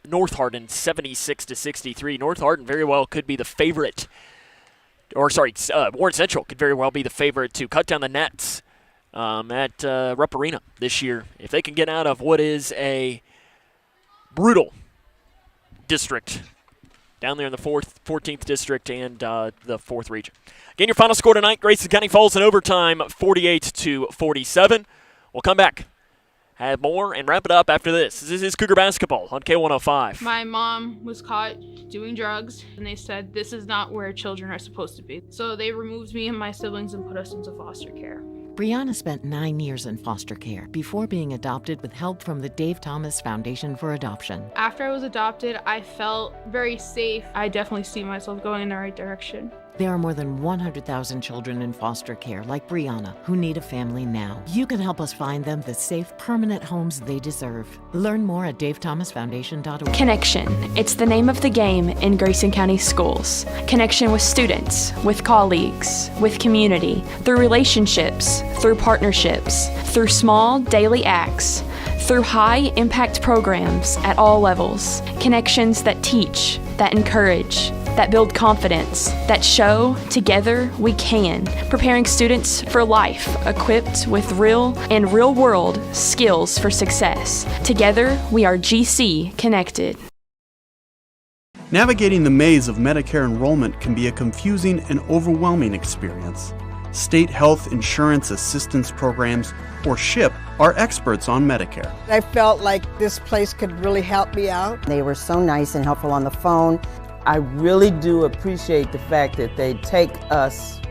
North Hardin 76-63. North Hardin very well could be the favorite, Warren Central could very well be the favorite to cut down the nets at Rupp Arena this year. If they can get out of what is a brutal district down there in the 14th district and the 4th region. Again, your final score tonight, Grayson County falls in overtime 48-47. We'll come back, have more, and wrap it up after this. This is Cougar basketball on K105. My mom was caught doing drugs, and they said this is not where children are supposed to be. So they removed me and my siblings and put us into foster care. Brianna spent 9 years in foster care before being adopted with help from the Dave Thomas Foundation for Adoption. After I was adopted, I felt very safe. I definitely see myself going in the right direction. There are more than 100,000 children in foster care like Brianna who need a family now. You can help us find them the safe, permanent homes they deserve. Learn more at davethomasfoundation.org. Connection. It's the name of the game in Grayson County schools. Connection with students, with colleagues, with community, through relationships, through partnerships, through small daily acts, through high-impact programs at all levels. Connections that teach, that encourage, that build confidence, that show together we can, preparing students for life, equipped with real and real-world skills for success. Together, we are GC Connected. Navigating the maze of Medicare enrollment can be a confusing and overwhelming experience. State Health Insurance Assistance Programs, or SHIP, are experts on Medicare. I felt like this place could really help me out. They were so nice and helpful on the phone. I really do appreciate the fact that they take us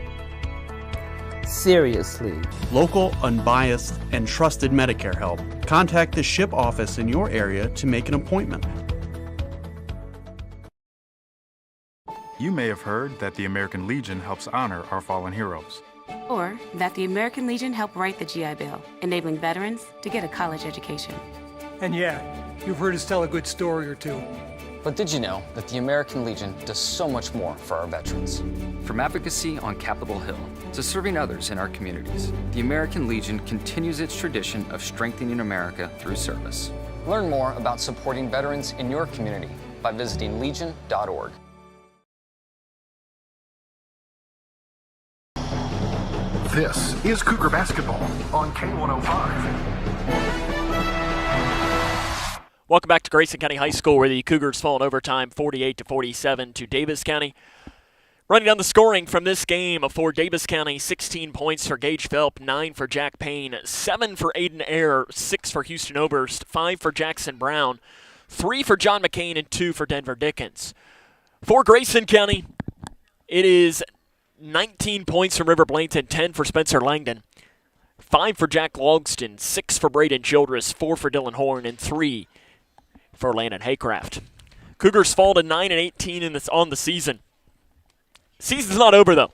seriously. Local, unbiased, and trusted Medicare help. Contact the SHIP office in your area to make an appointment. You may have heard that the American Legion helps honor our fallen heroes. Or that the American Legion helped write the GI Bill, enabling veterans to get a college education. And yeah, you've heard us tell a good story or two. But did you know that the American Legion does so much more for our veterans? From advocacy on Capitol Hill to serving others in our communities, the American Legion continues its tradition of strengthening America through service. Learn more about supporting veterans in your community by visiting legion.org. This is Cougar basketball on K105. Welcome back to Grayson County High School, where the Cougars fall in overtime 48-47 to Daviess County. Running down the scoring from this game for Daviess County: 16 points for Gage Phelps, 9 for Jack Payne, 7 for Aiden Ayer, 6 for Houston Oberst, 5 for Jackson Brown, 3 for John McCain, and 2 for Denver Dickens. For Grayson County, it is 19 points from River Blainton, 10 for Spencer Langdon, 5 for Jack Logston, 6 for Braden Childress, 4 for Dylan Horn, and 3 for Landon Haycraft. Cougars fall to 9-18 on the season. Season's not over, though.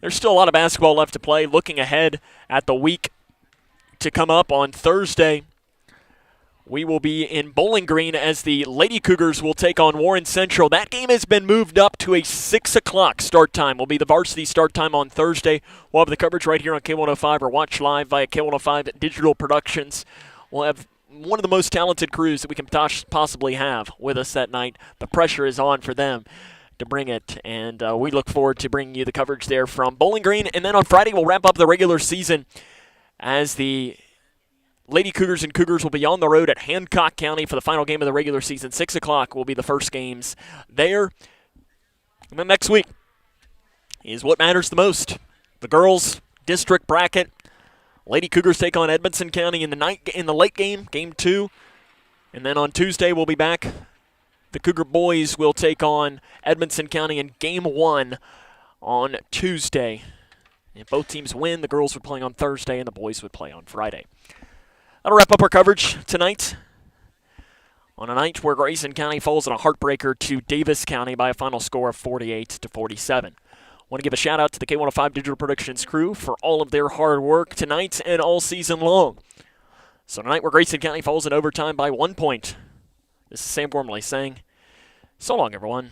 There's still a lot of basketball left to play. Looking ahead at the week to come up on Thursday, we will be in Bowling Green as the Lady Cougars will take on Warren Central. That game has been moved up to a 6 o'clock start time. Will be the varsity start time on Thursday. We'll have the coverage right here on K105 or watch live via K105 Digital Productions. We'll have one of the most talented crews that we can possibly have with us that night. The pressure is on for them to bring it, and we look forward to bringing you the coverage there from Bowling Green. And then on Friday, we'll wrap up the regular season as the Lady Cougars and Cougars will be on the road at Hancock County for the final game of the regular season. 6 o'clock will be the first games there. And then next week is what matters the most. The girls' district bracket. Lady Cougars take on Edmonson County in the late game, game 2. And then on Tuesday, we'll be back. The Cougar boys will take on Edmonson County in game 1 on Tuesday. If both teams win, the girls would play on Thursday and the boys would play on Friday. That'll wrap up our coverage tonight. On a night where Grayson County falls in a heartbreaker to Daviess County by a final score of 48-47. Want to give a shout out to the K105 Digital Productions crew for all of their hard work tonight and all season long. So tonight where Grayson County falls in overtime by 1 point. This is Sam Gormley saying, so long everyone.